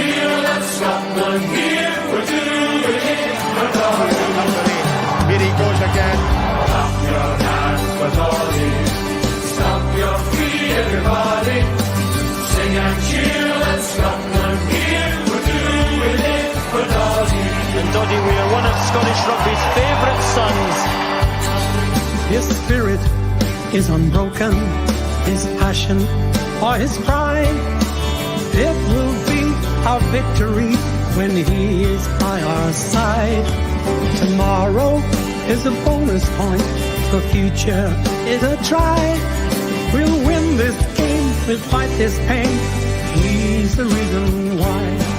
Shield and Scotland, here we're doing it for Doddie. Here he goes again. Clap your hands for Doddie. Stamp your feet, everybody. Sing and cheer and Scotland, here we're doing it for Doddie. And Doddie, we are one of Scottish rugby's favourite sons. His spirit is unbroken, his passion or his pride. It will be our victory when he is by our side. Tomorrow is a bonus point, the future is a try. We'll win this game, we'll fight this pain, he's the reason why.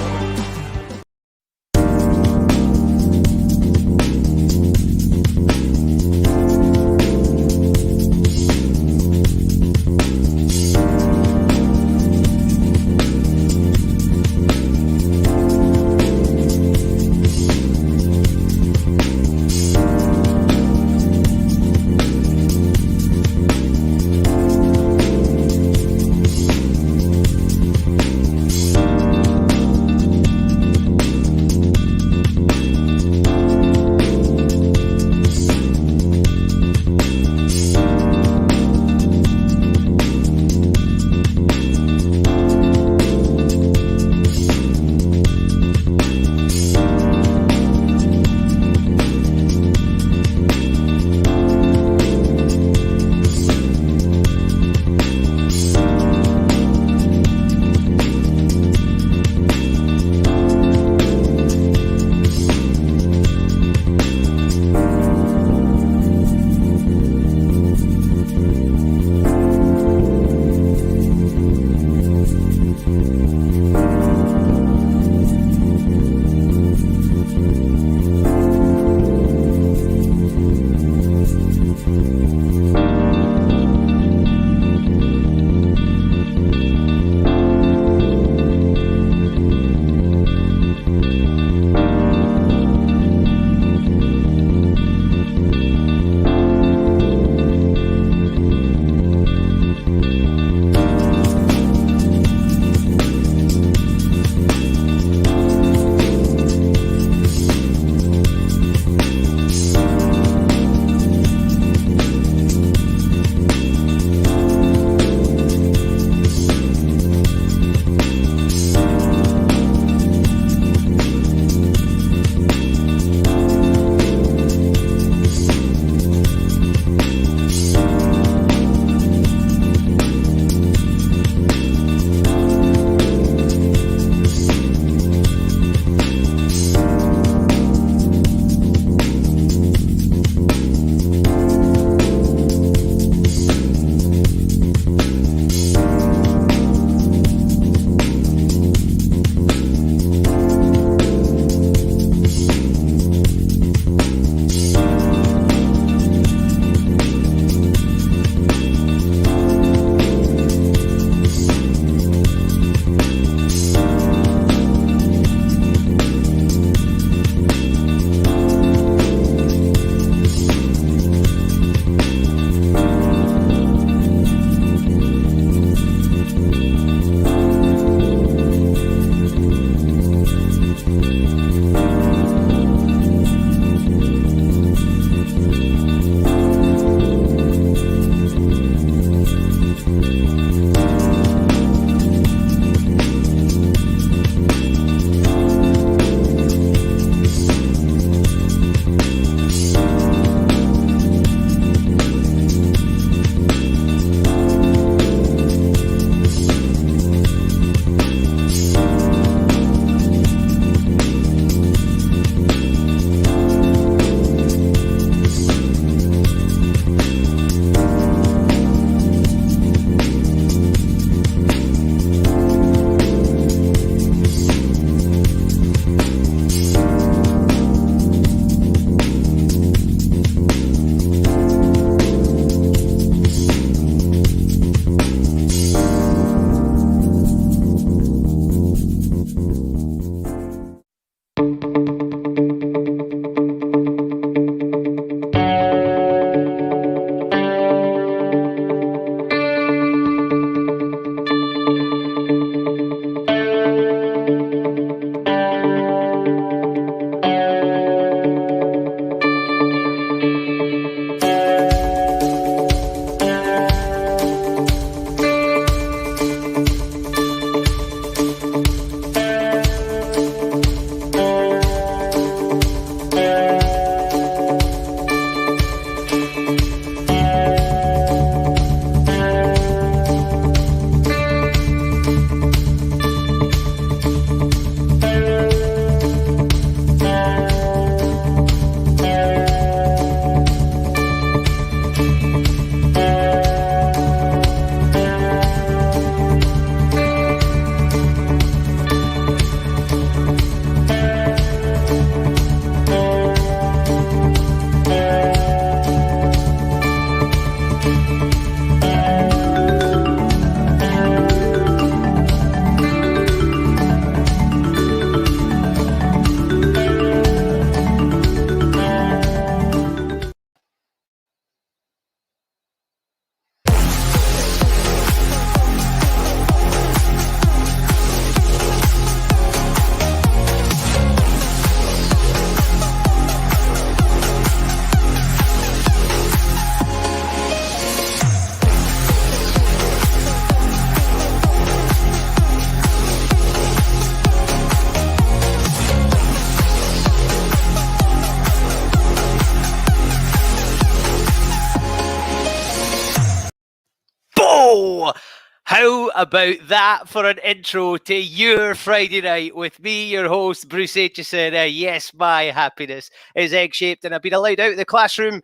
How about that for an intro to your Friday night with me, your host, Bruce Aitchison? Yes, my happiness is egg-shaped, and I've been allowed out of the classroom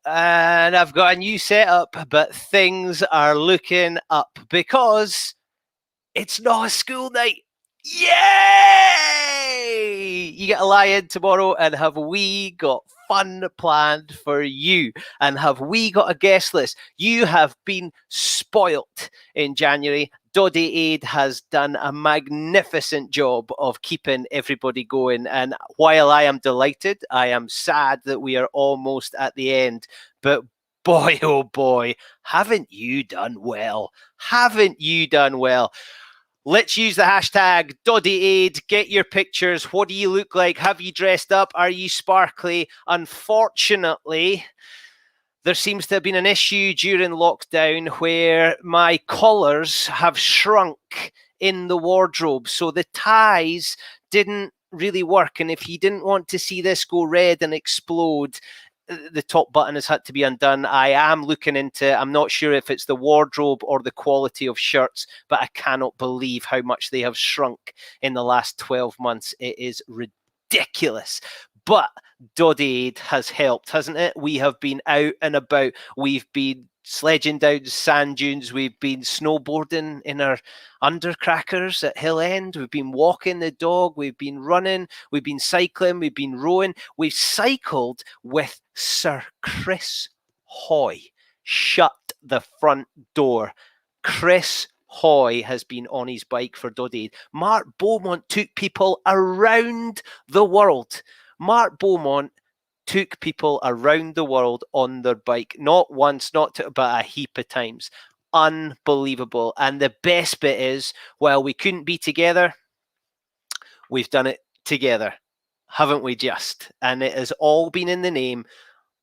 and I've got a new setup, but things are looking up because it's not a school night. Yay! You get to lie in tomorrow, and have we got fun planned for you? And have we got a guest list? You have been spoilt in January. Doddie Aid has done a magnificent job of keeping everybody going. And while I am delighted, I am sad that we are almost at the end. But boy, oh boy, haven't you done well? Haven't you done well? Let's use the hashtag Doddie Aid. Get your pictures. What do you look like? Have you dressed up? Are you sparkly? Unfortunately, there seems to have been an issue during lockdown where my collars have shrunk in the wardrobe. So the ties didn't really work. And if you didn't want to see this go red and explode, the top button has had to be undone. I am looking into, I'm not sure if it's the wardrobe or the quality of shirts, but I cannot believe how much they have shrunk in the last 12 months. It is ridiculous. But Doddie Aid has helped, hasn't it? We have been out and about. We've been sledging down sand dunes. We've been snowboarding in our undercrackers at Hill End. We've been walking the dog. We've been running. We've been cycling. We've been rowing. We've cycled with Sir Chris Hoy. Shut the front door. Chris Hoy has been on his bike for Doddie Aid. Mark Beaumont took people around the world. Mark Beaumont took people around the world on their bike, not once, not two, but a heap of times. Unbelievable. And the best bit is, while we couldn't be together, we've done it together, haven't we just? And it has all been in the name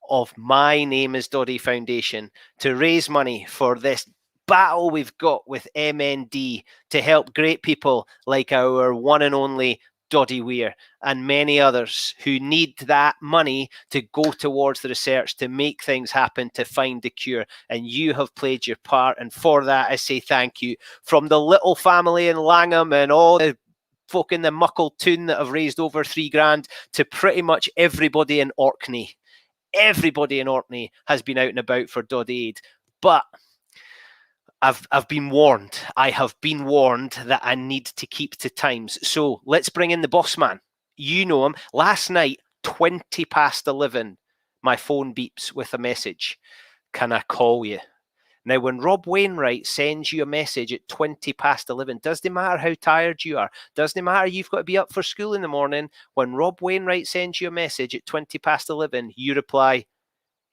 of My Name is Doddie Foundation to raise money for this battle we've got with MND to help great people like our one and only Doddie Weir and many others who need that money to go towards the research to make things happen, to find the cure. And you have played your part. And for that, I say thank you. From the little family in Langham and all the folk in the Muckleton that have raised over $3,000 to pretty much everybody in Orkney. Everybody in Orkney has been out and about for Doddie Aid. But I've been warned. I have been warned that I need to keep to times. So let's bring in the boss man. You know him. Last night, 20 past 11, my phone beeps with a message. Can I call you? Now, when Rob Wainwright sends you a message at 20 past 11, doesn't matter how tired you are, doesn't matter you've got to be up for school in the morning, when Rob Wainwright sends you a message at 20 past 11, you reply,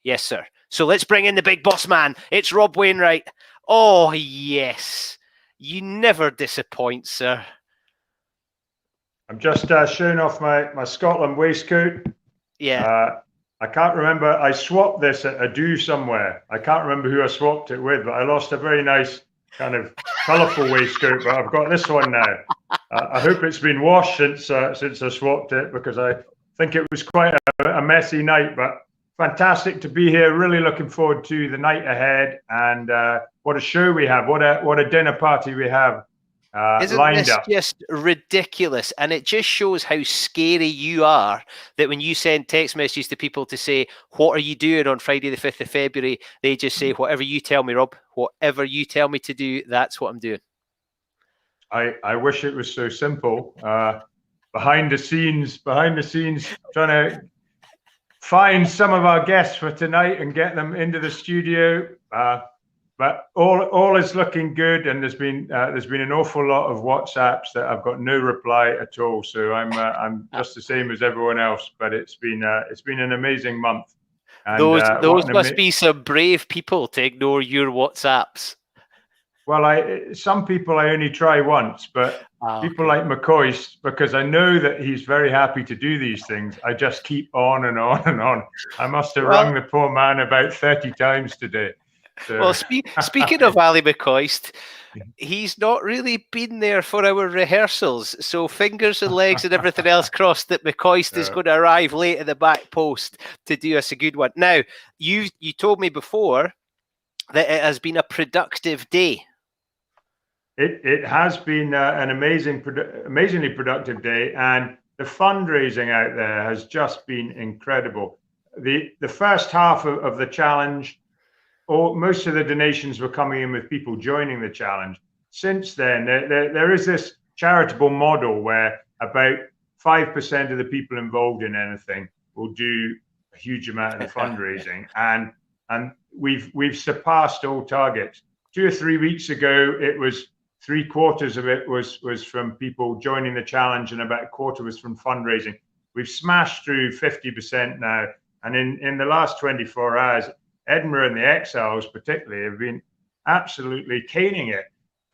yes, sir. So let's bring in the big boss man. It's Rob Wainwright. Oh, yes. You never disappoint, sir. I'm just showing off my Scotland waistcoat. Yeah. I can't remember. I swapped this at a do somewhere. I can't remember who I swapped it with, but I lost a very nice kind of colourful waistcoat, but I've got this one now. I hope it's been washed since I swapped it, because I think it was quite a messy night, but fantastic to be here. Really looking forward to the night ahead, and what a show we have. What a dinner party we have lined this up. Just ridiculous? And it just shows how scary you are, that when you send text messages to people to say, what are you doing on Friday the 5th of February? They just say, whatever you tell me, Rob, whatever you tell me to do, that's what I'm doing. I wish it was so simple. Behind the scenes, trying to find some of our guests for tonight and get them into the studio. But all is looking good, and there's been an awful lot of WhatsApps that I've got no reply at all. So I'm just the same as everyone else. But it's been an amazing month. And, those must be some brave people to ignore your WhatsApps. Well, some people I only try once, but people like McCoist, because I know that he's very happy to do these things, I just keep on and on and on. I must have rung the poor man about 30 times today. So. Well, speaking of Ali McCoist, he's not really been there for our rehearsals. So fingers and legs and everything else crossed that McCoist is going to arrive late at the back post to do us a good one. Now, you told me before that it has been a productive day. it has been an amazingly productive day, and the fundraising out there has just been incredible. The first half of the challenge, most of the donations were coming in with people joining the challenge. Since then, there is this charitable model where about 5% of the people involved in anything will do a huge amount of the fundraising, and we've surpassed all targets. 2 or 3 weeks ago, it was 3/4 of it was from people joining the challenge, and about a quarter was from fundraising. We've smashed through 50% now, and in the last 24 hours, Edinburgh and the Exiles particularly have been absolutely caning it.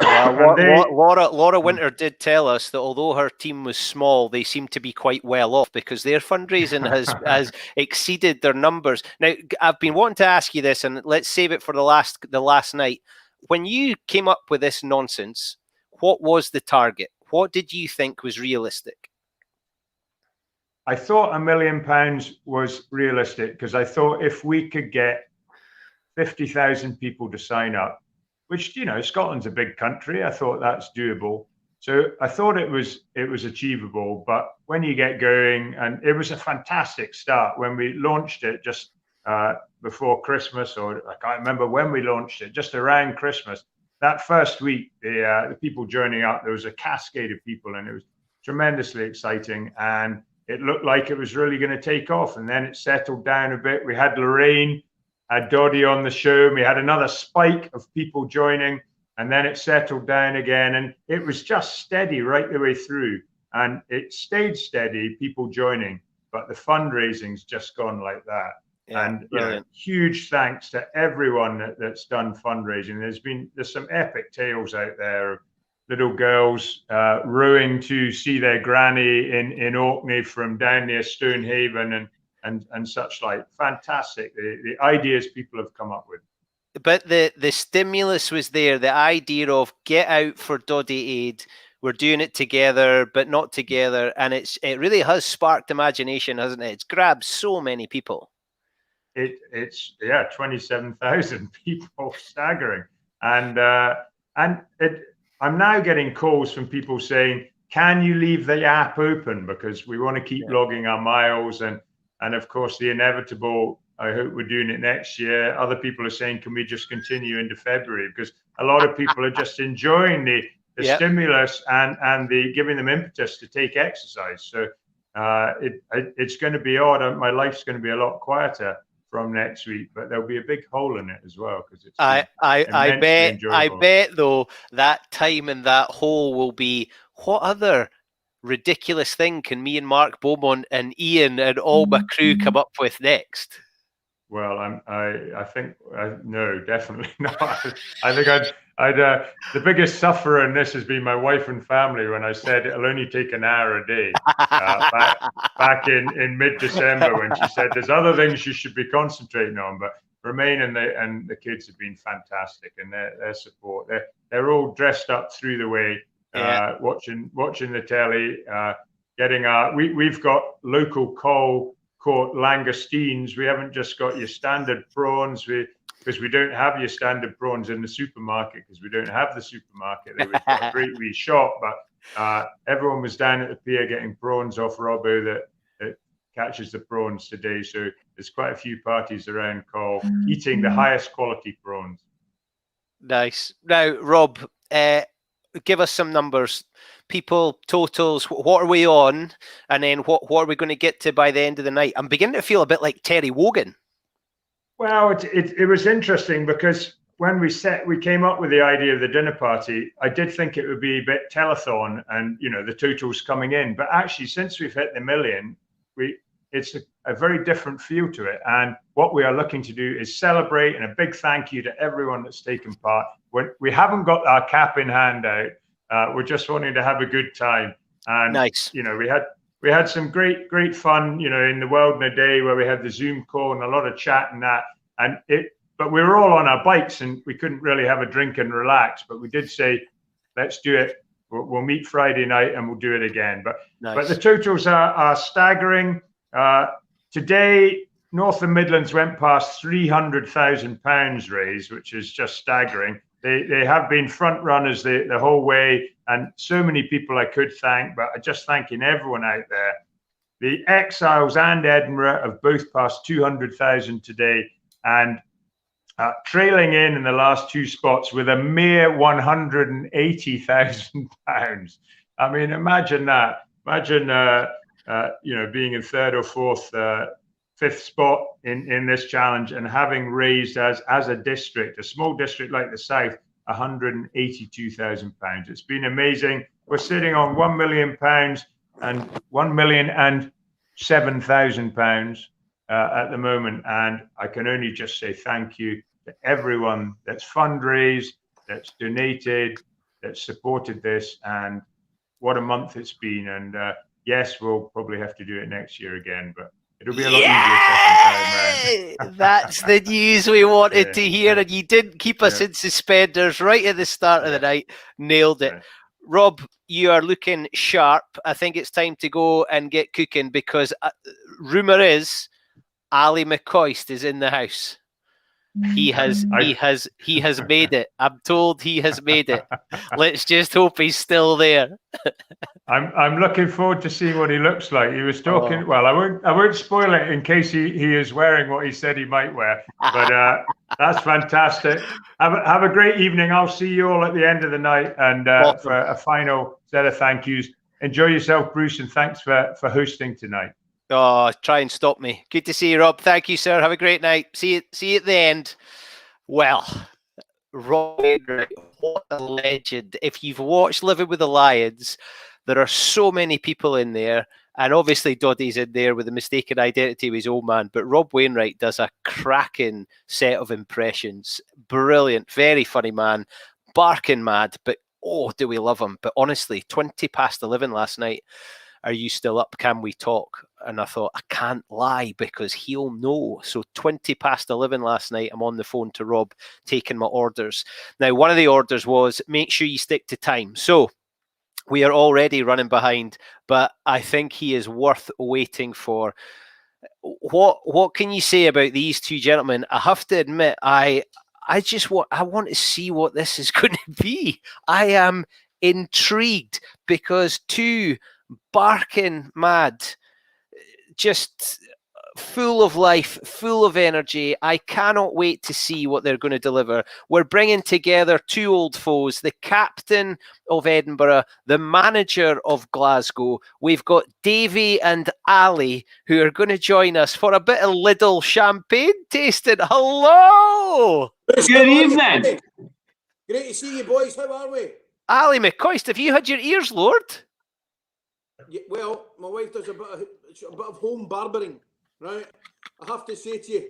Laura Winter did tell us that although her team was small, they seem to be quite well off because their fundraising has exceeded their numbers. Now, I've been wanting to ask you this, and let's save it for the last night. When you came up with this nonsense, what was the target? What did you think was realistic? I thought £1 million was realistic because I thought if we could get 50,000 people to sign up, which, you know, Scotland's a big country, I thought that's doable. So I thought it was achievable. But when you get going, and it was a fantastic start when we launched it just before Christmas, or I can't remember when we launched it, just around Christmas. That first week, the people joining up, there was a cascade of people, and it was tremendously exciting. And it looked like it was really going to take off. And then it settled down a bit. We had Lorraine, had Doddie on the show, and we had another spike of people joining, and then it settled down again, and it was just steady right the way through, and it stayed steady, people joining, but the fundraising's just gone like that. Yeah, and huge thanks to everyone that's done fundraising. There's some epic tales out there of little girls rowing to see their granny in Orkney from down near Stonehaven, and such like. Fantastic, the ideas people have come up with. But the stimulus was there, the idea of get out for Doddie Aid, we're doing it together but not together, and it really has sparked imagination, hasn't it? It's grabbed so many people. It's 27,000 people, staggering. And I'm now getting calls from people saying, can you leave the app open, because we want to keep logging our miles, and of course, the inevitable, I hope we're doing it next year. Other people are saying, can we just continue into February? Because a lot of people are just enjoying the stimulus and the giving them impetus to take exercise. So it's going to be odd. My life's going to be a lot quieter from next week, but there'll be a big hole in it as well. Because it's I bet though that time in that hole will be, what other ridiculous thing can me and Mark Beaumont and Ian and all my crew come up with next? Well, I think no, definitely not. I think I'd the biggest sufferer in this has been my wife and family when I said it'll only take an hour a day back in mid-December, when she said there's other things you should be concentrating on. But Romain and the kids have been fantastic, and their support. They're all dressed up through the way. Watching the telly, we've got local call caught langoustines. We haven't just got your standard prawns, because we don't have your standard prawns in the supermarket, because we don't have the supermarket. They've got a great wee shop, but everyone was down at the pier getting prawns off Robbo that catches the prawns today. So there's quite a few parties around Call eating the highest quality prawns. Nice. Now, Rob, give us some numbers, people, totals. What are we on, and then what are we going to get to by the end of the night? I'm beginning to feel a bit like Terry Wogan. Well, it was interesting because when we came up with the idea of the dinner party, I did think it would be a bit telethon and, you know, the totals coming in. But actually, since we've hit the million, it's a very different feel to it. And what we are looking to do is celebrate, and a big thank you to everyone that's taken part. We haven't got our cap in hand out. We're just wanting to have a good time. And nice. You know, we had some great fun, you know, in the world in a day where we had the Zoom call and a lot of chat and that. But we were all on our bikes and we couldn't really have a drink and relax. But we did say, let's do it. We'll meet Friday night and we'll do it again. But the totals are staggering. Today, North and Midlands went past £300,000 raised, which is just staggering. They have been front runners the whole way, and so many people I could thank, but I'm just thanking everyone out there. The Exiles and Edinburgh have both passed 200,000 today, and trailing in the last two spots with a mere £180,000. I mean, imagine that. Imagine being in third or fourth, fifth spot in this challenge, and having raised as a district, a small district like the South, £182,000. It's been amazing. We're sitting on £1 million and £1,007,000 at the moment, and I can only just say thank you to everyone that's fundraised, that's donated, that's supported this, and what a month it's been. And yes, we'll probably have to do it next year again, but it'll be a lot easier second time round. That's the news we wanted to hear, and you didn't keep us in suspenders right at the start of the night. Nailed it. Rob, you are looking sharp. I think it's time to go and get cooking, because rumour is Ali McCoist is in the house. He has made it. I'm told he has made it. Let's just hope he's still there. I'm looking forward to seeing what he looks like. He was talking. Well, I won't spoil it in case he is wearing what he said he might wear. But that's fantastic. Have a great evening. I'll see you all at the end of the night, and for a final set of thank yous. Enjoy yourself, Bruce, and thanks for hosting tonight. Oh, try and stop me. Good to see you, Rob. Thank you, sir. Have a great night. See you at the end. Well, Rob, what a legend. If you've watched Living with the Lions, there are so many people in there. And obviously Doddie's in there with the mistaken identity of his old man. But Rob Wainwright does a cracking set of impressions. Brilliant. Very funny man. Barking mad. But oh, do we love him. But honestly, 20 past 11 last night. Are you still up? Can we talk? And I thought, I can't lie because he'll know. So 20 past 11 last night, I'm on the phone to Rob, taking my orders. Now, one of the orders was, make sure you stick to time. So we are already running behind, but I think he is worth waiting for. What can you say about these two gentlemen? I have to admit, I want to see what this is going to be. I am intrigued, because two barking mad, just full of life, full of energy. I cannot wait to see what they're going to deliver. We're bringing together two old foes, the captain of Edinburgh, the manager of Glasgow. We've got Davy and Ali, who are going to join us for a bit of Lidl champagne tasting. Hello! Good evening. Great to see you, boys. How are we? Ali McCoist, have you had your ears lowered? Yeah, well, my wife does a bit of home barbering, right? I have to say to you,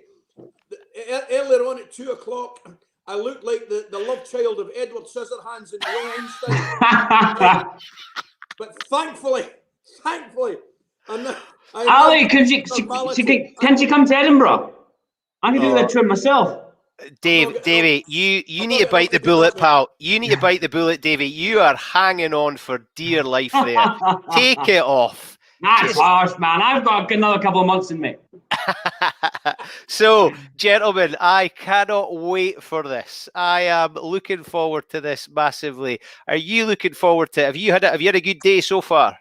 earlier on at 2 o'clock, I looked like the love child of Edward Scissorhands and Young Einstein. But thankfully, Ali, can she come to Edinburgh? I can do that trip myself. Davy, you need to bite the bullet, pal. You need to bite the bullet, Davy. You are hanging on for dear life there. Take it off. That's harsh, man. I've got another couple of months in me. So, gentlemen, I cannot wait for this. I am looking forward to this massively. Are you looking forward to it? Have you had a good day so far?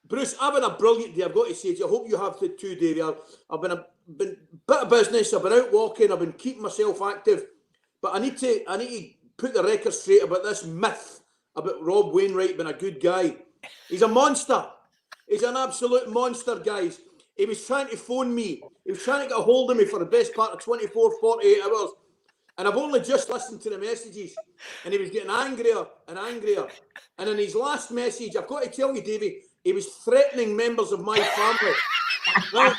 Bruce, I've had a brilliant day. I've got to say to you, I hope you have too, Davy. I've been a bit of business. I've been out walking. I've been keeping myself active. But I need to put the record straight about this myth about Rob Wainwright being a good guy. He's a monster. He's an absolute monster, guys. He was trying to phone me. He was trying to get a hold of me for the best part of 24, 48 hours. And I've only just listened to the messages. And he was getting angrier and angrier. And in his last message, I've got to tell you, Davy, he was threatening members of my family. Right?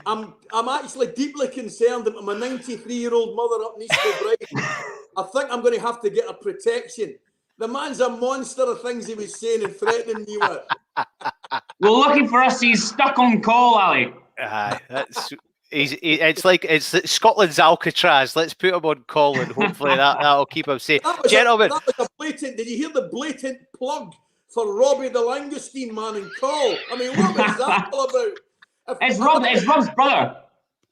I'm actually deeply concerned about my 93-year-old mother up in East Kilbride. I think I'm going to have to get a protection. The man's a monster of things he was saying and threatening me with. Well, lucky for us, he's stuck on call, Ali. It's Scotland's Alcatraz. Let's put him on call, and hopefully that'll keep him safe. Gentlemen, that was a blatant. Did you hear the blatant plug for Robbie the Langoustine man in call? I mean, what was that all about? It's Rob's brother.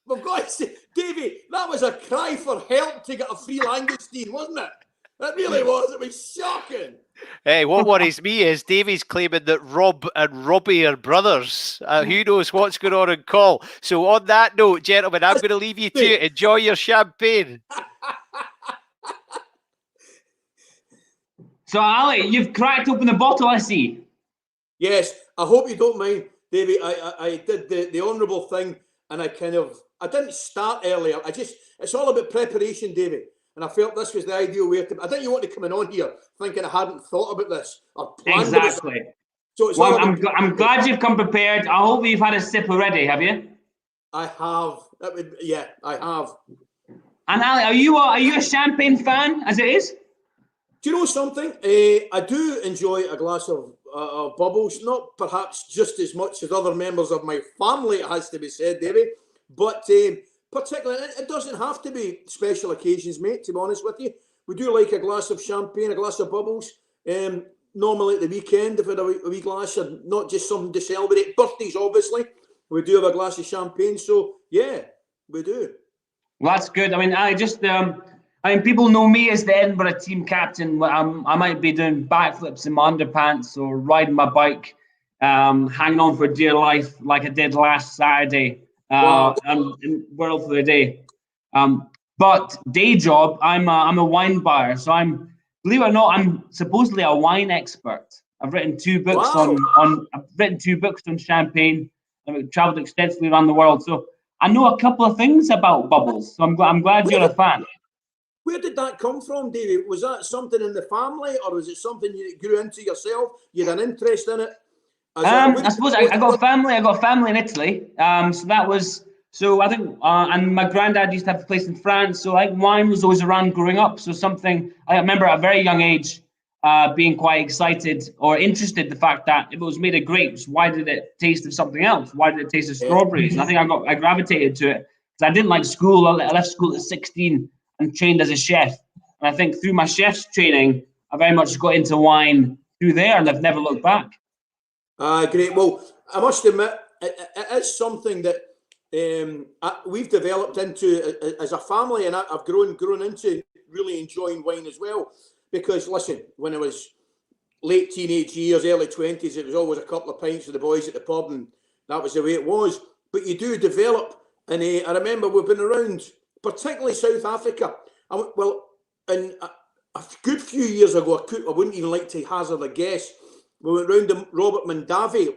we've got to say, Davy, that was a cry for help to get a free langoustine, wasn't it? It really was. It was shocking. Hey, what worries me is Davy's claiming that Rob and Robbie are brothers. Who knows what's going on in call? So on that note, gentlemen, I'm going to leave you to it. Enjoy your champagne. So, Ali, you've cracked open the bottle, I see. Yes, I hope you don't mind, Davy. I did the honourable thing, and I didn't start earlier. It's all about preparation, Davy. And I felt this was the ideal way to. I didn't want to come in on here thinking I hadn't thought about this or planned Exactly. about it. So it's Well, I'm glad you've come prepared. I hope you've had a sip already, have you? I have. I have. And Ali, are you a champagne fan, as it is? Do you know something? I do enjoy a glass of bubbles, not perhaps just as much as other members of my family, it has to be said, Davy, but particularly, it doesn't have to be special occasions, mate, to be honest with you. We do like a glass of champagne, a glass of bubbles. Normally at the weekend, if we had a wee glass, and not just something to celebrate. Birthdays, obviously. We do have a glass of champagne, so yeah, we do. Well, that's good. I mean, people know me as the Edinburgh team captain. I might be doing backflips in my underpants or riding my bike, hanging on for dear life like I did last Saturday. And World for the Day. But day job, I'm a wine buyer. So believe it or not, I'm supposedly a wine expert. I've written 2 books on champagne. I've travelled extensively around the world. So I know a couple of things about bubbles. So I'm glad you're a fan. Where did that come from, Davey? Was that something in the family, or was it something you grew into yourself? You had an interest in it? I suppose I got family in Italy. So I think, and my granddad used to have a place in France. So wine was always around growing up. So something I remember at a very young age being quite excited or interested in the fact that if it was made of grapes, why did it taste of something else? Why did it taste of strawberries? And I think I gravitated to it because I didn't like school. I left school at 16 and trained as a chef. And I think through my chef's training, I very much got into wine through there, and I've never looked back. Great. Well, I must admit, it is something that we've developed into as a family, and I've grown into really enjoying wine as well. Because listen, when I was late teenage years, early 20s, it was always a couple of pints with the boys at the pub, and that was the way it was. But you do develop, and I remember we've been around, particularly South Africa. And a good few years ago, I wouldn't even like to hazard a guess. We went round to Robert Mondavi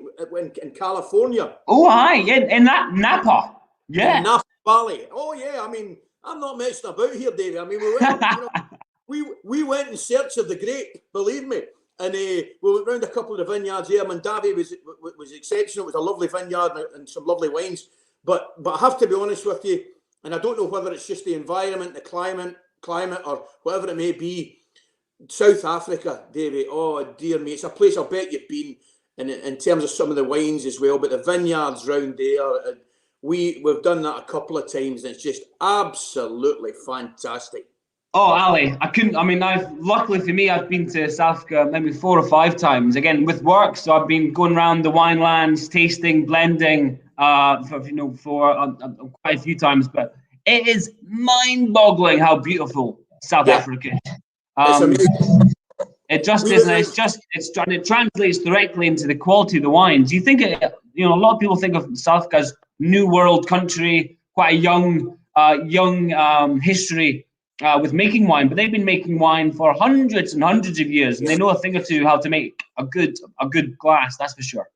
in California. Oh, aye, in that Napa. Yeah. In Napa Valley. Oh, yeah. I mean, I'm not messing about here, Davey. I mean, we went in search of the grape, believe me. And we went round a couple of the vineyards here. Mondavi was exceptional. It was a lovely vineyard and some lovely wines. But I have to be honest with you, and I don't know whether it's just the environment, the climate, or whatever it may be. South Africa, Davey, oh dear me, it's a place I bet you've been in terms of some of the wines as well, but the vineyards round there, and we've done that a couple of times, and it's just absolutely fantastic. Oh, Ali, luckily for me, I've been to South Africa maybe 4 or 5 times, again, with work, so I've been going around the wine lands, tasting, blending, for quite a few times, but it is mind-boggling how beautiful South Africa is. It just isn't. It translates directly into the quality of the wines. You think a lot of people think of South Africa as new world country, quite a young history with making wine, but they've been making wine for hundreds and hundreds of years, and they know a thing or two how to make a good glass. That's for sure.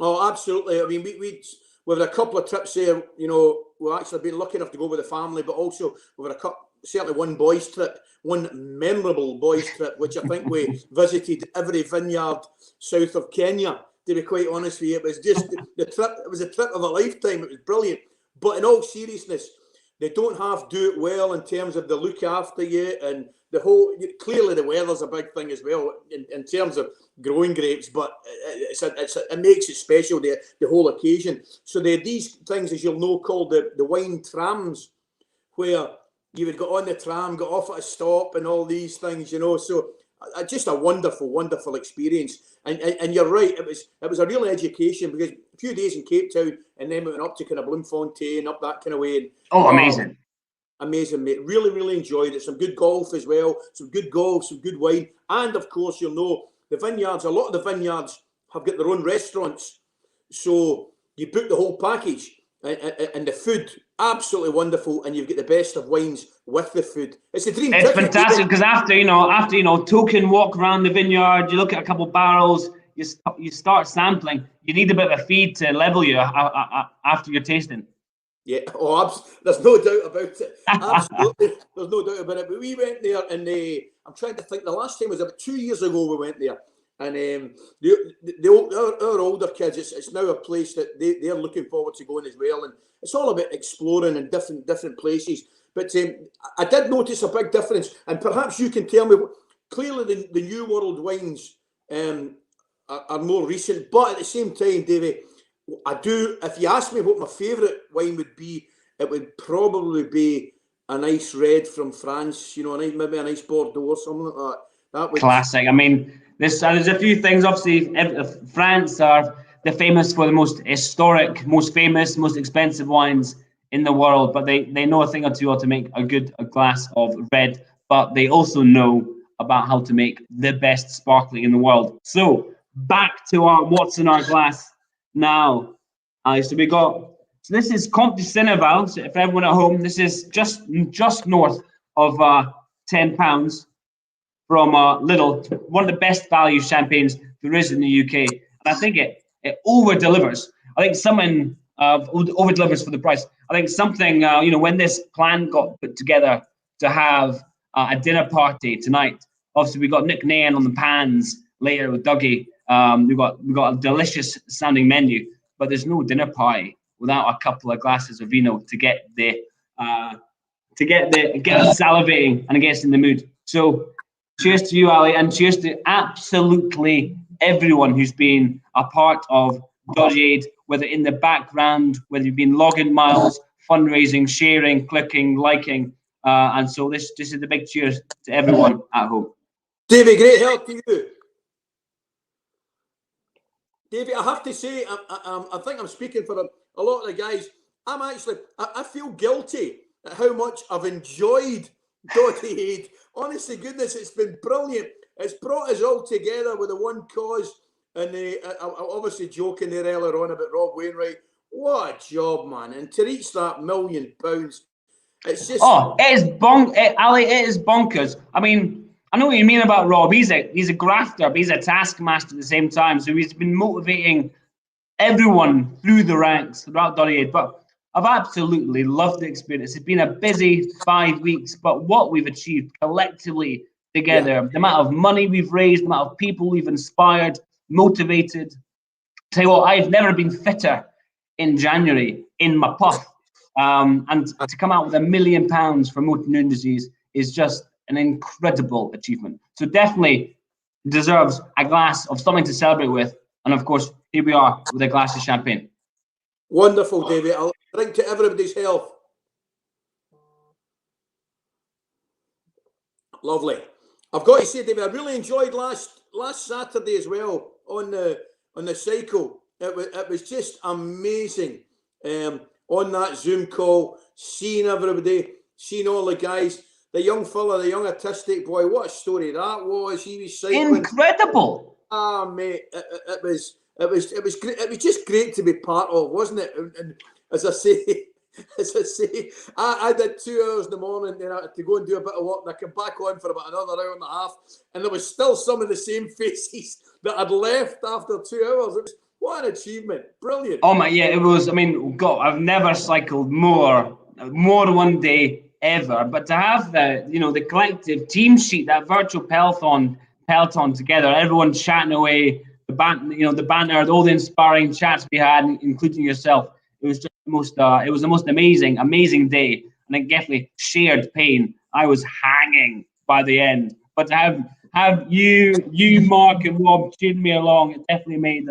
Oh, absolutely. I mean, we've had a couple of trips there. We've actually been lucky enough to go with the family, but also we've had certainly one boys' trip. One memorable boys' trip, which I think we visited every vineyard south of Kenya, to be quite honest with you. It was just the trip, it was a trip of a lifetime. It was brilliant. But in all seriousness, they don't have to do it well in terms of the look after you, and clearly the weather's a big thing as well in terms of growing grapes, but it makes it special, the whole occasion. So they had these things, as you'll know, called the wine trams, where you would go on the tram, go off at a stop, and all these things, So just a wonderful experience. And you're right, it was a real education, because a few days in Cape Town, and then we went up to kind of Bloemfontein, up that kind of way. And, amazing. Amazing, mate. Really enjoyed it. Some good golf as well. Some good golf, some good wine. And of course, you'll know the vineyards, a lot of the vineyards have got their own restaurants. So you book the whole package, and the food, absolutely wonderful. And you've got the best of wines with the food. It's a dream. It's fantastic, because after token walk around the vineyard, you look at a couple of barrels, you start sampling. You need a bit of a feed to level you after your tasting. Yeah, there's no doubt about it. Absolutely, there's no doubt about it. But we went there, and I'm trying to think. The last time was about 2 years ago. We went there, and our older kids, it's now a place that they're looking forward to going as well. And it's all about exploring in different places. But I did notice a big difference, and perhaps you can tell me. Clearly, the New World wines are more recent, but at the same time, Davy, I do. If you ask me what my favourite wine would be, it would probably be a nice red from France. You know, maybe a nice Bordeaux or something like that. That would classic. I mean, there's a few things. Obviously, France they're famous for the most historic, most famous, most expensive wines in the world. But they know a thing or two how to make a glass of red. But they also know about how to make the best sparkling in the world. So back to what's in our glass now. So this is Comte de Seneval. So for everyone at home, this is just north of £10 from Lidl. One of the best value champagnes there is in the UK, and I think it over delivers. I think someone over delivers for the price. I think something when this plan got put together to have a dinner party tonight. Obviously, we got Nick Nairn on the pans later with Dougie. We've got a delicious sounding menu, but there's no dinner party without a couple of glasses of vino to get us salivating and get us in the mood. So cheers to you, Ali, and cheers to absolutely everyone who's been a part of Doddie Aid, whether in the background, whether you've been logging miles, fundraising, sharing, clicking, liking, and so this is the big cheers to everyone at home. Davy, great help to you. Davy, I have to say, I think I'm speaking for a lot of the guys. I feel guilty at how much I've enjoyed Doddie Aid. Honestly, goodness, it's been brilliant. It's brought us all together with a one cause. And I'm obviously joking there earlier on about Rob Wainwright. What a job, man. And to reach that £1 million, it's just... Oh, it is Ali, it is bonkers. I mean, I know what you mean about Rob. He's a grafter, but he's a taskmaster at the same time. So he's been motivating everyone through the ranks throughout Doddie Aid. But I've absolutely loved the experience. It's been a busy 5 weeks, but what we've achieved collectively together, the amount of money we've raised, the amount of people we've inspired, motivated. Tell you what, I've never been fitter in January in my puff. And to come out with £1 million for motor neuron disease is just an incredible achievement. So definitely deserves a glass of something to celebrate with. And of course, here we are with a glass of champagne. Wonderful, David. I'll drink to everybody's health. Lovely. I've got to say, David, I really enjoyed last Saturday as well on the cycle. It was just amazing. On that Zoom call, seeing everybody, seeing all the guys, the young fella, the young autistic boy, what a story that was. He was cycling. Incredible. Ah, mate, it was great. It was just great to be part of, wasn't it? And as I say, I did 2 hours in the morning, then I had to go and do a bit of work, and I came back on for about another hour and a half, and there was still some of the same faces that I'd left after 2 hours. What an achievement. Brilliant. Oh my, yeah, it was. I mean, God, I've never cycled more one day ever. But to have the collective team sheet, that virtual peloton together, everyone chatting away, the banter, all the inspiring chats we had, including yourself. It was just the most amazing day. And it definitely shared pain. I was hanging by the end. But to have you, Mark and Rob cheering me along, it definitely made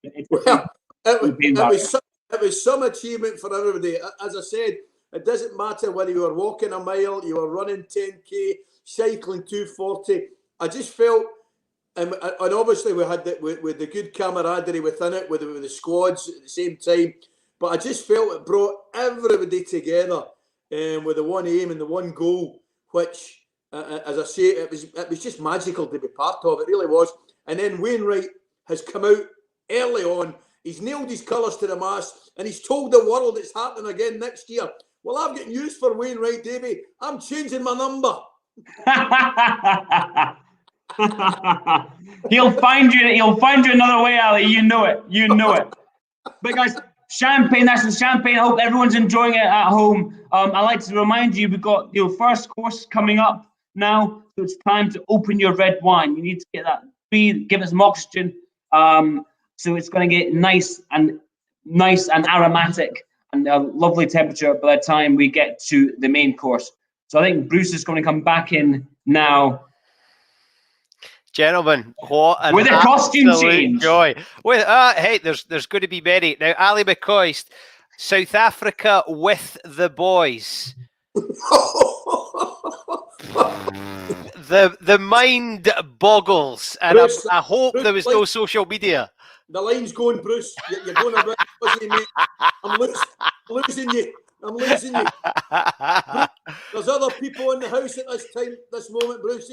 it was some achievement for everybody. As I said, it doesn't matter whether you were walking a mile, you were running 10k, cycling 240. I just felt, and obviously we had with the good camaraderie within it, with the squads at the same time. But I just felt it brought everybody together, with the one aim and the one goal, which, as I say, it was just magical to be part of. It really was. And then Wainwright has come out early on. He's nailed his colours to the mast, and he's told the world it's happening again next year. Well, I've got news for Wainwright, Davy. I'm changing my number. He'll find you another way, Ali. You know it. But guys, champagne, that's the champagne. I hope everyone's enjoying it at home. I'd like to remind you, we've got your first course coming up now, so it's time to open your red wine. You need to get that, give it some oxygen, so it's going to get nice and aromatic and a lovely temperature by the time we get to the main course. So I think Bruce is going to come back in now. Gentlemen, what an with a costume change. Joy. With hey, there's going to be many. Now, Ali McCoist, South Africa with the boys. the mind boggles, and Bruce, I hope Bruce, there was no social media. The line's going, Bruce. You're going a bit fuzzy, mate. I'm losing you. There's other people in the house at this moment, Bruce.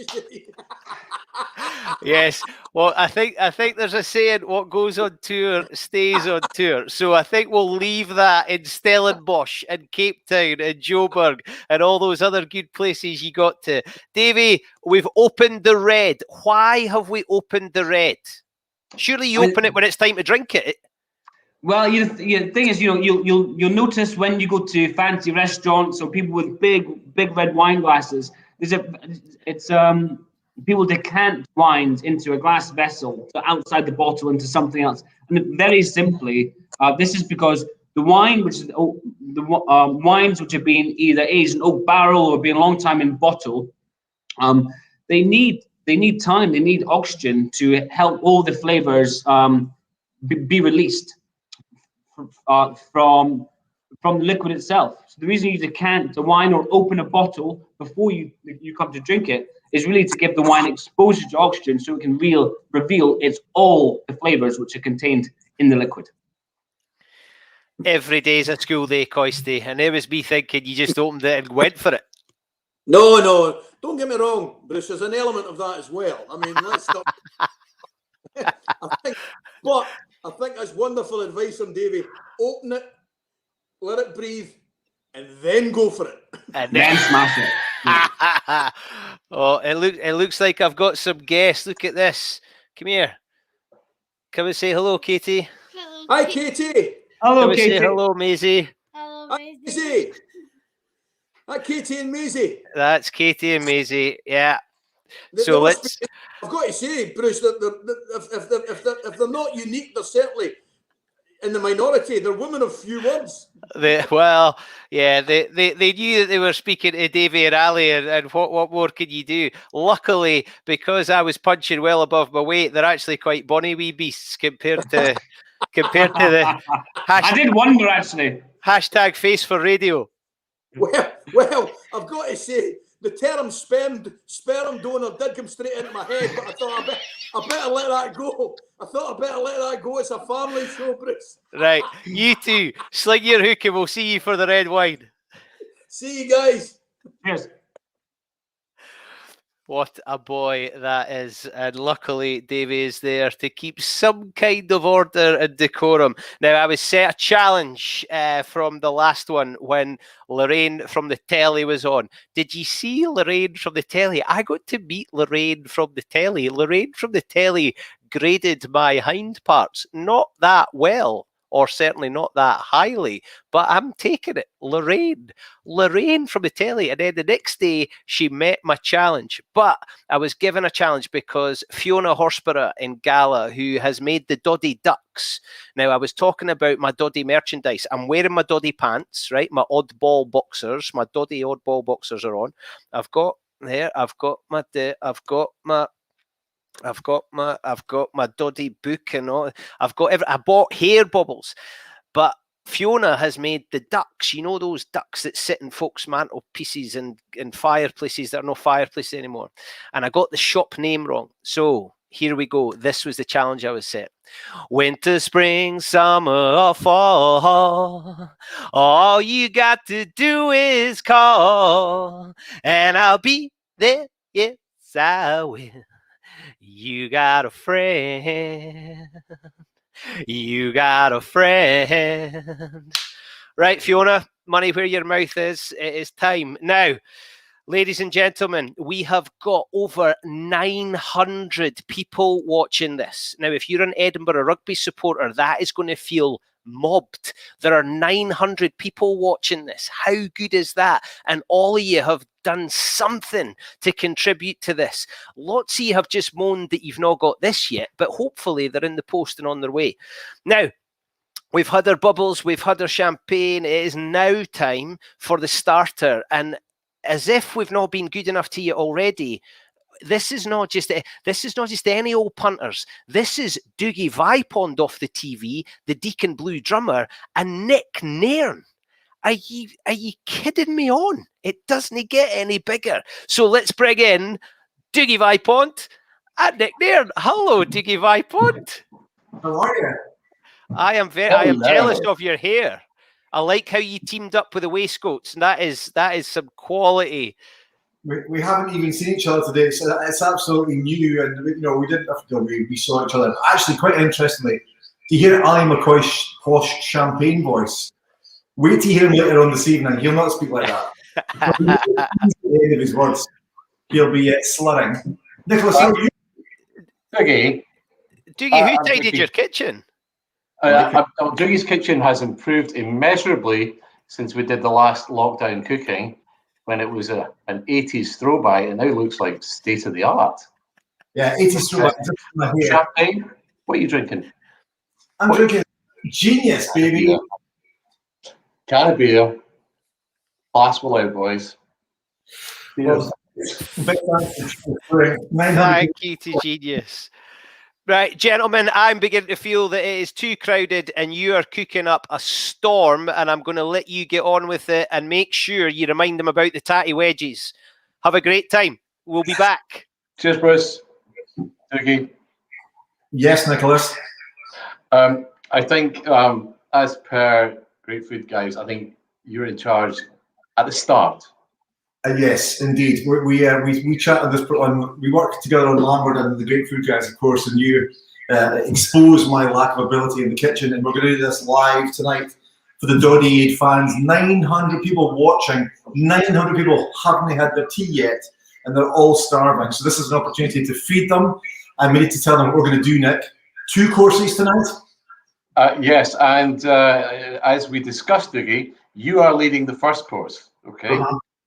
Yes. Well, I think there's a saying: "What goes on tour stays on tour." So I think we'll leave that in Stellenbosch and Cape Town and Joburg and all those other good places you got to. Davy, we've opened the red. Why have we opened the red? Surely you open it when it's time to drink it. Well, the thing is, you'll notice when you go to fancy restaurants or people with big red wine glasses, people decant wines into a glass vessel, so outside the bottle into something else. And very simply, this is because the wine, which is wines which have been either aged in oak barrel or been a long time in bottle, they need time, they need oxygen to help all the flavors be released from the liquid itself. So the reason you decant the wine or open a bottle before you come to drink it is really to give the wine exposure to oxygen so it can reveal all the flavors which are contained in the liquid. Every day's a school day, Coisty, and there was me thinking you just opened it and went for it. No, don't get me wrong, Bruce. There's an element of that as well. I mean, let's stop. I think that's wonderful advice from Davy. Open it, let it breathe, and then go for it. And then smash it. Oh, it looks like I've got some guests. Look at this. Come here. Come and say hello, Katie. Hello. Hi, Katie. Hello, Come Katie. and say hello, Maisie. Hello, Hi, Maisie. Hi, Katie and Maisie. That's Katie and Maisie. Yeah. I've got to say, Bruce, that if they're not unique, they're certainly in the minority. They're women of few words. They knew that they were speaking to Davy and Ali, and what more can you do? Luckily, because I was punching well above my weight, they're actually quite bonny wee beasts compared to the I did wonder actually. Hashtag face for radio. Well, I've got to say, the term sperm donor did come straight into my head, but I thought I better let that go. It's a family show, Bruce. Right, you two, sling your hook and we'll see you for the red wine. See you guys. Cheers. What a boy that is. And luckily, Davy is there to keep some kind of order and decorum. Now, I was set a challenge from the last one when Lorraine from the telly was on. Did you see Lorraine from the telly? I got to meet Lorraine from the telly. Lorraine from the telly graded my hind parts not that well, or certainly not that highly, but I'm taking it. Lorraine from the telly. And then the next day, she met my challenge. But I was given a challenge because Fiona Horsburgh in Gala, who has made the Doddie ducks. Now, I was talking about my Doddie merchandise. I'm wearing my Doddie pants, right? My oddball boxers. My Doddie oddball boxers are on. I've got my Doddie book and all. I bought hair bubbles, but Fiona has made the ducks, you know, those ducks that sit in folks' mantelpieces and fireplaces that are no fireplaces anymore. And I got the shop name wrong. So here we go. This was the challenge I was set. Winter, spring, summer, or fall, all you got to do is call, and I'll be there. Yes, I will. You got a friend. You got a friend. Right, Fiona, money where your mouth is. It is time. Now, ladies and gentlemen, we have got over 900 people watching this. Now, if you're an Edinburgh Rugby supporter, that is going to feel mobbed. There are 900 people watching this. How good is that? And all of you have done something to contribute to this. Lots of you have just moaned that you've not got this yet, but hopefully they're in the post and on their way. Now, we've had our bubbles, we've had our champagne. It is now time for the starter. And as if we've not been good enough to you already, this is not just any old punters. This is Dougie Vipond off the TV, the Deacon Blue drummer, and Nick Nairn. Are you kidding me on? It doesn't get any bigger. So let's bring in Dougie Vipond and Nick Nairn. Hello, Dougie Vipond. How are you? I am jealous of your hair. I like how you teamed up with the waistcoats, and that is some quality. We haven't even seen each other today. It's absolutely new, and we didn't have to. We saw each other. Actually, quite interestingly, to hear Ali McCoist's posh champagne voice. Wait to hear him later on this evening. He'll not speak like that. At the end of his words, he'll be slurring. Nicholas, how are you? Dougie, who tidied your kitchen? Dougie's kitchen has improved immeasurably since we did the last lockdown cooking, when it was an 80s throwback. It now looks like state of the art. Yeah, 80s throwback. Champagne? What are you drinking? I'm drinking Genius, baby. Can of beer. Glass will out, boys. Well, thank you to Genius. Right, gentlemen, I'm beginning to feel that it is too crowded and you are cooking up a storm, and I'm going to let you get on with it and make sure you remind them about the tatty wedges. Have a great time. We'll be back. Cheers, Bruce. Dougie. Yes, Nicholas. I think, as per Great Food Guys, I think you're in charge at the start. Yes, indeed. We chatted this on. We worked together on Lambert and the Great Food Guys, of course, and you exposed my lack of ability in the kitchen. And we're going to do this live tonight for the Doddie Aid fans. 900 people watching. 900 people haven't had their tea yet, and they're all starving. So this is an opportunity to feed them. And we need to tell them what we're going to do, Nick. 2 courses tonight. Yes, and as we discussed, Dougie, you are leading the first course. Okay.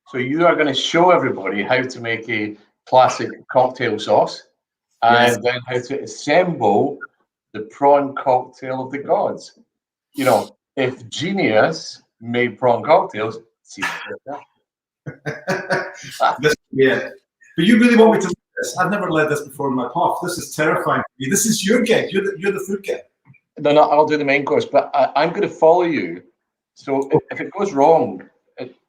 So you are going to show everybody how to make a classic cocktail sauce, and then how to assemble the prawn cocktail of the gods. If Genius made prawn cocktails, see Yeah. But you really want me to lead this? I've never led this before in my puff. This is terrifying for me. This is your gig. You're the food guy. No, I'll do the main course, but I'm going to follow you. So if it goes wrong,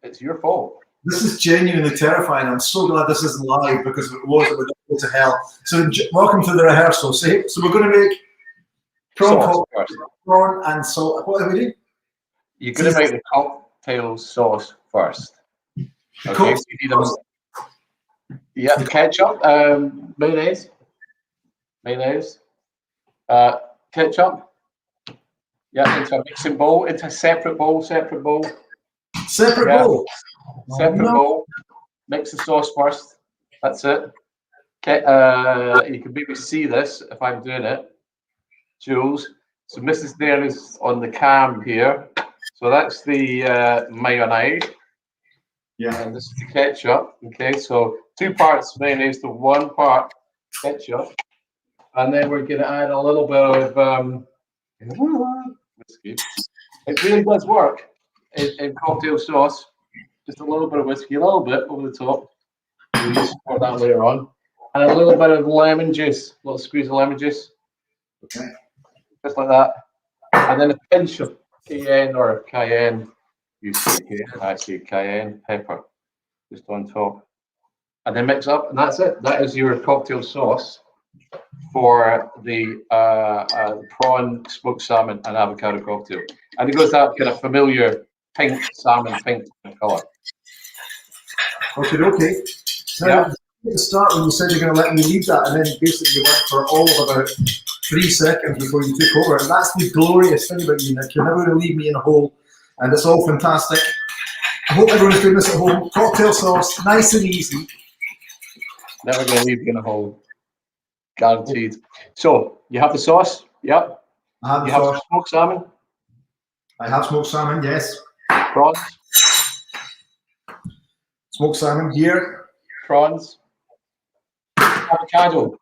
it's your fault. This is genuinely terrifying. I'm so glad this isn't live, because if it was, it would go to hell. So welcome to the rehearsal. So we're going to make prawn and salt. What are we doing? You're going to make the cocktail sauce first. Okay. So you need ketchup, mayonnaise, ketchup. Yeah, into a mixing bowl, into a separate bowl. Separate bowl. Separate bowl. Mix the sauce first. That's it. Okay. You can maybe see this if I'm doing it, Jules. So Mrs. Nairn is on the cam here. So that's the mayonnaise. Yeah. And this is the ketchup. Okay. So 2 parts mayonnaise to 1 part ketchup, and then we're going to add a little bit of whiskey. It really does work in cocktail sauce. Just a little bit of whiskey, a little bit over the top. We'll just pour that later on. And a little bit of lemon juice, a little squeeze of lemon juice. Okay. Just like that. And then a pinch of cayenne or cayenne. You say cayenne, I say cayenne pepper, just on top, and then mix up, and that's it. That is your cocktail sauce for the prawn, smoked salmon, and avocado cocktail. And it goes that kind of familiar pink salmon, pink colour. Okay. So Yeah. at the start, when you said you're going to let me lead that, and then basically you went for all of about 3 seconds before you took over. And that's the glorious thing about you, Nick. You're never going to leave me in a hole, and it's all fantastic. I hope everyone's doing this at home. Cocktail sauce, nice and easy. Never going to leave you in a hole. Guaranteed. So, you have the sauce? Yep. I have the You have sauce. smoked salmon? I have smoked salmon, yes. Prawns? Smoked salmon here. Prawns? Avocado?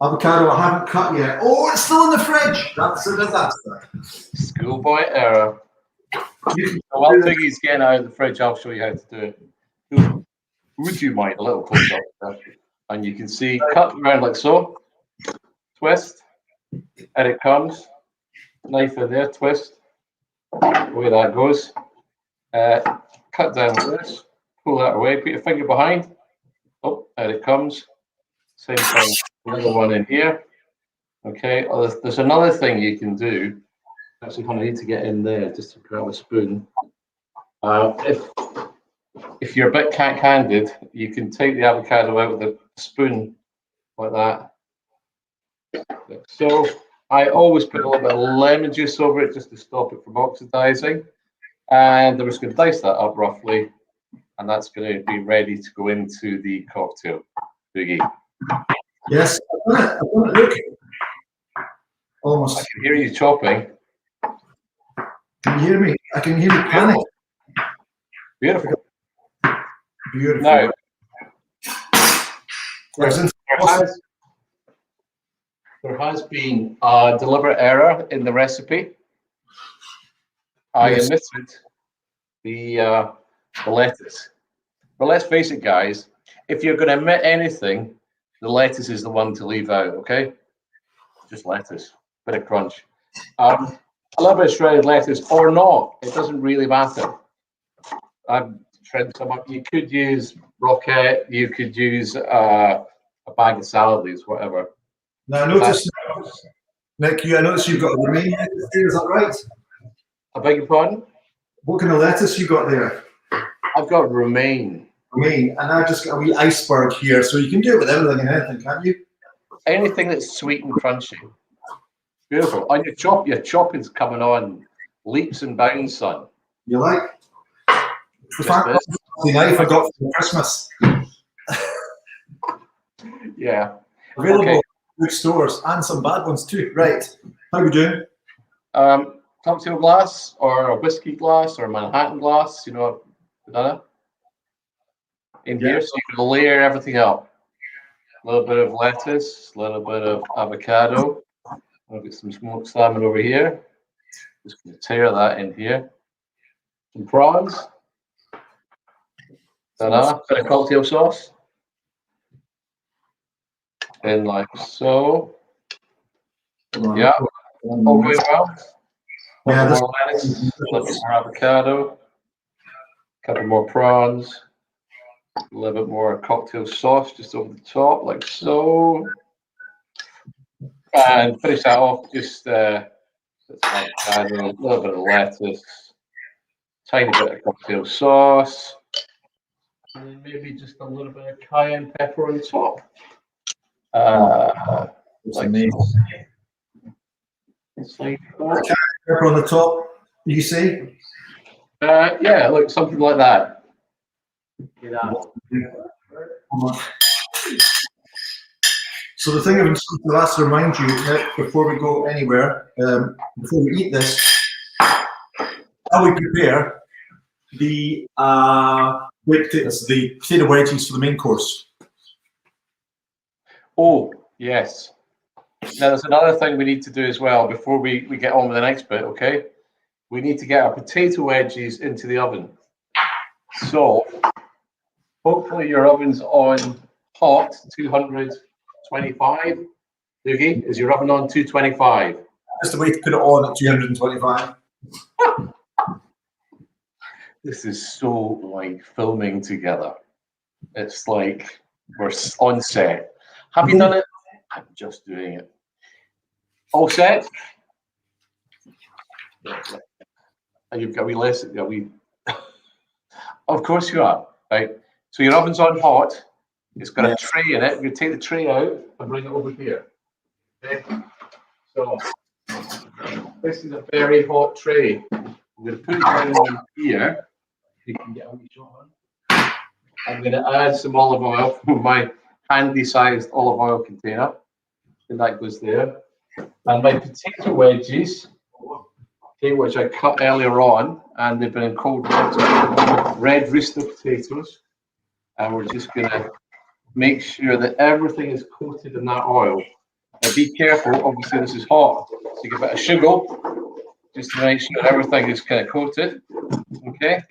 Avocado I haven't cut yet. Oh, it's still in the fridge. That's a disaster. Schoolboy error. You can So while do that. Dougie's getting out of the fridge, I'll show you how to do it. Would you mind a little close up? And you can see, cut around like so, twist, and it comes. Knife in there, twist. Away that goes. Cut down like this, pull that away, put your finger behind. Oh, and it comes. Same thing, another one in here. Okay, there's another thing you can do. Actually, kind of need to get in there just to grab a spoon. If you're a bit cack-handed, you can take the avocado out with a spoon like that. Like so. I always put a little bit of lemon juice over it just to stop it from oxidizing. And I'm just going to dice that up roughly, and that's going to be ready to go into the cocktail. Dougie. Yes, I've done it. Look. I Almost. can hear you chopping. Can you hear me? I can hear you panic. Beautiful. Beautiful. Now, there has been a deliberate error in the recipe. I Yes. omitted the lettuce. But let's face it, guys, if you're going to omit anything, the lettuce is the one to leave out, okay? Just lettuce, bit of crunch. A little bit of shredded lettuce or not, it doesn't really matter. I've shredded some up. You could use roquette, you could use a bag of salad leaves, whatever. Now, I notice, Nick, I notice you've got a romaine lettuce there, is that right? I beg your pardon? What kind of lettuce you got there? I've got romaine. Romaine, and I've just got a wee iceberg here, so you can do it with everything and anything, can't you? Anything that's sweet and crunchy. Beautiful. On your chopping's coming on leaps and bounds, son. You like? The Just this. knife I got for Christmas. Yeah. Available Okay. in good stores and some bad ones too. Right. How we doing? Cocktail glass or a whiskey glass or a Manhattan glass, you know, banana in here, so you can layer everything up. A little bit of lettuce, a little bit of avocado. I'll get some smoked salmon over here. Just going to tear that in here. Some prawns. Ta-da! Bit of cocktail sauce. And like so. Yeah, all going well. Yeah, Couple more lettuce, a little bit more avocado, a couple more prawns, a little bit more cocktail sauce just over the top, like so. And finish that off just avocado, a little bit of lettuce, tiny bit of cocktail sauce, and then maybe just a little bit of cayenne pepper on top. Like so. Pepper on the top, you see? Yeah, look, something like that. So the thing I've got to remind you, Nick, before we go anywhere, before we eat this, how we prepare the baked potatoes, the potato wedges for the main course. Oh, yes. Now, there's another thing we need to do as well before we get on with the next bit, okay? We need to get our potato wedges into the oven. So, hopefully your oven's on hot, 225. Dougie, is your oven on 225? Just a way to put it on at 225. This is so like filming together. It's like we're on set. Have you done it? I'm just doing it. All set? And you've got a wee less. A wee. Of course you are. Right. So your oven's on hot. It's got a tray in it. You take the tray out and bring it over here. Okay. So this is a very hot tray. I'm going to put it down on here. You can get a wee shot on. I'm going to add some olive oil from my handy-sized olive oil container, and that goes there. And my potato wedges, okay, which I cut earlier on, and they've been in cold water, red rooster potatoes, and we're just going to make sure that everything is coated in that oil. Now be careful, obviously this is hot, so you give it a sugar, just to make sure everything is kind of coated, okay?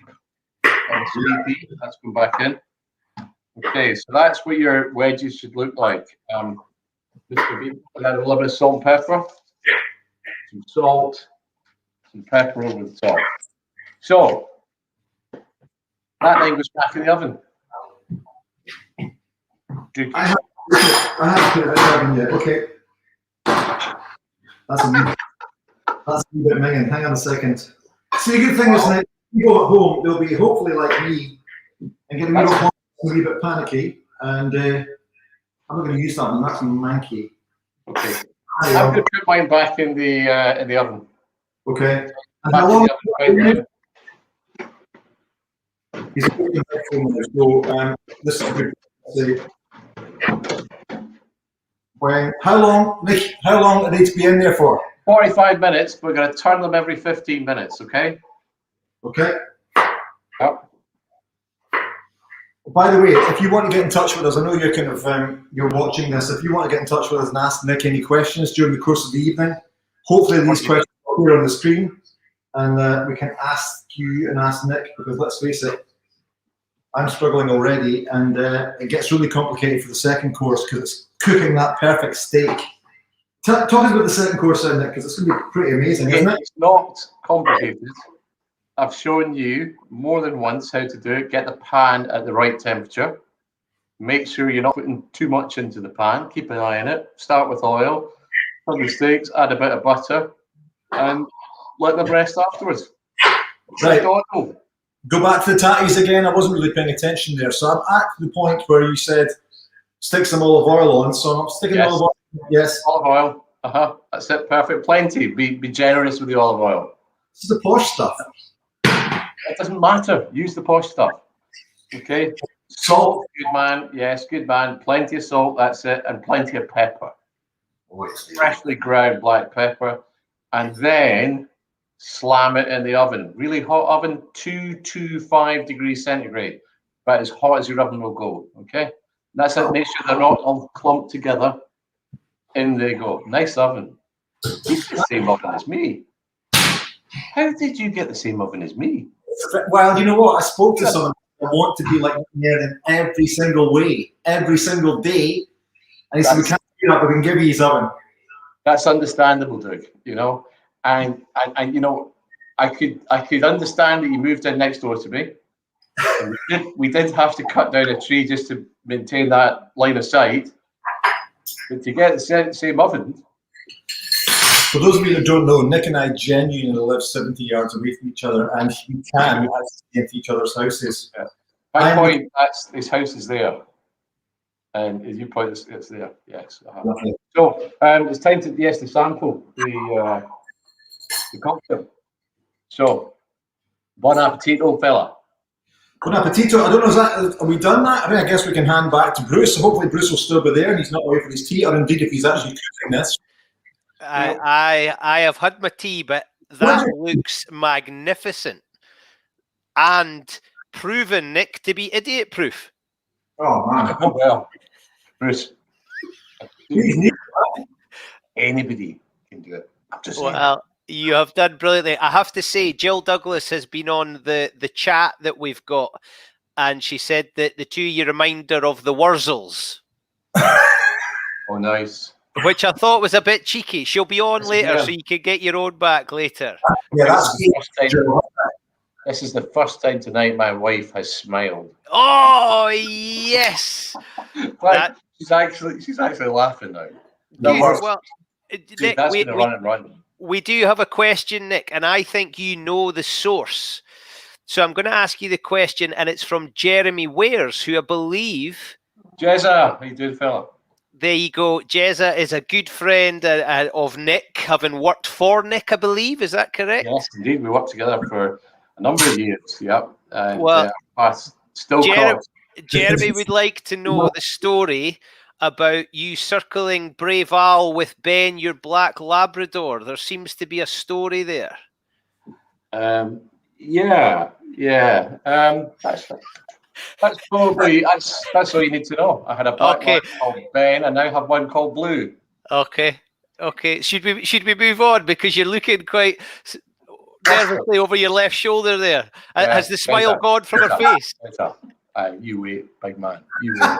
And sleepy, that's going back in. Okay, so that's what your wedges should look like. Just add a little bit of salt and pepper, some salt, some pepper over the top. So that then goes back in the oven. I have put it in the oven yet. Okay. That's a wee bit minging. Hang on a second. See, the good thing is that people at home, they'll be hopefully like me and get a wee bit panicky. And I'm not going to use that one. That's manky. Okay. I'm going to put mine back in the oven. Okay. And Back how in long? the oven. He's putting so this is good. How long, Nick? How long are they to be in there for? 45 minutes. We're going to turn them every 15 minutes. Okay. Okay. Yep. By the way, if you want to get in touch with us, I know you're kind of you're watching this. If you want to get in touch with us and ask Nick any questions during the course of the evening, hopefully these questions will appear on the screen, and we can ask you and ask Nick, because let's face it, I'm struggling already, and it gets really complicated for the second course because it's cooking that perfect steak. Talk us about the second course, Nick, because it's going to be pretty amazing, isn't it? It's not complicated. I've shown you more than once how to do it. Get the pan at the right temperature. Make sure you're not putting too much into the pan. Keep an eye on it. Start with oil. Put the steaks, add a bit of butter, and let them rest afterwards. Right. Go back to the tatties again. I wasn't really paying attention there. So I'm at the point where you said stick some olive oil on. So I'm sticking olive oil. Yes. Olive oil. That's it. Perfect. Plenty. Be generous with the olive oil. This is the posh stuff. It doesn't matter. Use the posh stuff. Okay. Salt. Good man. Yes, good man. Plenty of salt. That's it. And plenty of pepper. Freshly ground black pepper. And then slam it in the oven. Really hot oven, 225 degrees centigrade. About as hot as your oven will go. Okay. That's it. Make sure they're not all clumped together. In they go. Nice oven. You've got the same oven as me. How did you get the same oven as me? Well, you know what? I spoke to someone I want to be like Nairn in every single way, every single day. And he said, we can't do that, we can give you his oven. That's understandable, Doug, you know. And you know, I could understand that you moved in next door to me. And we did have to cut down a tree just to maintain that line of sight. But to get the same oven. For those of you that don't know, Nick and I genuinely live 70 yards away from each other, and we can actually get to each other's houses. Yeah. My point, his house is there. And as you point, it's there. Yes. So it's time to sample the cocktail. So, bon appetito, fella. Bon appetito. I don't know, are we done that? I guess we can hand back to Bruce. So hopefully Bruce will still be there and he's not away for his tea, or indeed if he's actually cooking this. I have had my tea, but that looks magnificent and proven Nick to be idiot proof. Oh man! Oh well, Bruce. Anybody can do it. I'm just saying. Well, you have done brilliantly. I have to say, Jill Douglas has been on the chat that we've got, and she said that the two-year reminder of the Wurzels. Oh, nice. which I thought was a bit cheeky. She'll be on later, Yeah. so you can get your own back later. Yeah, that's This is the first time tonight my wife has smiled. Oh yes. Like, she's actually laughing now. Good. works. Well, Nick, That's going to run and run. we do have a question, Nick, and I think you know the source. So I'm going to ask you the question, and it's from Jeremy Wares, who I believe. Jezza, how you doing, fella? There you go. Jezza is a good friend of Nick, having worked for Nick, I believe. Is that correct? Yes, indeed. We worked together for a number of years. Yep. And, Well, still close. Jeremy would like to know the story about you circling Brave Al with Ben, your black Labrador. There seems to be a story there. Yeah. That's probably that's all you need to know. I had a black one called Ben, and now have one called Blue. Okay. Should we move on, because you're looking quite nervously over your left shoulder there? Has the smile gone from her face? You wait, big man. You wait.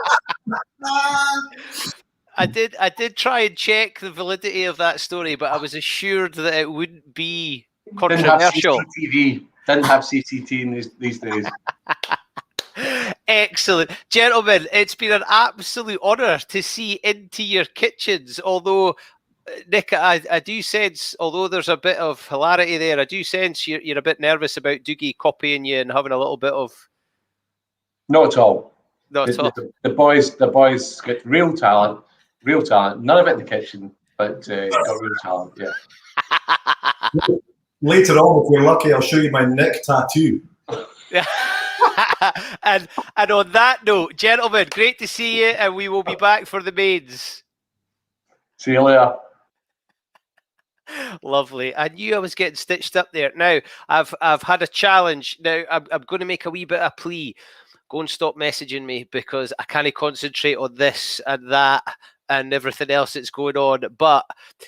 I did try and check the validity of that story, but I was assured that it wouldn't be controversial. Didn't have CCTV these days. Excellent. Gentlemen, it's been an absolute honour to see into your kitchens. Although, Nick, I do sense, although there's a bit of hilarity there, I do sense you're a bit nervous about Dougie copying you and having a little bit of... Not at all. Not at all. The boys get real talent. None of it in the kitchen, but got real talent, yeah. Later on, if you're lucky, I'll show you my Nick tattoo. and on that note, gentlemen, great to see you, and we will be back for the mains. See you later. Lovely. I knew I was getting stitched up there. Now, I've had a challenge. Now, I'm going to make a wee bit of a plea. Go and stop messaging me, because I can't concentrate on this and that and everything else that's going on. But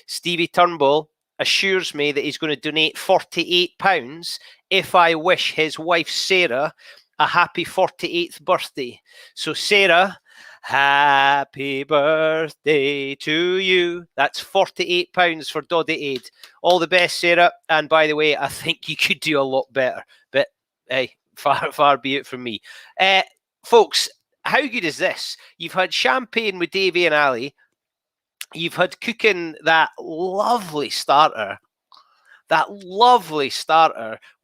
Stevie Turnbull assures me that he's going to donate £48 if I wish his wife Sarah a happy 48th birthday. So Sarah, happy birthday to you. That's £48 for Doddie Aid. All the best, Sarah. And by the way, I think you could do a lot better. But hey, far be it from me. Folks, how good is this? You've had champagne with Davy and Ali. You've had cooking that lovely starter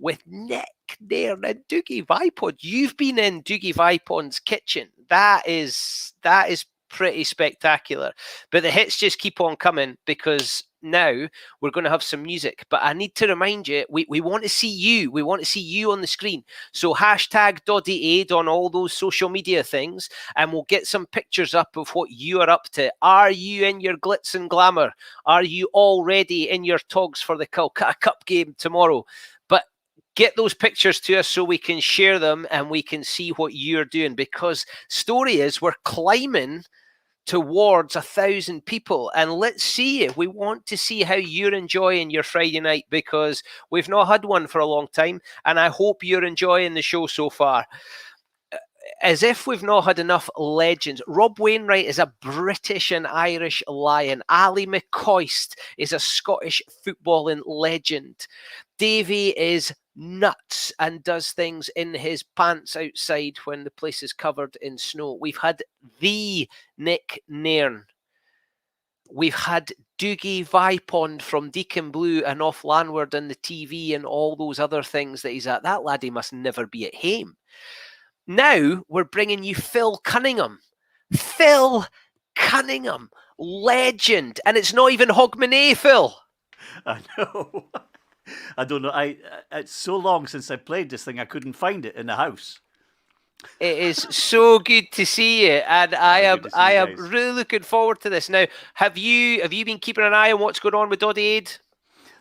with Nick, Nairn and Dougie Vipond. You've been in Dougie Vipond's kitchen. That is pretty spectacular. But the hits just keep on coming, because now we're going to have some music. But I need to remind you, we want to see you. We want to see you on the screen. So hashtag Doddie Aid on all those social media things, and we'll get some pictures up of what you are up to. Are you in your glitz and glamour? Are you already in your togs for the Calcutta Cup game tomorrow? But get those pictures to us so we can share them and we can see what you're doing, because story is we're climbing towards 1,000 people, and let's see it. We want to see how you're enjoying your Friday night, because we've not had one for a long time, and I hope you're enjoying the show so far. As if we've not had enough legends. Rob Wainwright is a British and Irish lion. Ali McCoist is a Scottish footballing legend. Davy is nuts and does things in his pants outside when the place is covered in snow. We've had the Nick Nairn. We've had Dougie Vipond from Deacon Blue and off landward and the TV and all those other things that he's at. That laddie must never be at home. Now we're bringing you Phil Cunningham. Phil Cunningham, legend. And it's not even Hogmanay, Phil. I know. I don't know. It's so long since I played this thing, I couldn't find it in the house. It is so good to see you, and I am really looking forward to this. Now, have you been keeping an eye on what's going on with Doddie Aid?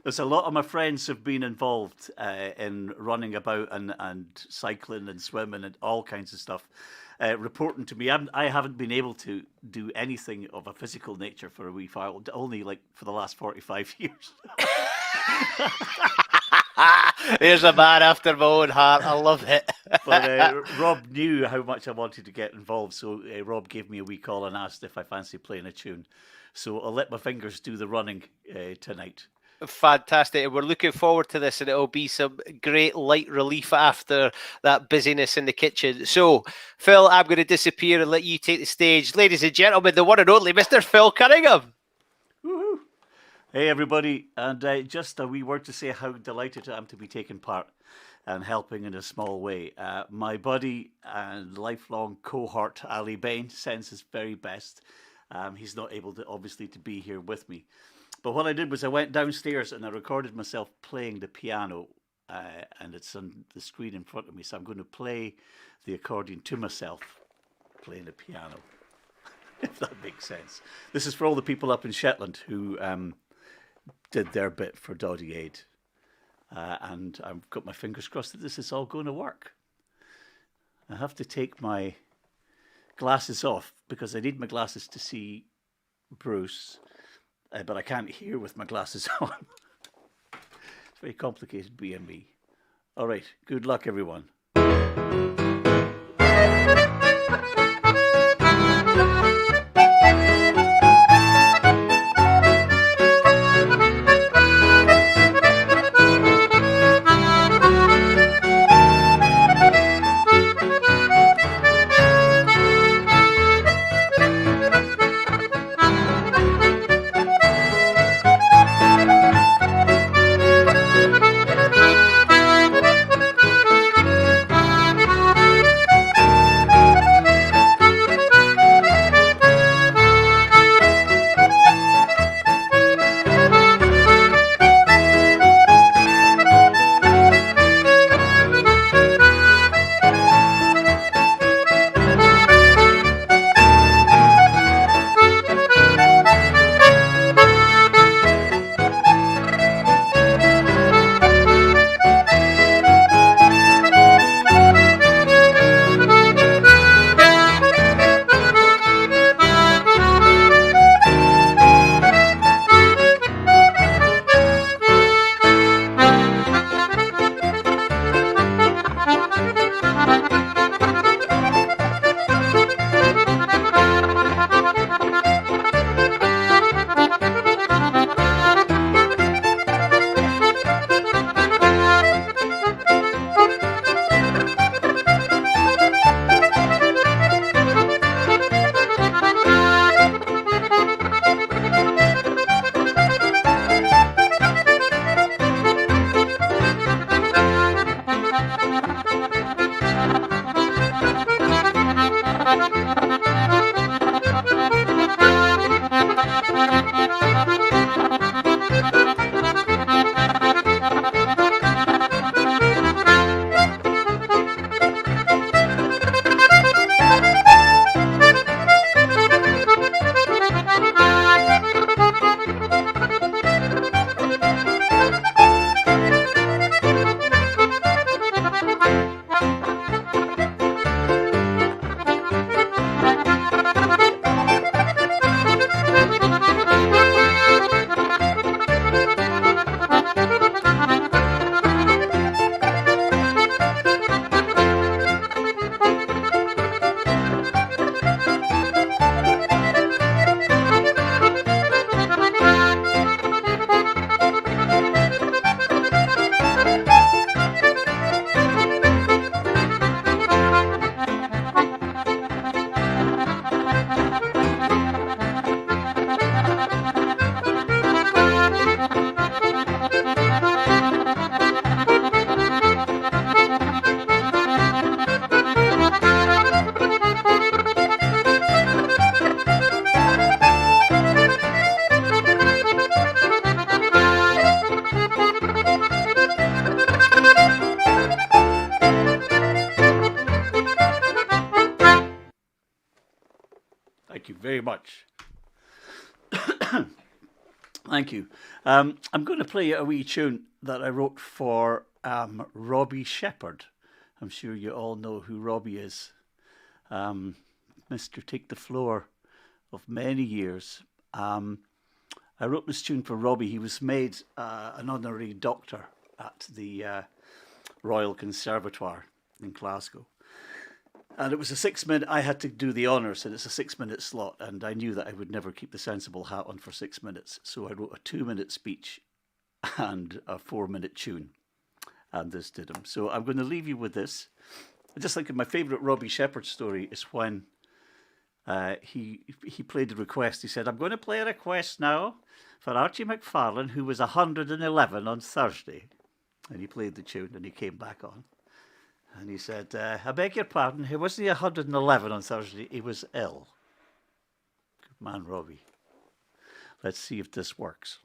There's a lot of my friends have been involved in running about and cycling and swimming and all kinds of stuff, reporting to me. I haven't been able to do anything of a physical nature for a wee while, only like for the last 45 years. There's a man after my own heart. I love it. But Rob knew how much I wanted to get involved, so Rob gave me a wee call and asked if I fancy playing a tune. So I'll let my fingers do the running tonight. Fantastic. And we're looking forward to this, and it'll be some great light relief after that busyness in the kitchen. So, Phil, I'm going to disappear and let you take the stage. Ladies and gentlemen, the one and only Mr. Phil Cunningham. Woo-hoo. Hey, everybody. And just a wee word to say how delighted I am to be taking part and helping in a small way. My buddy and lifelong cohort, Ali Bain, sends his very best. He's not able to, obviously, to be here with me. But what I did was I went downstairs and I recorded myself playing the piano, and it's on the screen in front of me. So I'm going to play the accordion to myself playing the piano, if that makes sense. This is for all the people up in Shetland who did their bit for Doddie Aid. And I've got my fingers crossed that this is all going to work. I have to take my glasses off because I need my glasses to see Bruce. But I can't hear with my glasses on. It's very complicated being me. All right, good luck, everyone. Thank you very much. Thank you. I'm going to play a wee tune that I wrote for Robbie Shepherd. I'm sure you all know who Robbie is. Mr. Take the Floor of many years. I wrote this tune for Robbie. He was made an honorary doctor at the Royal Conservatoire in Glasgow. And it was a 6 minute. I had to do the honours, and it's a 6 minute slot. And I knew that I would never keep the sensible hat on for 6 minutes. So I wrote a 2 minute speech and a 4 minute tune. And this did him. So I'm going to leave you with this. I just think my favourite Robbie Shepherd story is when he played the request. He said, I'm going to play a request now for Archie McFarlane, who was 111 on Thursday. And he played the tune and he came back on. And he said, I beg your pardon, he wasn't 111 on Thursday, he was ill. Good man, Robbie. Let's see if this works.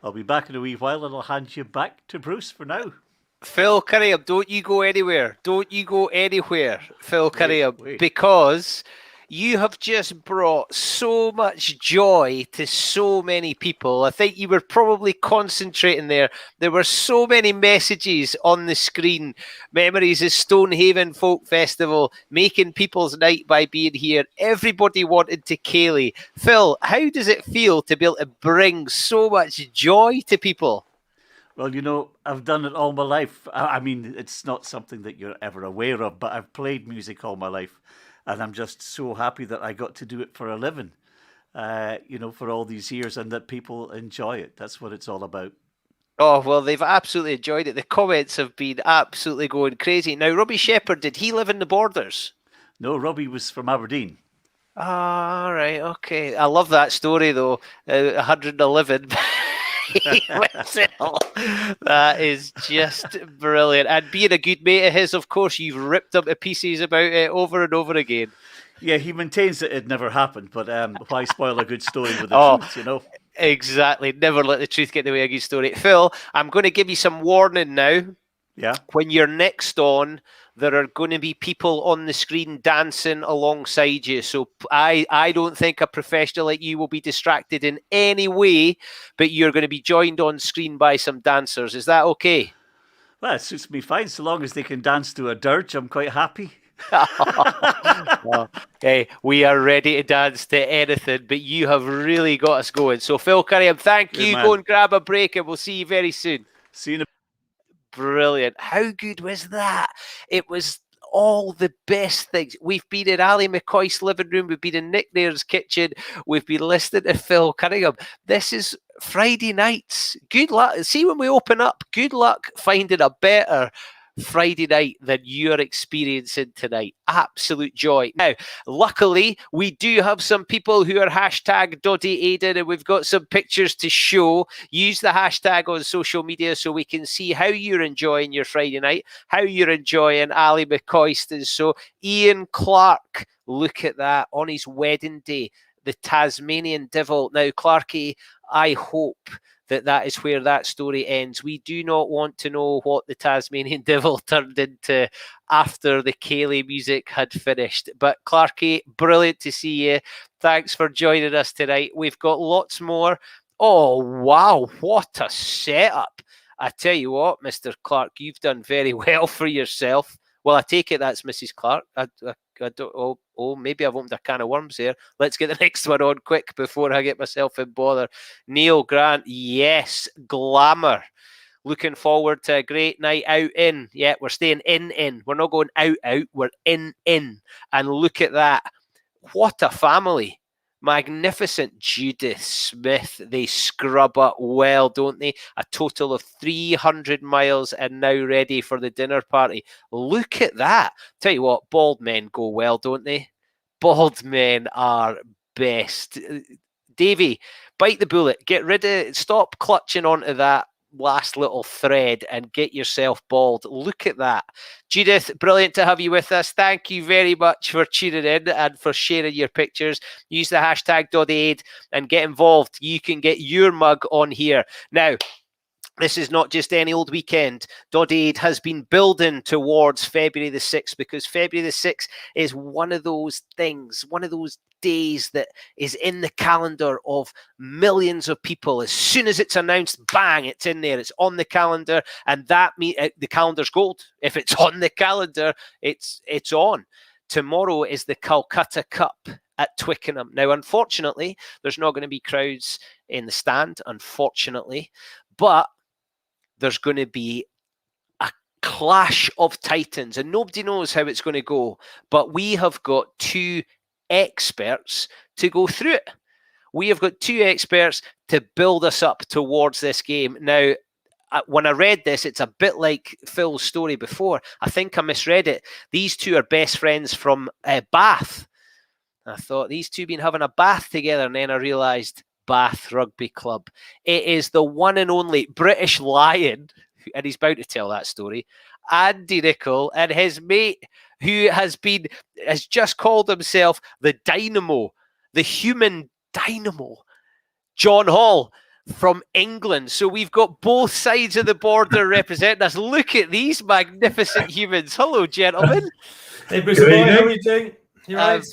I'll be back in a wee while and I'll hand you back to Bruce for now. Phil Cunningham, don't you go anywhere. Don't you go anywhere, Phil Cunningham, wait. because you have just brought so much joy to so many people. I think you were probably concentrating there. There were so many messages on the screen. Memories of Stonehaven Folk Festival, making people's night by being here. Everybody wanted to Cayley. Phil, how does it feel to be able to bring so much joy to people? Well, you know, I've done it all my life. I mean, it's not something that you're ever aware of, but I've played music all my life. And I'm just so happy that I got to do it for a living, you know, for all these years, and that people enjoy it. That's what it's all about. Oh, well, they've absolutely enjoyed it. The comments have been absolutely going crazy. Now, Robbie Shepherd, did he live in the Borders? No, Robbie was from Aberdeen. Ah, right, okay. I love that story, though. 111. That is just brilliant. And being a good mate of his, of course, you've ripped him to pieces about it over and over again. Yeah, he maintains that it never happened, but why spoil a good story with the Oh. truth, you know? Exactly. Never let the truth get in the way of a good story. Phil, I'm going to give you some warning now. Yeah. When you're next on, there are going to be people on the screen dancing alongside you. So I don't think a professional like you will be distracted in any way, but you're going to be joined on screen by some dancers. Is that okay? Well, it suits me fine. So long as they can dance to a dirge, I'm quite happy. Well, hey, we are ready to dance to anything, but you have really got us going. So, Phil Cunningham, thank you. Man. Go and grab a break, and we'll see you very soon. See you in a Brilliant. How good was that? It was all the best things. We've been in Ali McCoist's living room. We've been in Nick Nairn's kitchen. We've been listening to Phil Cunningham. This is Friday nights. Good luck. See, when we open up, good luck finding a better Friday night than you're experiencing tonight. Absolute joy. Now, luckily, we do have some people who are hashtag Doddie Aid Dinner, and we've got some pictures to show. Use the hashtag on social media so we can see how you're enjoying your Friday night, how you're enjoying Ali McCoist. And so Ian Clark, look at that, on his wedding day, the Tasmanian Devil. Now, Clarkie, I hope that is where that story ends. We do not want to know what the Tasmanian Devil turned into after the Cayley music had finished. But Clarkie, brilliant to see you. Thanks for joining us tonight. We've got lots more. Oh, wow, what a setup. I tell you what, Mr. Clark, you've done very well for yourself. Well, I take it that's Mrs. Clark. I don't. Oh, maybe I've opened a can of worms here. Let's get the next one on quick before I get myself in bother. Neil Grant, yes, glamour. Looking forward to a great night out in. Yeah, we're staying in. We're not going out. We're in. And look at that. What a family. Magnificent. Judith Smith. They scrub up well, don't they? A total of 300 miles and now ready for the dinner party. Look at that. Tell you what, bald men go well, don't they? Bald men are best. Davy, bite the bullet. Stop clutching onto that last little thread and get yourself bald. Look at that. Judith, brilliant to have you with us. Thank you very much for tuning in and for sharing your pictures. Use the hashtag Doddie Aid and get involved. You can get your mug on here. Now, this is not just any old weekend. Doddie Aid has been building towards February the 6th because February the 6th is one of those things, one of those days that is in the calendar of millions of people. As soon as it's announced, bang, it's in there. It's on the calendar, and that means the calendar's gold. If it's on the calendar, it's on. Tomorrow is the Calcutta Cup at Twickenham. Now, unfortunately, there's not going to be crowds in the stand, unfortunately, but there's going to be a clash of titans, and nobody knows how it's going to go. But we have got two experts to go through it. We have got two experts to build us up towards this game. Now, when I read this, it's a bit like Phil's story before. I think I misread it. These two are best friends from Bath. I thought these two been having a bath together, and then I realised Bath Rugby Club. It is the one and only British Lion, and he's about to tell that story, Andy Nicol, and his mate, who has just called himself the Dynamo, the human Dynamo, John Hall from England. So we've got both sides of the border representing us. Look at these magnificent humans. Hello, gentlemen. Hey, Bruce, how are you doing? You right?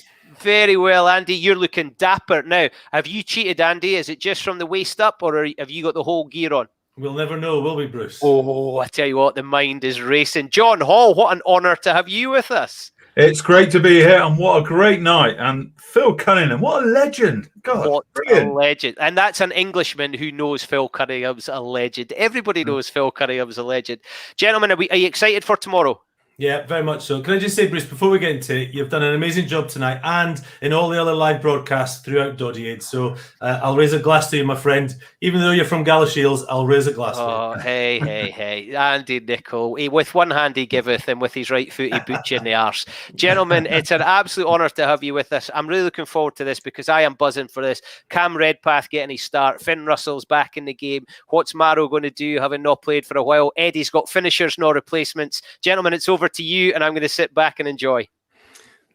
Very well, Andy. You're looking dapper. Now, have you cheated, Andy? Is it just from the waist up, or have you got the whole gear on? We'll never know, will we, Bruce? Oh, I tell you what, the mind is racing. John Hall, what an honour to have you with us. It's great to be here, and what a great night. And Phil Cunningham, what a legend. God, what brilliant. a legend. And that's an Englishman who knows Phil Cunningham's a legend. Everybody knows Phil Cunningham's a legend. Gentlemen, are you excited for tomorrow? Yeah, very much so. Can I just say, Bruce, before we get into it, you've done an amazing job tonight and in all the other live broadcasts throughout Doddie Aid. So I'll raise a glass to you, my friend. Even though you're from Galashiels, I'll raise a glass for you. Hey. Andy Nicol. With one hand he giveth, and with his right foot he boots you in the arse. Gentlemen, it's an absolute honour to have you with us. I'm really looking forward to this because I am buzzing for this. Cam Redpath getting his start. Finn Russell's back in the game. What's Maro going to do, having not played for a while? Eddie's got finishers, no replacements. Gentlemen, it's over to you, and I'm going to sit back and enjoy.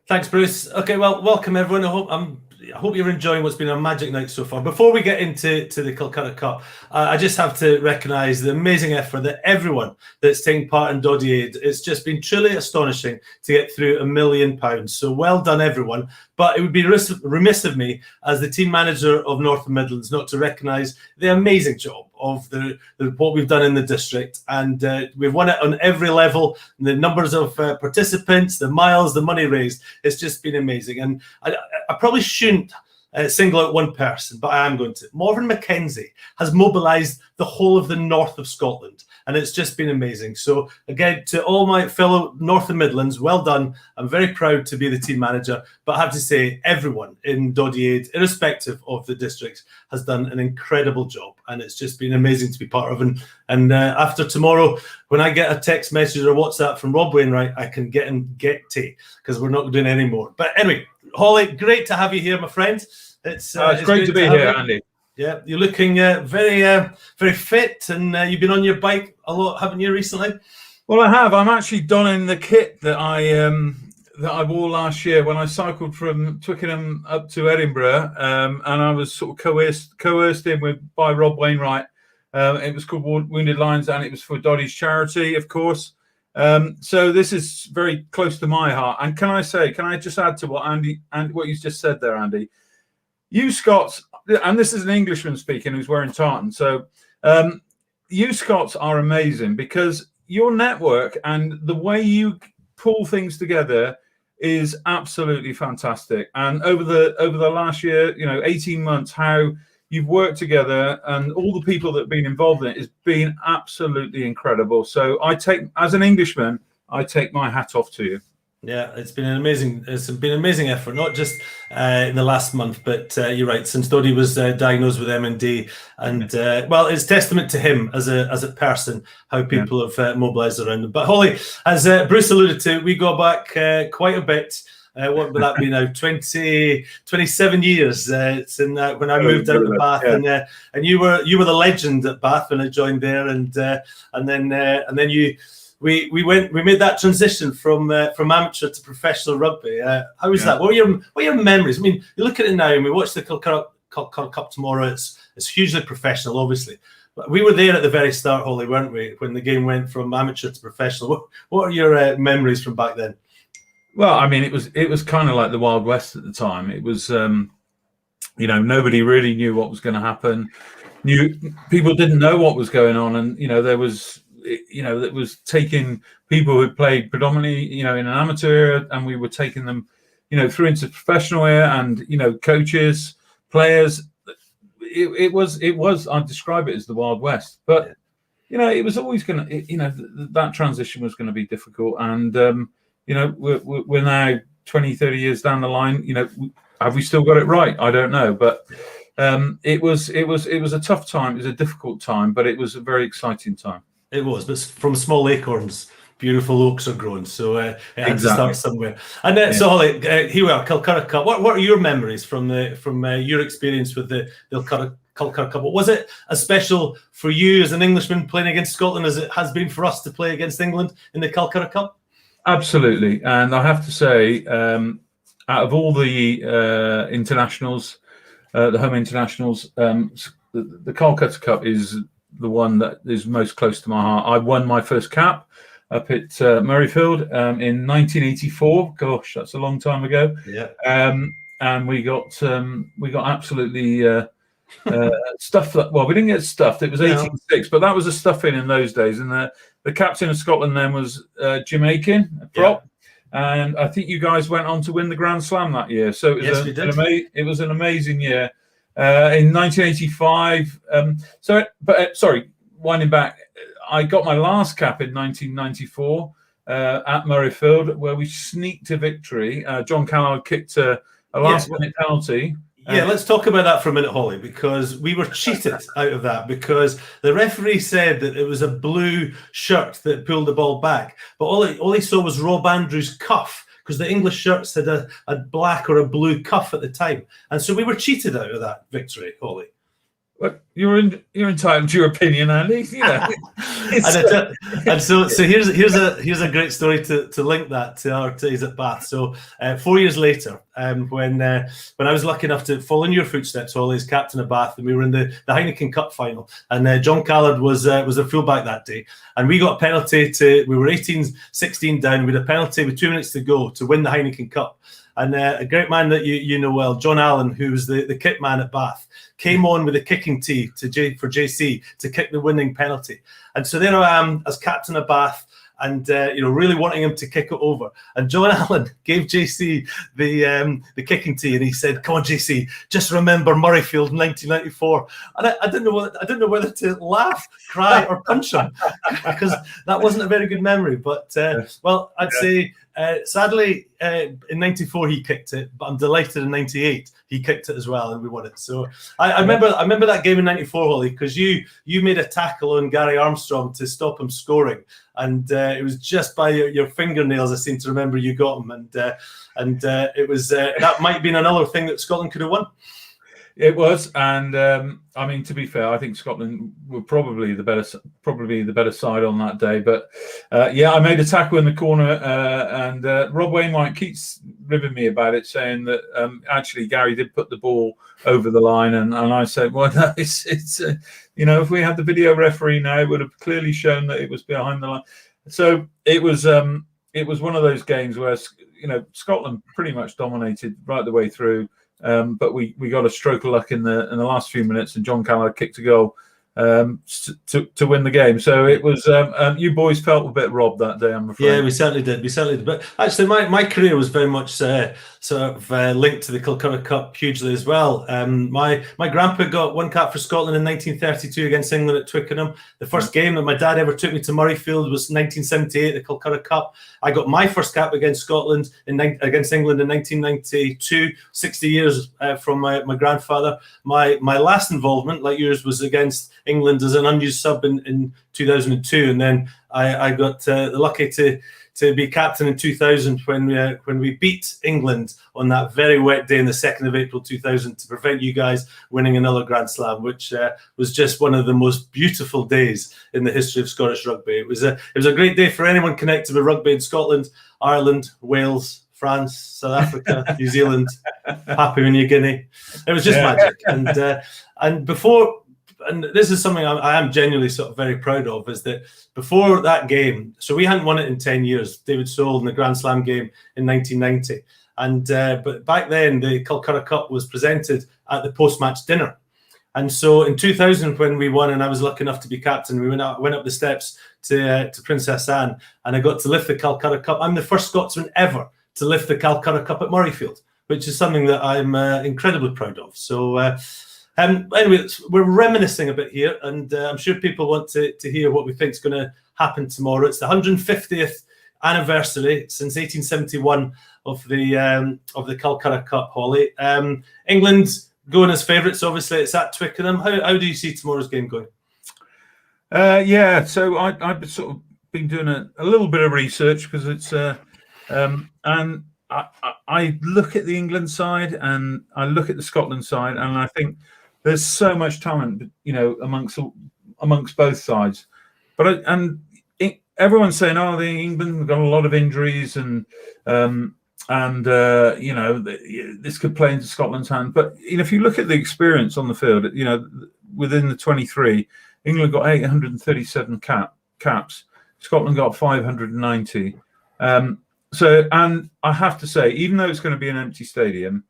Thanks, Bruce. Okay, well, welcome everyone. I hope you're enjoying what's been a magic night so far. Before we get into the Calcutta Cup, I just have to recognise the amazing effort that everyone that's taking part in Doddie Aid. It's just been truly astonishing to get through £1 million. So well done, everyone. But it would be remiss of me as the team manager of North and Midlands not to recognise the amazing job of what we've done in the district. And we've won it on every level. The numbers of participants, the miles, the money raised, it's just been amazing. And I probably shouldn't single out one person, but I am going to. Morven Mackenzie has mobilised the whole of the north of Scotland, and it's just been amazing. So again, to all my fellow North and Midlands, well done. I'm very proud to be the team manager, but I have to say everyone in Doddie Aid, irrespective of the districts, has done an incredible job, and it's just been amazing to be part of. And after tomorrow, when I get a text message or WhatsApp from Rob Wainwright, I can get to, because we're not doing any more. But anyway, Holly, great to have you here, my friend. It's great to be here, Andy. Yeah, you're looking very fit, and you've been on your bike a lot, haven't you, recently? Well, I have. I'm actually donning the kit that I wore last year when I cycled from Twickenham up to Edinburgh, and I was sort of coerced in by Rob Wainwright. It was called Wounded Lions, and it was for Doddie's charity, of course. So this is very close to my heart. And can I just add to what Andy and what you just said there, Andy? You Scots, and this is an Englishman speaking who's wearing tartan. So you Scots are amazing because your network and the way you pull things together is absolutely fantastic. And over the last year, 18 months, how you've worked together and all the people that have been involved in it has been absolutely incredible. So as an Englishman, I take my hat off to you. Yeah, it's been an amazing effort, not just in the last month, but you're right, since Doddie was diagnosed with MND, and well, it's testament to him as a person, how people have mobilised around him. But Holly, as Bruce alluded to, we go back quite a bit. What would that be now? 27 years. It's in when I moved out of Bath, and you were the legend at Bath when I joined there, and then you. We made that transition from amateur to professional rugby. How was that? What are your memories? I mean, you look at it now, and we watch the Calcutta Cup tomorrow. It's hugely professional, obviously. But we were there at the very start, Holly, weren't we? When the game went from amateur to professional. What are your memories from back then? Well, I mean, it was kind of like the Wild West at the time. It was, nobody really knew what was going to happen. People didn't know what was going on, and there was. That was taking people who played predominantly, in an amateur era, and we were taking them, through into professional era, and coaches, players. It was. I'd describe it as the Wild West, but it was always going to, that transition was going to be difficult, and we're now 20, 30 years down the line. Have we still got it right? I don't know, but it was a tough time. It was a difficult time, but it was a very exciting time. It was, but from small acorns, beautiful oaks are grown. So it had to start somewhere. And so, Holly, here we are, Calcutta Cup. What are your memories from your experience with the Calcutta Cup? Was it as special for you as an Englishman playing against Scotland as it has been for us to play against England in the Calcutta Cup? Absolutely. And I have to say, out of all the internationals, the home internationals, the Calcutta Cup is the one that is most close to my heart. I won my first cap up at Murrayfield in 1984. Gosh, that's a long time ago. Yeah. And we got absolutely stuffed. Well, we didn't get stuffed. It was 18-6, but that was a stuffing in those days. And the captain of Scotland then was Jim Aiken, a prop. Yeah. And I think you guys went on to win the Grand Slam that year. So it was an amazing year. In 1985, winding back, I got my last cap in 1994 at Murrayfield, where we sneaked a victory. John Callard kicked a last-minute penalty. Yeah, let's talk about that for a minute, Holly, because we were cheated out of that because the referee said that it was a blue shirt that pulled the ball back, but all he saw was Rob Andrews' cuff, because the English shirts had a black or a blue cuff at the time. And so we were cheated out of that victory, Holly. You're entitled to your opinion, Andy. You know, and so here's a great story to link that to our days at Bath. So 4 years later, when I was lucky enough to follow in your footsteps, Holly, as captain of Bath, and we were in the Heineken Cup final, and John Callard was a fullback that day, and we got a penalty we were 18-16 down. We had a penalty with 2 minutes to go to win the Heineken Cup. And a great man that you know well, John Allen, who was the kit man at Bath, came on with a kicking tee for JC to kick the winning penalty. And so there I am as captain of Bath, and really wanting him to kick it over. And John Allen gave JC the kicking tee, and he said, "Come on, JC, just remember Murrayfield 1994." And I didn't know whether to laugh, cry, or punch him, because that wasn't a very good memory. But I'd say. Sadly, in '94 he kicked it, but I'm delighted in '98 he kicked it as well, and we won it. So I remember that game in '94, Holly, because you made a tackle on Gary Armstrong to stop him scoring, and it was just by your fingernails. I seem to remember you got him, and it was that might have been another thing that Scotland could have won. It was, and I mean, to be fair, I think Scotland were probably the better side on that day. But I made a tackle in the corner, and Rob Wainwright keeps ribbing me about it, saying that actually Gary did put the ball over the line, and I said, well, no, it's if we had the video referee now, it would have clearly shown that it was behind the line. So it was one of those games where Scotland pretty much dominated right the way through. But we got a stroke of luck in the last few minutes, and John Callard kicked a goal to win the game. So it was you boys felt a bit robbed that day, I'm afraid. Yeah, we certainly did. But actually, my career was very much linked to the Calcutta Cup hugely as well. My grandpa got one cap for Scotland in 1932 against England at Twickenham. The first game that my dad ever took me to Murrayfield was 1978, the Calcutta Cup. I got my first cap against Scotland against England in 1992, 60 years from my grandfather. My last involvement, like yours, was against England as an unused sub in 2002, and then I got lucky to be captain in 2000 when we beat England on that very wet day in the 2nd of April 2000 to prevent you guys winning another Grand Slam, which was just one of the most beautiful days in the history of Scottish rugby. It was a great day for anyone connected with rugby in Scotland, Ireland, Wales, France, South Africa, New Zealand, Papua New Guinea. It was just magic. And this is something I am genuinely sort of very proud of, is that before that game, so we hadn't won it in 10 years, David Sowell in the Grand Slam game in 1990. And but back then, the Calcutta Cup was presented at the post-match dinner. And so in 2000, when we won, and I was lucky enough to be captain, we went up the steps to Princess Anne, and I got to lift the Calcutta Cup. I'm the first Scotsman ever to lift the Calcutta Cup at Murrayfield, which is something that I'm incredibly proud of. So anyway, we're reminiscing a bit here, and I'm sure people want to hear what we think is going to happen tomorrow. It's the 150th anniversary since 1871 of the Calcutta Cup, Holly. England going as favourites, obviously. It's at Twickenham. How do you see tomorrow's game going? So I've sort of been doing a little bit of research, because it's and I look at the England side and I look at the Scotland side, and I think there's so much talent, amongst both sides. But everyone's saying, "Oh, the England have got a lot of injuries, and this could play into Scotland's hand." But if you look at the experience on the field, within the 23, England got 837 caps, Scotland got 590. And I have to say, even though it's going to be an empty stadium,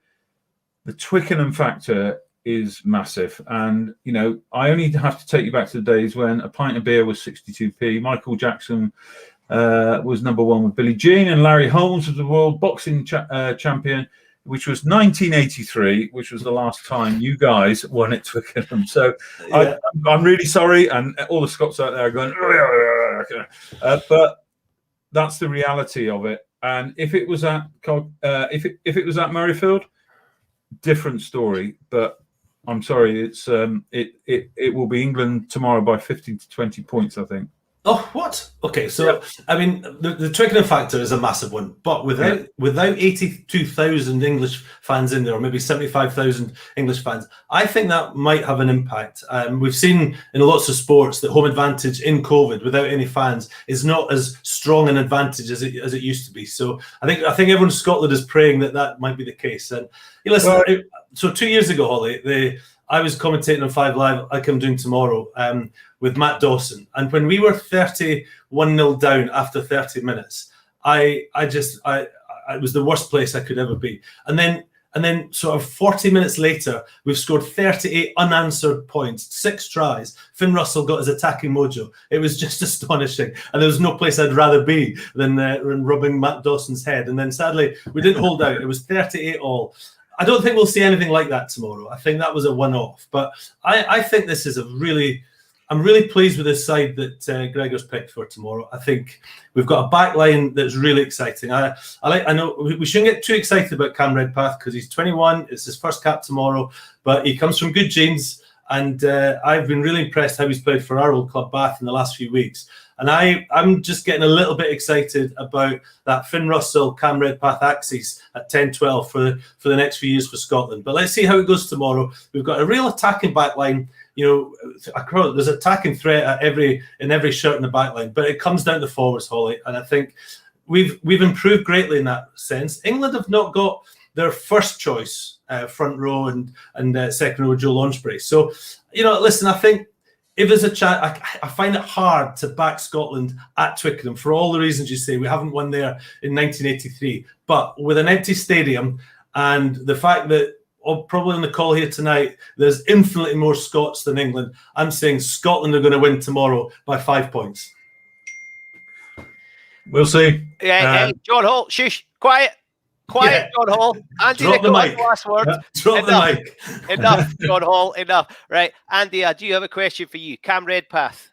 the Twickenham factor is massive. And, I only have to take you back to the days when a pint of beer was 62p. Michael Jackson was number one with Billie Jean, and Larry Holmes was the world boxing champion, which was 1983, which was the last time you guys won at Twickenham. So yeah. I'm really sorry. And all the Scots out there are going, but that's the reality of it. And if it was at if it was at Murrayfield, different story. But I'm sorry, it's it will be England tomorrow by 15 to 20 points, I think. Oh, what? Okay, so I mean, the Twickenham factor is a massive one, but without 82,000 English fans in there, or maybe 75,000 English fans, I think that might have an impact. We've seen in lots of sports that home advantage in COVID without any fans is not as strong an advantage as it used to be. So I think everyone in Scotland is praying that might be the case. And listen, so 2 years ago, Holly, I was commentating on 5 Live, like I'm doing tomorrow, with Matt Dawson. And when we were 31-0 down after 30 minutes, it was the worst place I could ever be. And then sort of 40 minutes later, we've scored 38 unanswered points, 6 tries. Finn Russell got his attacking mojo. It was just astonishing. And there was no place I'd rather be than rubbing Matt Dawson's head. And then sadly, we didn't hold out. It was 38 all. I don't think we'll see anything like that tomorrow. I think that was a one-off. But I think this is I'm really pleased with this side that Gregor's picked for tomorrow. I think we've got a back line that's really exciting. I know we shouldn't get too excited about Cam Redpath because he's 21. It's his first cap tomorrow, but he comes from good genes. And I've been really impressed how he's played for our old club Bath in the last few weeks. And I'm just getting a little bit excited about that Finn Russell, Cam Redpath axis at 10-12 for the next few years for Scotland. But let's see how it goes tomorrow. We've got a real attacking back line. You know, there's attacking threat in every shirt in the back line, but it comes down to forwards, Holly. And I think we've improved greatly in that sense. England have not got their first choice front row and second row Joe Launchbury. So, you know, listen, I think if there's a chance, I find it hard to back Scotland at Twickenham for all the reasons you say. We haven't won there in 1983. But with an empty stadium and the fact that probably on the call here tonight, there's infinitely more Scots than England, I'm saying Scotland are going to win tomorrow by 5 points. We'll see. Hey, John Hall, shush, quiet, John Hall. Andy Nicol, last word. Drop the mic. Enough, John Hall, enough. Right, Andy, I do have a question for you. Cam Redpath,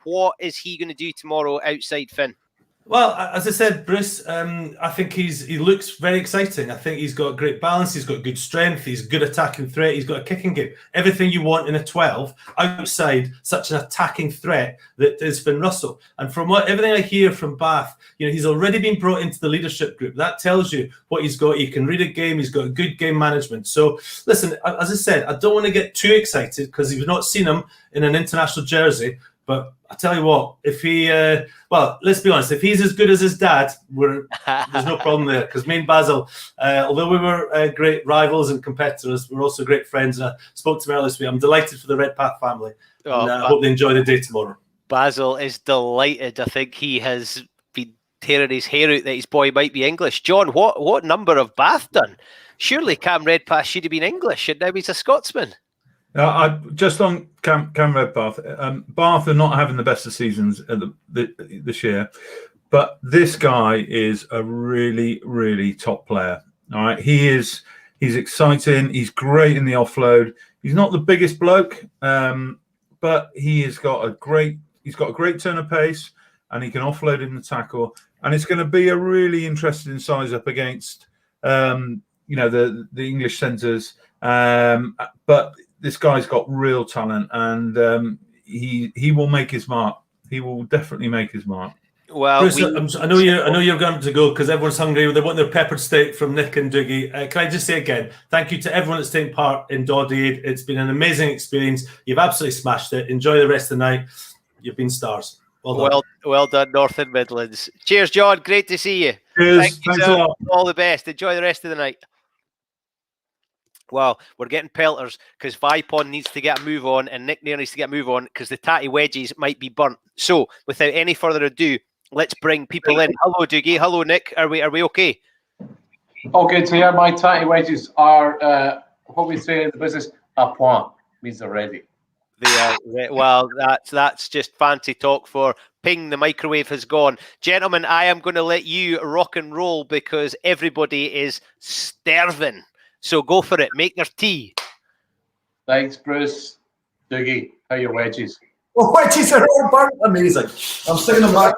what is he going to do tomorrow outside Finn? Well, as I said, Bruce, I think he looks very exciting. I think he's got great balance. He's got good strength. He's good attacking threat. He's got a kicking game. Everything you want in a 12 outside such an attacking threat that is Finn Russell. And from everything I hear from Bath, you know, he's already been brought into the leadership group. That tells you what he's got. He can read a game. He's got good game management. So, listen, as I said, I don't want to get too excited because you've not seen him in an international jersey. But I tell you what, if he, well, let's be honest, if he's as good as his dad, there's no problem there. Because me and Basil, although we were great rivals and competitors, we're also great friends. And I spoke to him earlier this week. I'm delighted for the Redpath family. And I hope they enjoy the day tomorrow. Basil is delighted. I think he has been tearing his hair out that his boy might be English. John, what number have Bath done? Surely Cam Redpath should have been English, and now he's a Scotsman. Just on Cam Redpath, Bath are not having the best of seasons this year, but this guy is a really, really top player. All right, he's exciting. He's great in the offload. He's not the biggest bloke, but he's got a great turn of pace, and he can offload in the tackle. And it's going to be a really interesting size up against, the English centres, but. This guy's got real talent, and he will make his mark. He will definitely make his mark. Well, Bruce, I know you're going to go because everyone's hungry. They want their peppered steak from Nick and Dougie. Can I just say again, thank you to everyone that's taken part in Doddie Aid. It's been an amazing experience. You've absolutely smashed it. Enjoy the rest of the night. You've been stars. Well done, North and Midlands. Cheers, John. Great to see you. Cheers. Thanks a lot. All the best. Enjoy the rest of the night. Well, we're getting pelters because Vipond needs to get a move on and Nick Nairn needs to get a move on because the tatty wedges might be burnt. So, without any further ado, let's bring people in. Hello, Dougie. Hello, Nick. Are we okay? All good to hear. My tatty wedges are, what we say in the business, à point. Means they're ready. Well, that's just fancy talk for ping, the microwave has gone. Gentlemen, I am going to let you rock and roll because everybody is starving. So go for it. Make your tea. Thanks, Bruce. Dougie, how are your wedges? Well, wedges are all burnt. Amazing. I'm sticking them back.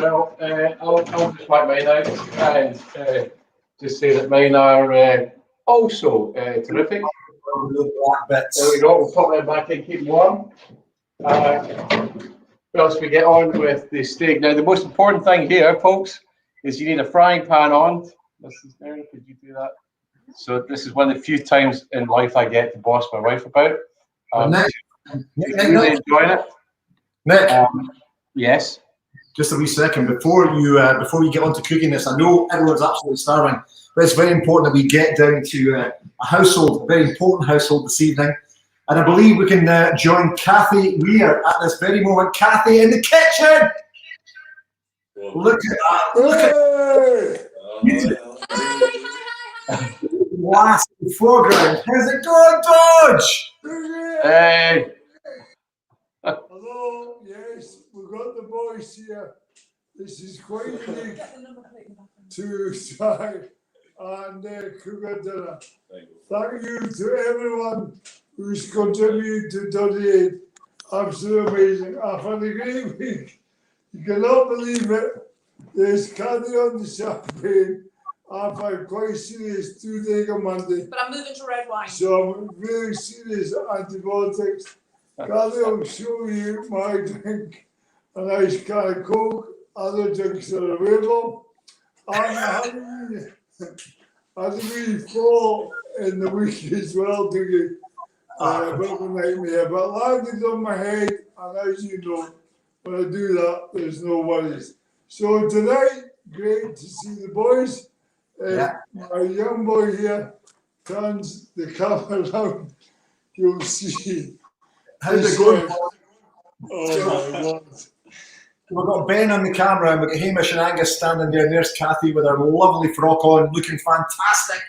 Well, I'll just wipe mine out and just say that mine are also terrific. There we go. We'll pop them back in, keep them warm. else we get on with the steak. Now, the most important thing here, folks, is you need a frying pan on. Mrs. Nairn, could you do that? So this is one of the few times in life I get to boss my wife about. She's really enjoying it. Nick, yes. Just a wee second before you get on to cooking this. I know everyone's absolutely starving, but it's very important that we get down to a household, a very important household this evening. And I believe we can join Kathy Weir at this very moment. Kathy in the kitchen. Look at that. Look at last foreground. How's it going, Dodge? Hey. Hello, yes, we've got the boys here. This is quite unique to Sky and Cougar Dinner. Thank you to everyone who's contributed to Doddie Aid. Absolutely amazing. I've had a great week. You cannot believe it. There's candy on the champagne. I've had quite serious toothache on Monday. But I'm moving to red wine. So I'm really serious antibiotics. Kathy will show you my drink. A nice can of Coke. Other drinks are available. And I had a wee fall in the week as well, Dougie. A bit of a nightmare. But landed on my head, and as you know, when I do that, there's no worries. So tonight, great to see the boys. My young boy here turns the camera around. You'll see. How's it going? Oh my God. We've got Ben on the camera and we've got Hamish and Angus standing there. There's Kathy with her lovely frock on, looking fantastic.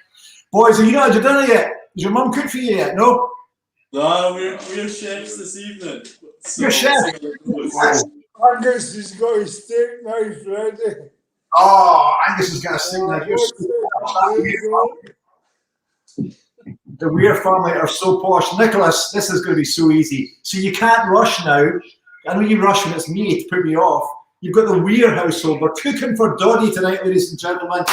Boys, have you not had your dinner yet? Has your mum cooked for you yet? No? No, we're chefs this evening. So, you're chef? Angus has got his steak knife ready. Oh, Angus has got a steak knife. The Weir family are so posh. Nicholas, this is going to be so easy. So you can't rush now. I know you rush when it's me to put me off. You've got the Weir household. We're cooking for Doddie tonight, ladies and gentlemen.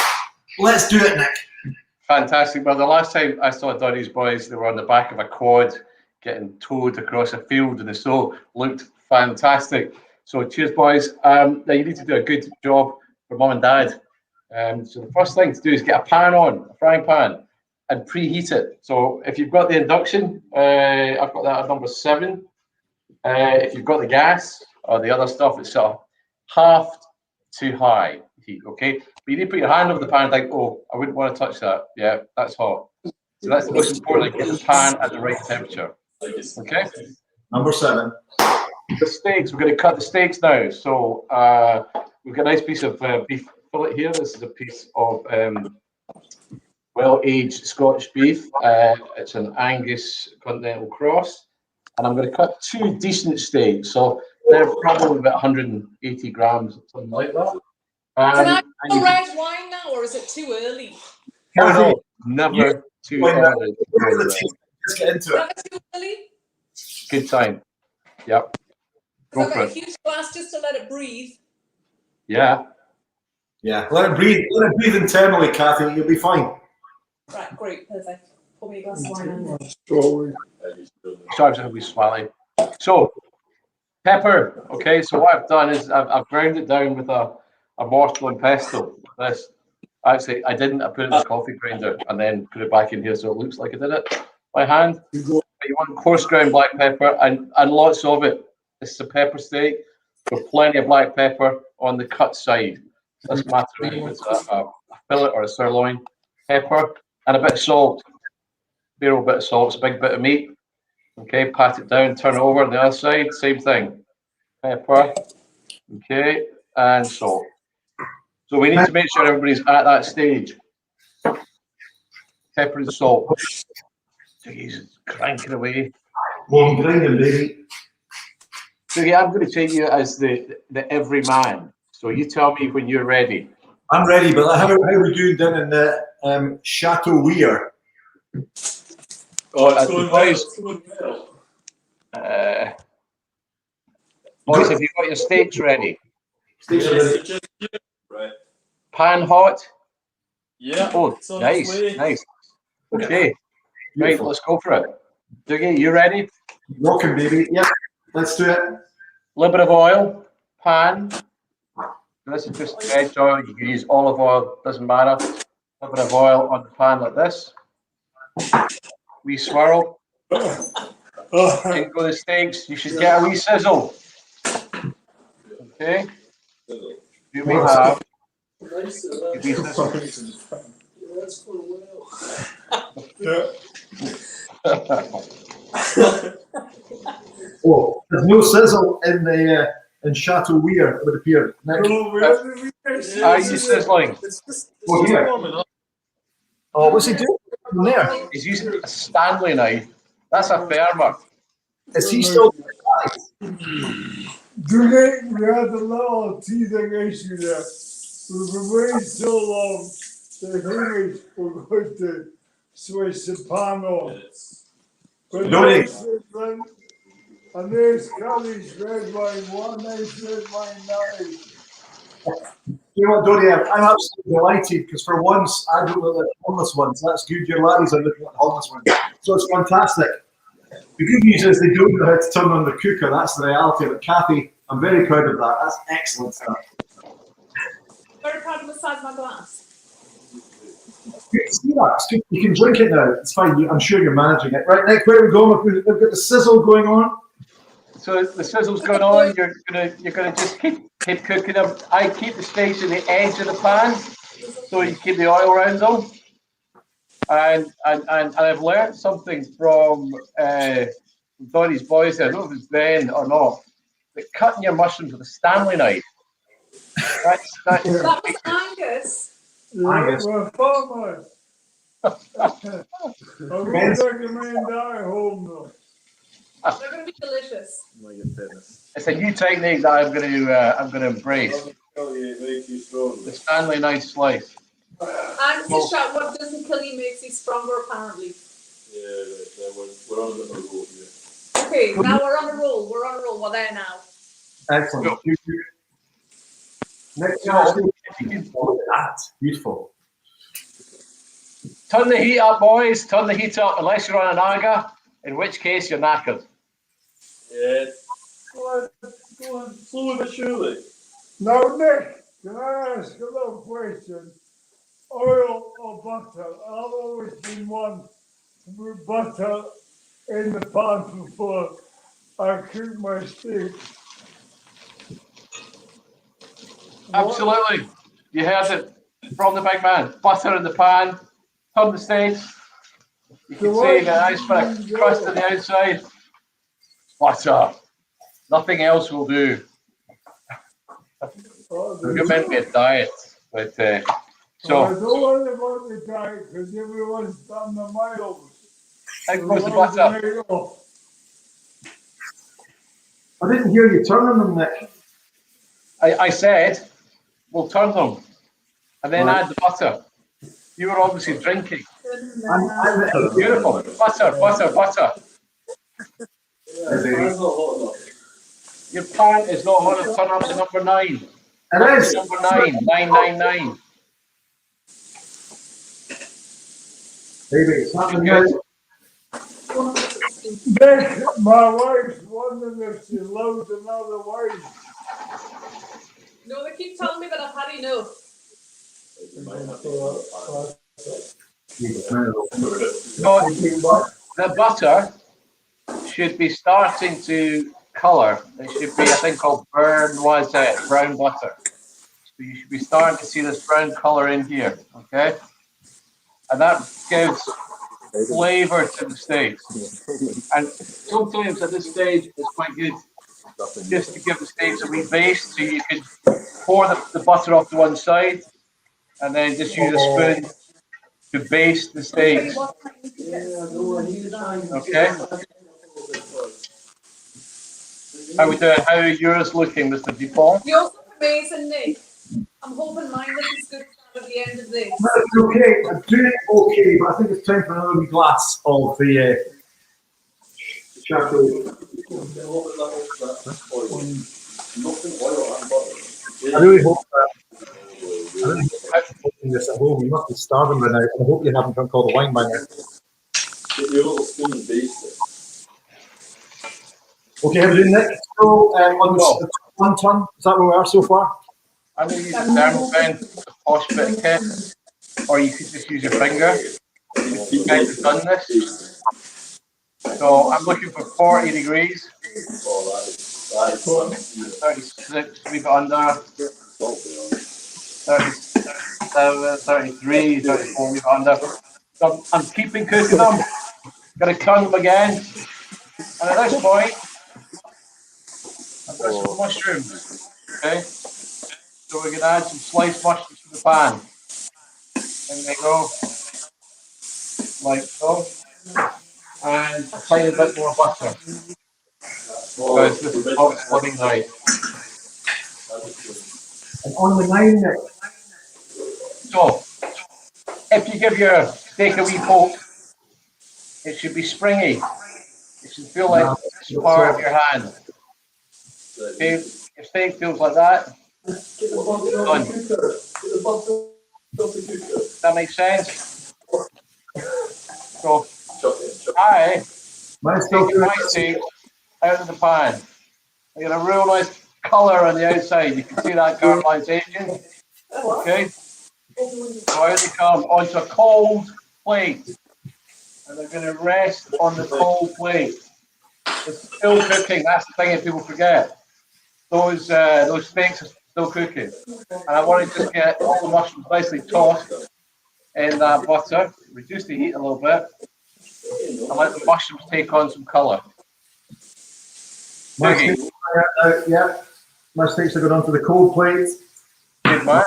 Let's do it, Nick. Fantastic. Well, the last time I saw Doddie's boys, they were on the back of a quad getting towed across a field and the snow. Looked fantastic. So cheers, boys. Now you need to do a good job for mum and dad. So the first thing to do is get a pan on, a frying pan, and preheat it. So if you've got the induction, I've got that at number 7. If you've got the gas or the other stuff, it's sort of half too high heat, okay? But you need to put your hand over the pan and think, oh, I wouldn't want to touch that. Yeah, that's hot. So that's the most important, get the pan at the right temperature. Okay? Number 7. The steaks, we're going to cut the steaks now. So we've got a nice piece of beef fillet here. This is a piece of well-aged Scottish beef. It's an Angus Continental Cross. And I'm going to cut 2 decent steaks. So they're probably about 180 grams, something like that. Can I have red wine now, or is it too early? No, never too early. Let's get into it. Never too early? Good time. Yep. Go I've for got a it. huge glass just to let it breathe. Yeah. Yeah. Let it breathe. Let it breathe internally, Kathy. You'll be fine. Right, great, perfect. Pour me a glass of wine on. Sorry, we swally. So, pepper. Okay, so what I've done is I've ground it down with a mortar and pestle. This, actually, I didn't. I put it in the coffee grinder and then put it back in here so it looks like I did it by hand. But you want coarse ground black pepper and lots of it. This is a pepper steak with plenty of black pepper on the cut side. Doesn't matter if it's a fillet or a sirloin. Pepper and a bit of salt. Bare old bit of salt. It's a big bit of meat. Okay, pat it down, turn it over on the other side. Same thing. Pepper. Okay, and salt. So we need to make sure everybody's at that stage. Pepper and salt. He's cranking away. Well, grinding, baby. So yeah, I'm going to take you as the everyman. So you tell me when you're ready. I'm ready, but how are we doing down in the Chateau Weir? Oh, it's going well. It's going well. Boys, have you got your steaks ready? Steaks are ready. Right. Pan hot? Yeah. Oh, nice. Okay. Right, let's go for it. Dougie, you ready? Rocking, baby. Yeah, let's do it. little bit of oil, pan. This is just veg oil. You can use olive oil, doesn't matter. A little bit of oil on the pan like this. Wee swirl. In go the steaks. You should get a wee sizzle. Okay. You may have a wee sizzle. Oh, there's no sizzle in the in Chateau Weir, it would appear. Are you sizzling? Oh, what's he doing from there? He's using a Stanley knife. That's a firmer. Is he still? Today we had a little teething issue there. We've been waiting so long. The English were going to switch the pan on. But and there's Scottish red wine, one nice red wine, that is. You know what, Doddie, I'm absolutely delighted because for once I don't look like homeless ones. That's good. Your laddies are looking like homeless ones. So it's fantastic. The good news is they don't know how to turn on the cooker. That's the reality of it. Kathy, I'm very proud of that. That's excellent stuff. Very proud of the size of my glass. Good to see that. It's good. You can drink it now. It's fine. I'm sure you're managing it. Right, Nick, where are we going? We've got the sizzle going on. So the sizzle's going on. You're gonna just keep cooking them. I keep the steaks in the edge of the pan, so you keep the oil around them. And I've learned something from Doddie's boys there. I don't know if it's Ben or not. That cutting your mushrooms with a Stanley knife. That was Angus. We're farmers. I would recommend that at home though. They're going to be delicious. It's a new technique that I'm going to embrace. The Stanley knife slice. And to shout what doesn't kill you makes you stronger, apparently. Yeah, we're on a roll here. Okay, now we're on a roll. We're on a roll. We're there now. Excellent. Next, look at that. Beautiful. Turn the heat up, boys. Turn the heat up, unless you're on an Aga, in which case you're knackered. Yeah. Go on. Slowly but surely. Now, Nick, can I ask a little question? Oil or butter? I've always been one with butter in the pan before I cook my steak. Absolutely. You heard it from the big man. Butter in the pan. Turn the steaks. You can see the nice bit of crust on the outside. Butter. Nothing else will do. You're meant to be a diet, but so. I don't want about the diet because everyone's done the miles. How goes the butter? I didn't hear you turning them, Nick. I said we'll turn them and then add the butter. You were obviously drinking. Beautiful. Butter. Your pan is not hot enough. Turn up to number 9. It is. Number 9. 999. Baby, it's happening good. Nick, my wife's wondering if she loves another wife. No, they keep telling me that I've had enough. The butter should be starting to colour. It should be a thing called brown butter. So you should be starting to see this brown colour in here, okay? And that gives flavour to the steaks. And sometimes at this stage it's quite good just to give the steaks a wee base, so you can pour the butter off to one side and then just use a spoon to baste the steaks. Okay. How we doing? How are yours looking, Mr. Vipond? Yours look amazing, Nick. I'm hoping mine looks good at the end of this. It's okay. I'm doing okay, but I think it's time for another wee glass of the Chateau. I really hope that. I really hope this at home. You must be starving by now. I hope you haven't drunk all the wine by now. Get your little spoon and baste it. Okay, how are we doing, Nick? So, on the 1 ton, is that where we are so far? I'm going to use a thermopen, a posh bit of kit, or you could just use your finger. You guys have done this. So I'm looking for 40 degrees. 36, leave it under. 37, 33, 34, leave it under. So I'm keeping cooking them. Going to turn them again. And at this point, I've got some mushrooms. Okay. So we're going to add some sliced mushrooms to the pan. In they go. Like so. And a tiny bit more butter. Because this is not splitting right. And on the 9, Nick. So, if you give your steak a wee poke, it should be springy. It should feel like this part of your hand. Okay, if steak feels like that, done. Does that make sense? So, I take my steak out of the pan. I get a real nice colour on the outside. You can see that caramelisation. Okay. So out they come onto a cold plate. And they're going to rest on the cold plate. It's still cooking. That's the thing that people forget. Those steaks are still cooking. And I want to just get all the mushrooms nicely tossed in that butter. Reduce the heat a little bit. And let the mushrooms take on some colour. Dougie. Yeah, my steaks are going onto the cold plate. Good man.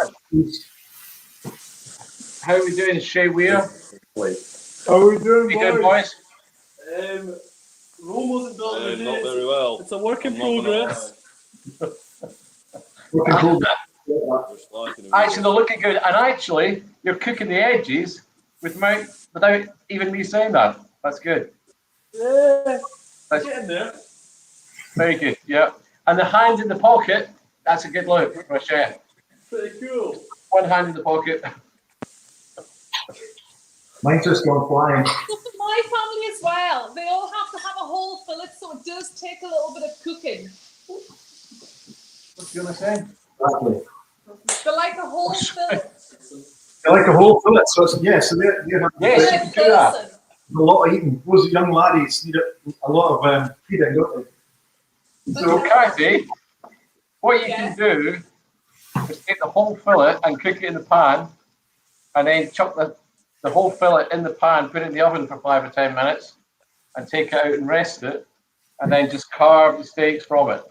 How are we doing, Shay Weir? How are we doing, We good, boys? Rome wasn't built in a day. Not very well. It's a work in progress. Actually, they're looking good. And actually, you're cooking the edges without even me saying that. That's good. Yeah, That's getting there. Very good, yeah. And the hand in the pocket, that's a good look for a chef. Pretty cool. One hand in the pocket. Mine's just gone flying. My family as well. They all have to have a whole fillet, so it does take a little bit of cooking. What's you going to say? Exactly. They like a whole fillet. They like a whole fillet, so it's, yeah, so they're having yes, you can do that. A lot of eating. Those young laddies need a lot of feeding, don't they? So, Kathy, what you can do is take the whole fillet and cook it in the pan, and then chuck the whole fillet in the pan, put it in the oven for 5 or 10 minutes, and take it out and rest it, and then just carve the steaks from it.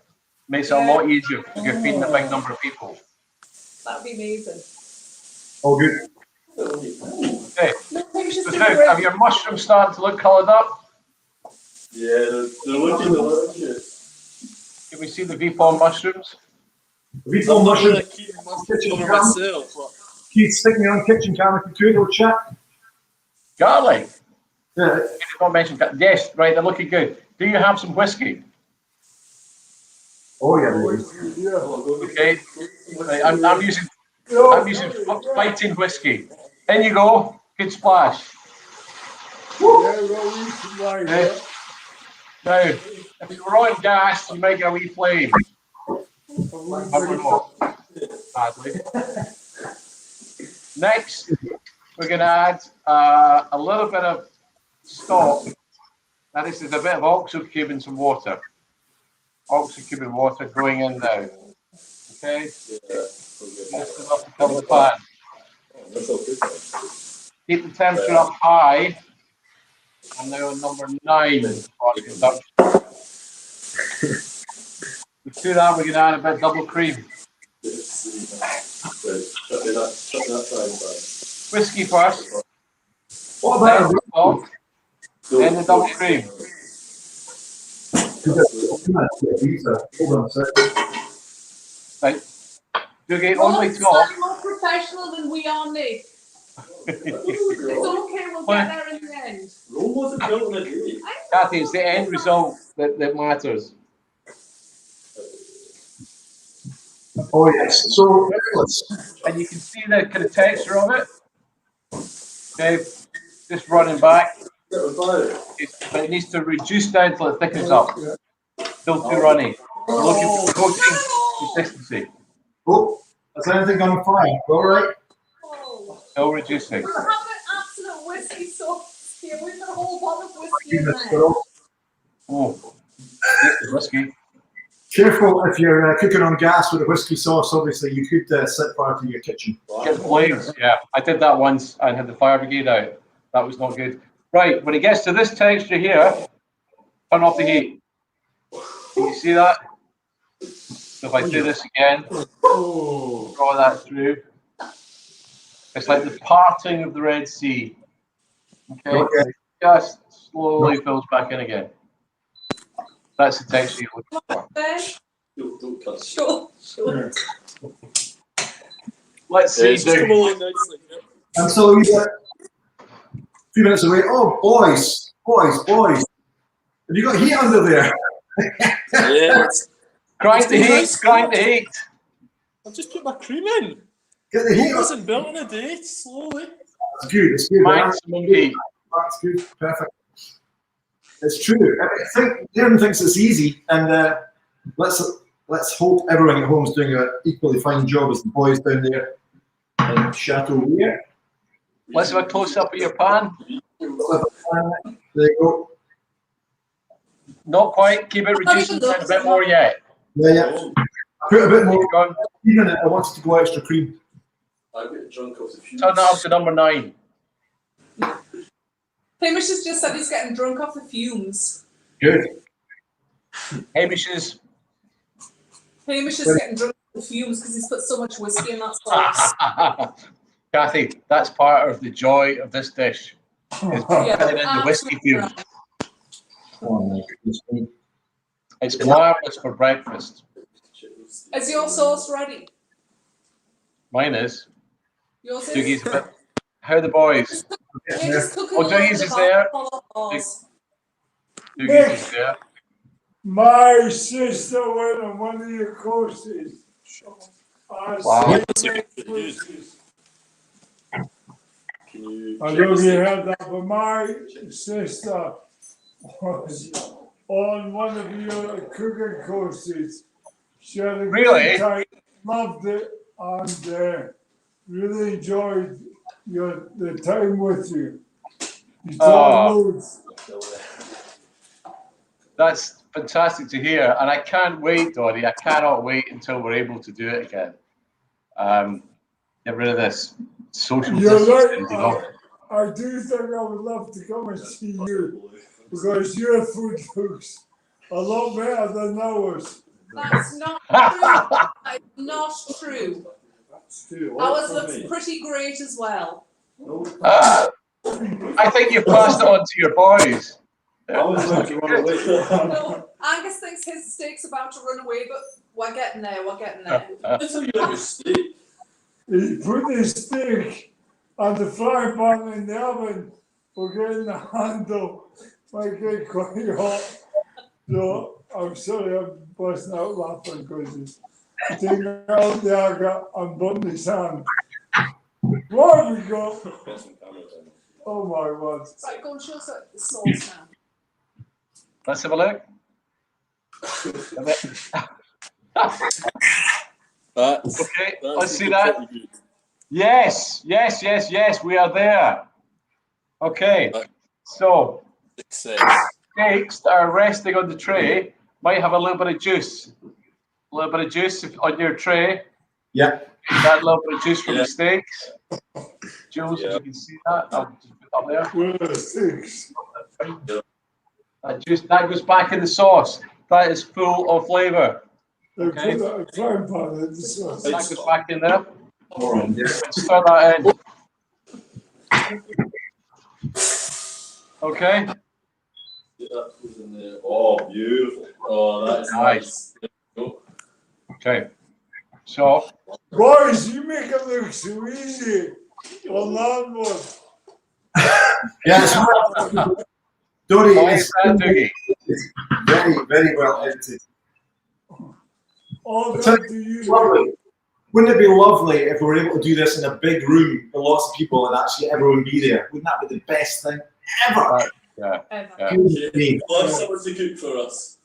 Makes it a lot easier because you're feeding a big number of people. That'd be amazing. All good. Okay. So, have your mushrooms starting to look coloured up? Yeah, they're looking delicious. Can we see the Vipond mushrooms? Vipond mushrooms. Kitchen myself. Keith, stick me on kitchen camera for 2 little chat. Garlic. Yeah. You did not mention that. Yes, right, they're looking good. Do you have some whiskey? Oh yeah. Okay. Right, I'm using fighting whiskey. In you go. Good splash. Okay. Now, if you were on gas, you might get a wee flame. Badly. Next, we're going to add a little bit of stock. Now, this is a bit of oxo cube and some water. Oxo cube and water going in now. Okay? This is enough to cover the pan. Keep the temperature up high. I'm now on number 9. To that, we're going to add a bit of double cream. Whiskey first. What about stock? Then the double cream. Hold on a second. Right. Dougie, Well, only it's talk. more professional than we are, Nick. It's okay, we'll get there in the end. Rome wasn't built in a day. Kathy, it's the end result that matters. Oh yes. So and you can see the kind of texture of it. Okay, just running back. But it needs to reduce down till it thickens up. Still too runny. We're looking for coaching consistency. Oh, has anything gone fire? All right. Still reducing. We're having an absolute whiskey sauce here. We've got a whole bottle of whiskey in there. Oh, this is whiskey. Careful if you're cooking on gas with a whiskey sauce. Obviously, you could set fire to your kitchen. Get flames. Yeah, I did that once and had the fire brigade out. That was not good. Right, when it gets to this texture here, turn off the heat. Can you see that? So if I do this again, draw that through. It's like the parting of the Red Sea. Okay. Just slowly fills back in again. That's the texture you're looking for. Don't cut. Sure. Let's see. Just come along nicely. I'm still a few minutes away. Oh, boys. Have you got heat under there? Yeah. Grind the heat. Grind the heat. I've just put my cream in. Get the heat. It wasn't built in a day. Slowly. It's good. It's good. Maximum heat. That's good. Perfect. It's true. I think Nairn thinks it's easy, and let's hope everyone at home is doing an equally fine job as the boys down there in Chateau Weir. Let's have a close up of your pan. There you go. Not quite. Keep it reducing a bit more yet. Yeah. I put a bit more cream in it. I wanted to go extra cream. I'm getting drunk off the fumes. Turn that up to number 9. Hamish has just said he's getting drunk off the fumes. Good. Hamish is getting drunk off the fumes because he's put so much whiskey in that sauce. Kathy, that's part of the joy of this dish. Is putting in the whiskey fumes. Oh my goodness. It's marvelous for breakfast. Is your sauce ready? Mine is. Yours Dougie's is? a bit. How are the boys? Just cooking Dougie's is there. Dougie's is there. My sister went on one of your courses. Wow. I don't know if you heard that, but my sister was on one of your cooking courses. She had a Really? good time, loved it, and really enjoyed the time with you. You taught loads. That's fantastic to hear, and I can't wait, Doddie. I cannot wait until we're able to do it again. Get rid of this social You're distancing. right. You know? I do think I would love to come and see you because your food looks a lot better than ours. That's not true. That's not true. Ours looks pretty great as well. I think you've passed it on to your boys. No, Angus thinks his steak's about to run away, but we're getting there. That's how you like your steak. He put the steak on the frying pan in the oven. We're getting the handle. Might get quite hot. So I'm sorry I'm busting out laughing because he's taking out the agate and burning his hand. What have we got? Oh my word. Right, go and show us the sauce now. Let's have a look. Okay, let's see that. Yes, we are there. Okay, so steaks that are resting on the tray might have a little bit of juice. A little bit of juice on your tray. Yeah. That little bit of juice from the steaks. Jules, if you can see that, I'll just put it up there. Where are the steaks? That juice, that goes back in the sauce. That is full of flavour. Okay. Put that frying pan in the sauce. That goes back in there. Stir that in. Okay. Oh, beautiful. Oh, that's nice. Okay. So. Boys, you make it look so easy on that one. Yes. Doddie is Dougie. very, very well edited. All So, that to you. lovely. Wouldn't it be lovely if we were able to do this in a big room with lots of people and actually everyone be there? Wouldn't that be the best thing ever? Yeah. We'll have someone to cook for us.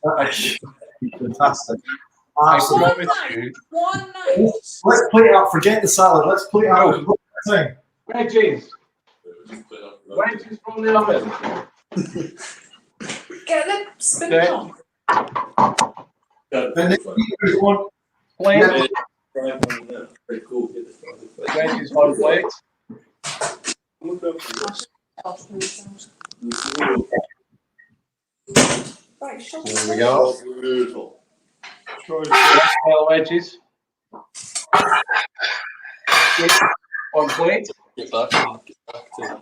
Fantastic. I Absolutely. promise you. One night. Let's plate it up. Forget the salad. Let's plate it up. Thing. Wedges. Wedges from the oven. Get them spin on. And then there's one. Plate. Pretty cool. Wedges on plate. Right, shut There we go. Brutal. Style wedges. On plate. Get back to.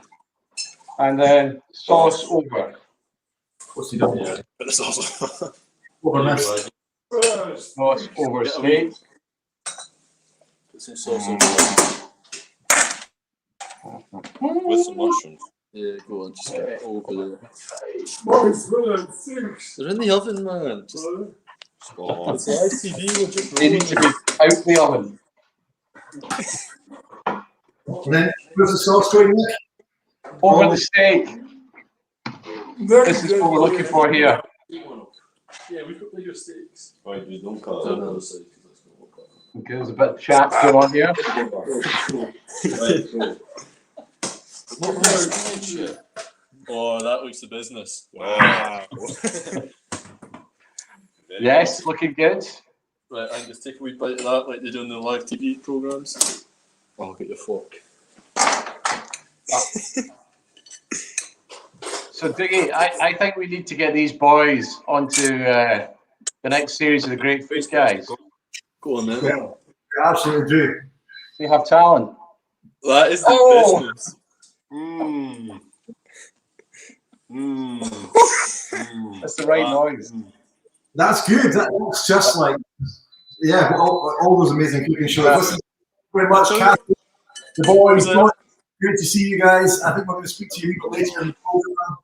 And then sauce over. What's he doing? Yeah, but it's also. Over this. Sauce over steak. Put some sauce over. With some mushrooms. Yeah, go on, just get it over there. They're in the oven, man. Just... Oh, it's ICD. They need to be out the oven. And then where's the sauce going, Nick? Over the steak. This is what we're looking for here. Yeah, we put bigger steaks. Right, we don't cut it on the other side. Okay, there's a bit of chat going on here. Oh, that looks the business. Wow. Yes, looking good. Right, I can just take a wee bite of that like they do in the live TV programmes. I'll get your fork. So, Dougie, I think we need to get these boys onto the next series of the Great Food Guys. Go on then. Yeah, we absolutely do. They have talent. That is the business. That's the right noise. That's good. That looks just like, yeah, all those amazing cooking shows. Listen, very much, Kathy, the boys. Great to see you guys. I think we're going to speak to you a bit later in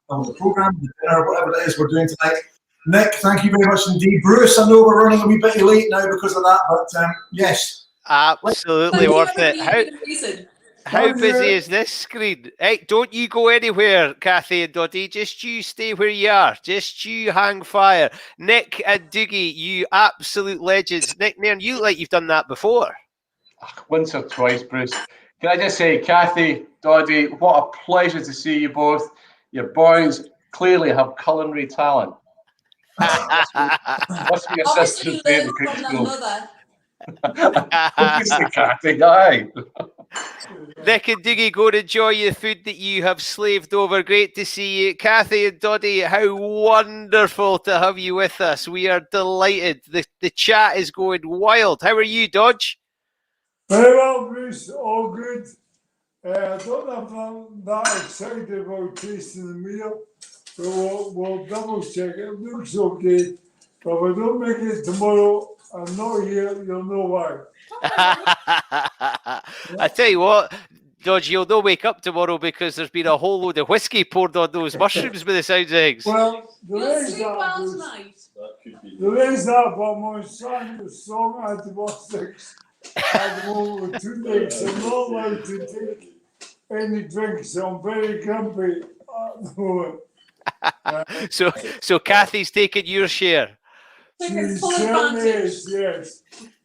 the program, the dinner, whatever it is we're doing tonight. Nick, thank you very much indeed. Bruce, I know we're running a wee bit late now because of that, but yes. Absolutely worth it. How busy is this screen? Hey, don't you go anywhere, Kathy and Doddie. Just you stay where you are. Just you hang fire. Nick and Dougie, you absolute legends. Nick, Nairn, you look like you've done that before. Once or twice, Bruce. Can I just say, Kathy, Doddie, what a pleasure to see you both. Your boys clearly have culinary talent. Must be assistant there in the school. Obviously, Kathy, aye. Nick and Dougie, go and enjoy the food that you have slaved over. Great to see you. Kathy and Doddie, how wonderful to have you with us. We are delighted. The chat is going wild. How are you, Dodge? Very well, Bruce. All good. I don't know if I'm that excited about tasting the meal, so we'll double check. It looks okay. But if I don't make it tomorrow, I'm not here. You'll know why. I tell you what, Dodge, you'll not wake up tomorrow because there's been a whole load of whiskey poured on those mushrooms by the sounds of things. Well, You'll sleep well tonight. there is that, but my son is strong antibiotics at the moment with toothaches. I'm not allowed to take any drinks, so I'm very grumpy at the moment. So Kathy's taking your share. She certainly is, yes.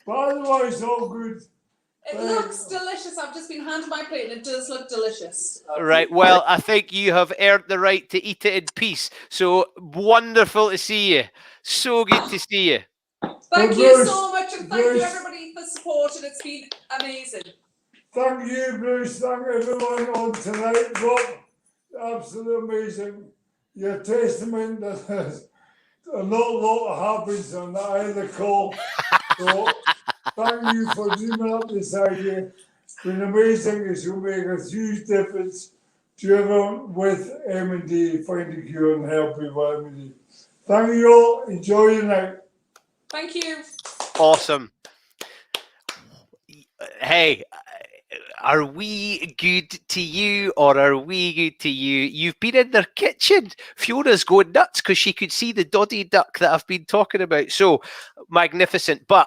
But otherwise, all good. It looks delicious. I've just been handed my plate and it does look delicious. Right, well, I think you have earned the right to eat it in peace. So wonderful to see you. So good to see you. Thank you so much, and thank you everybody for supporting. It's been amazing. Thank you, Bruce. Thank everyone on tonight, Rob. Absolutely amazing. Your testament that there's a lot happens on that other call. So thank you for dreaming up this idea. It's been amazing. It's going to make a huge difference to everyone with M&D, finding cure and helping with M&D. Thank you all. Enjoy your night. Thank you. Awesome. Hey, are we good to you or are we good to you? You've been in their kitchen. Fiona's going nuts because she could see the Doddie duck that I've been talking about. So magnificent. But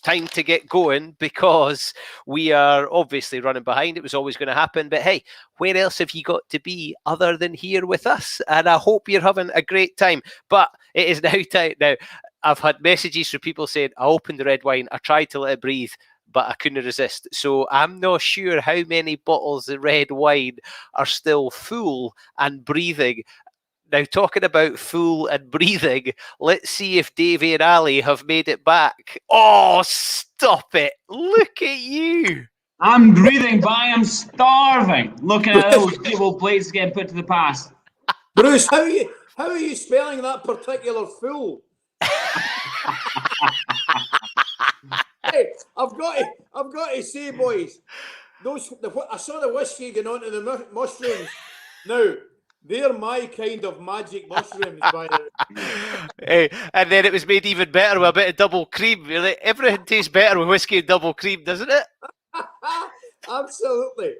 time to get going because we are obviously running behind. It was always going to happen. But hey, where else have you got to be other than here with us? And I hope you're having a great time. But It is now time. Now, I've had messages from people saying, I opened the red wine, I tried to let it breathe, but I couldn't resist. So I'm not sure how many bottles of red wine are still full and breathing. Now, talking about full and breathing, let's see if Davy and Ali have made it back. Oh, stop it. Look at you. I'm breathing, but I am starving. Looking at those table plates getting put to the pass. Bruce, how are you spelling that particular fool? Hey, I've got to say, boys, I saw the whiskey going on to the mushrooms. Now, they're my kind of magic mushrooms, by the way. Hey, and then it was made even better with a bit of double cream. Really, everything tastes better with whiskey and double cream, doesn't it? Absolutely.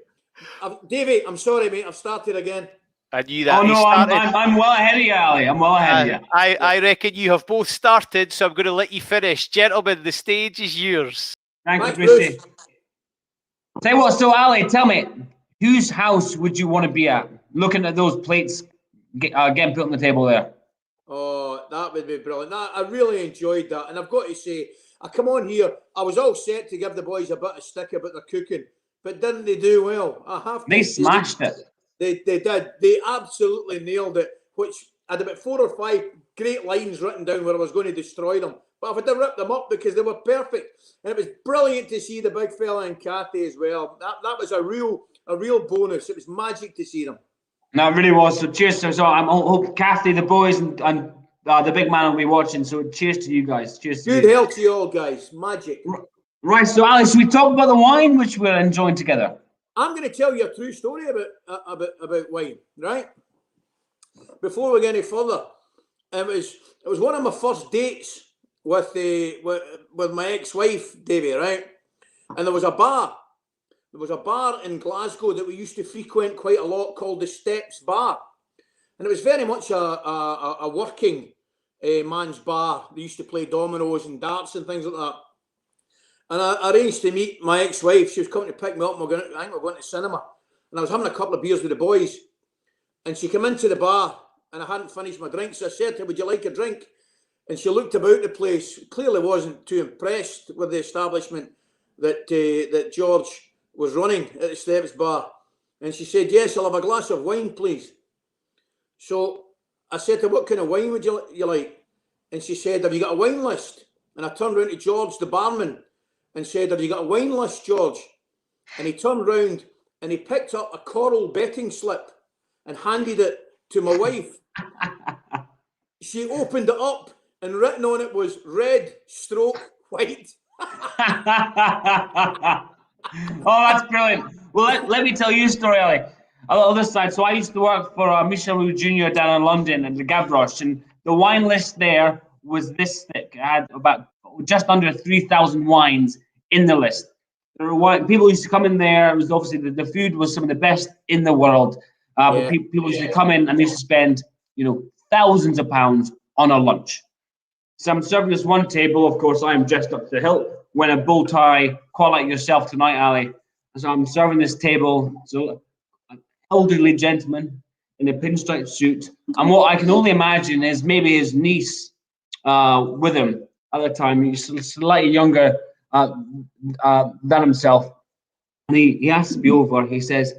Davy, I'm sorry, mate. I've started again. I knew that. Oh no, I'm well ahead of you, Ali. I'm well ahead of you. I reckon you have both started, so I'm going to let you finish. Gentlemen, the stage is yours. Thank you, Brucey. Tell you what, so Ali, tell me, whose house would you want to be at? Looking at those plates getting put on the table there. Oh, that would be brilliant. I really enjoyed that. And I've got to say, I come on here, I was all set to give the boys a bit of stick about their cooking, but didn't they do well? I have to They say, smashed it. They did. They absolutely nailed it, which I had about 4 or 5 great lines written down where I was going to destroy them. But I've had to rip them up because they were perfect. And it was brilliant to see the big fella and Kathy as well. That was a real bonus. It was magic to see them. No, it really was. So cheers. So I hope Kathy, the boys, and the big man will be watching. So cheers to you guys. Cheers. Good health to you all, guys. Magic. Right. So Alex, we talk about the wine which we're enjoying together. I'm going to tell you a true story about wine, right? Before we get any further, it was one of my first dates with my ex-wife, Davy, right? And there was a bar. There was a bar in Glasgow that we used to frequent quite a lot called the Steps Bar. And it was very much a working man's bar. They used to play dominoes and darts and things like that. And I arranged to meet my ex-wife. She was coming to pick me up. I think we're going to cinema. And I was having a couple of beers with the boys. And she came into the bar and I hadn't finished my drink. So I said to her, would you like a drink? And she looked about the place. Clearly wasn't too impressed with the establishment that George was running at the Steps Bar. And she said, yes, I'll have a glass of wine, please. So I said to her, what kind of wine would you like? And she said, have you got a wine list? And I turned around to George, the barman, and said, have you got a wine list, George? And he turned round and he picked up a coral betting slip and handed it to my wife. She opened it up and written on it was red/white. Oh, that's brilliant. Well, let me tell you a story, Ali. On the other side, so I used to work for Michel Roux Jr. down in London at the Gavroche, and the wine list there was this thick. It had about just under 3,000 wines in the list. There were people used to come in there. It was obviously the food was some of the best in the world. But people used to come in and they used to spend, thousands of pounds on a lunch. So I'm serving this one table. Of course, I am dressed up to the hilt, wearing a bow tie, quite like yourself tonight, Ali. So I'm serving this table. So an elderly gentleman in a pinstripe suit, and what I can only imagine is maybe his niece with him at the time. He's slightly younger than himself, and he asks me over. He says,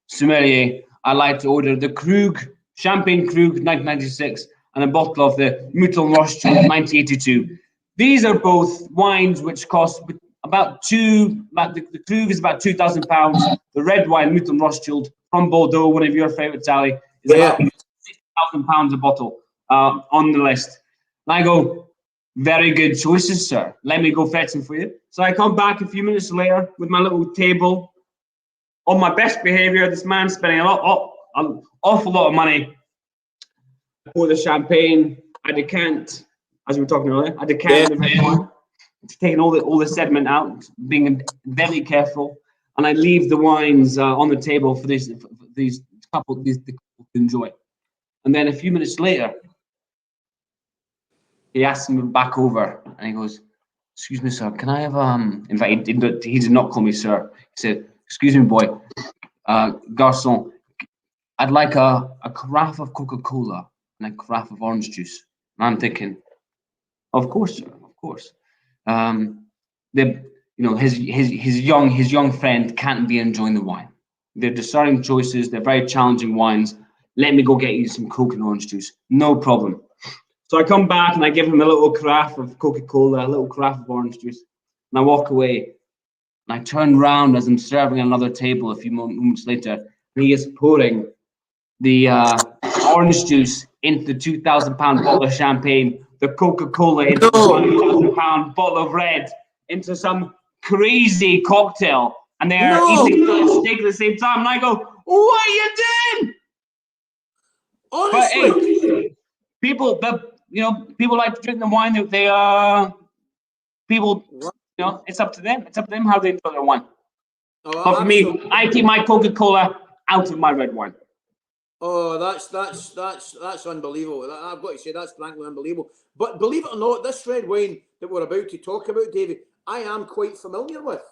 sommelier, I'd like to order the Krug, Champagne Krug 1996, and a bottle of the Mouton Rothschild 1982. These are both wines which cost about the Krug is about £2,000. The red wine, Mouton Rothschild from Bordeaux, one of your favourites, Ali, is about £6,000 a bottle on the list. And I go, very good choices, sir. Let me go fetch them for you. So I come back a few minutes later with my little table. On my best behaviour, this man's spending an awful lot of money. I pour the champagne, I decant, as we were talking earlier, I decant the red wine. Taking all the sediment out, being very careful, and I leave the wines on the table for these couple to enjoy. And then a few minutes later, he asks me back over, and he goes, "Excuse me, sir, can I have In fact, he did not call me sir. He said, "Excuse me, boy, garçon, I'd like a carafe of Coca-Cola and a carafe of orange juice. And I'm thinking, of course, sir, of course. His young friend can't be enjoying the wine. They're discerning choices. They're very challenging wines. Let me go get you some Coke and orange juice. No problem. So I come back and I give him a little carafe of Coca-Cola, a little carafe of orange juice, and I walk away. And I turn around as I'm serving another table a few moments later, and he is pouring the orange juice into the £2,000 bottle of champagne, the Coca-Cola into the £1,000 bottle of red, into some crazy cocktail, and they're eating steak at the same time. And I go, "What are you doing?" Honestly, but, hey, people like to drink the wine. It's up to them. It's up to them how they enjoy their wine. But for me, I keep my Coca-Cola out of my red wine. Oh, that's unbelievable. I've got to say, that's frankly unbelievable. But believe it or not, this red wine that we're about to talk about, Davy, I am quite familiar with.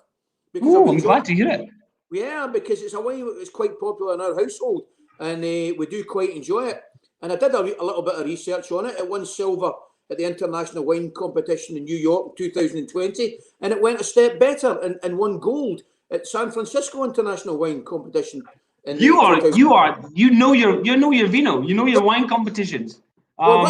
I'm glad to hear it. Yeah, because it's a wine that is quite popular in our household, and we do quite enjoy it. And I did a little bit of research on it. It won silver at the International Wine Competition in New York 2020, and it went a step better and won gold at San Francisco International Wine Competition. You know your vino, you know your wine competitions. Well,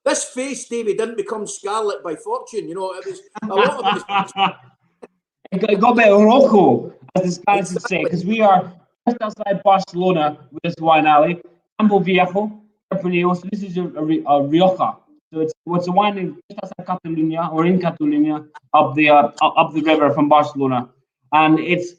this face, Davy, didn't become scarlet by fortune. It was a lot of it. It got a bit of Rocco, as the Spanish would say, because we are just outside Barcelona with this wine alley, Campo Viejo, Tempranillo. So this is a Rioja. So it's a wine just outside Catalunya, or in Catalunya, up the river from Barcelona, and it's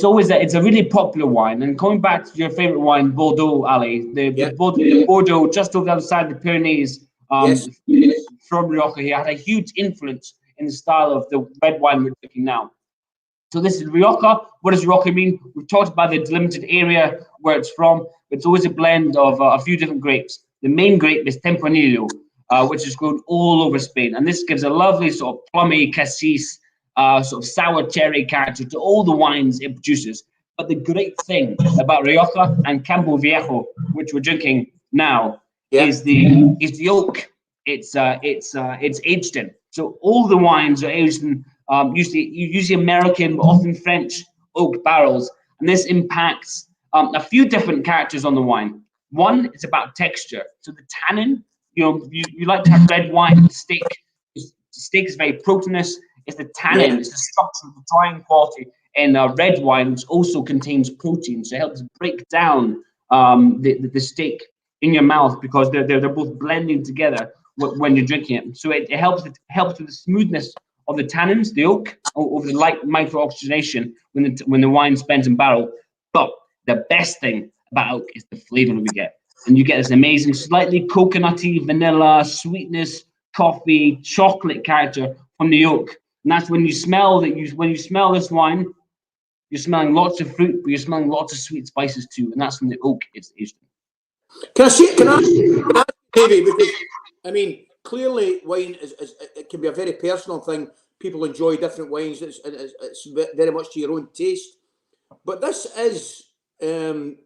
a really popular wine. And coming back to your favorite wine, Bordeaux, Ali, the Bordeaux just over the other side of the Pyrenees, from Rioja, he had a huge influence in the style of the red wine we're drinking now. So this is Rioja. What does Rioja mean? We've talked about the delimited area where it's from. It's always a blend of a few different grapes. The main grape is Tempranillo, which is grown all over Spain. And this gives a lovely sort of plummy cassis, sort of sour cherry character to all the wines it produces. But the great thing about Rioja and Campo Viejo, which we're drinking now, is the oak. It's aged in. So all the wines are aged in usually American, but often French oak barrels, and this impacts a few different characters on the wine. One, it's about texture. So the tannin, you like to have red wine steak. Steak is very proteinous. It's the tannin, it's the structure, the drying quality in red wine, which also contains protein. So it helps break down the steak in your mouth, because they're both blending together when you're drinking it. So it helps with the smoothness of the tannins, the oak, over the light micro-oxygenation when the wine spends in barrel. But the best thing about oak is the flavor we get. And you get this amazing, slightly coconutty, vanilla, sweetness, coffee, chocolate character from the oak. And that's when you smell when you smell this wine, you're smelling lots of fruit, but you're smelling lots of sweet spices too. And that's when the oak is aged. Can I, Davy, because I mean, clearly wine it can be a very personal thing. People enjoy different wines. It's very much to your own taste. But this is, it's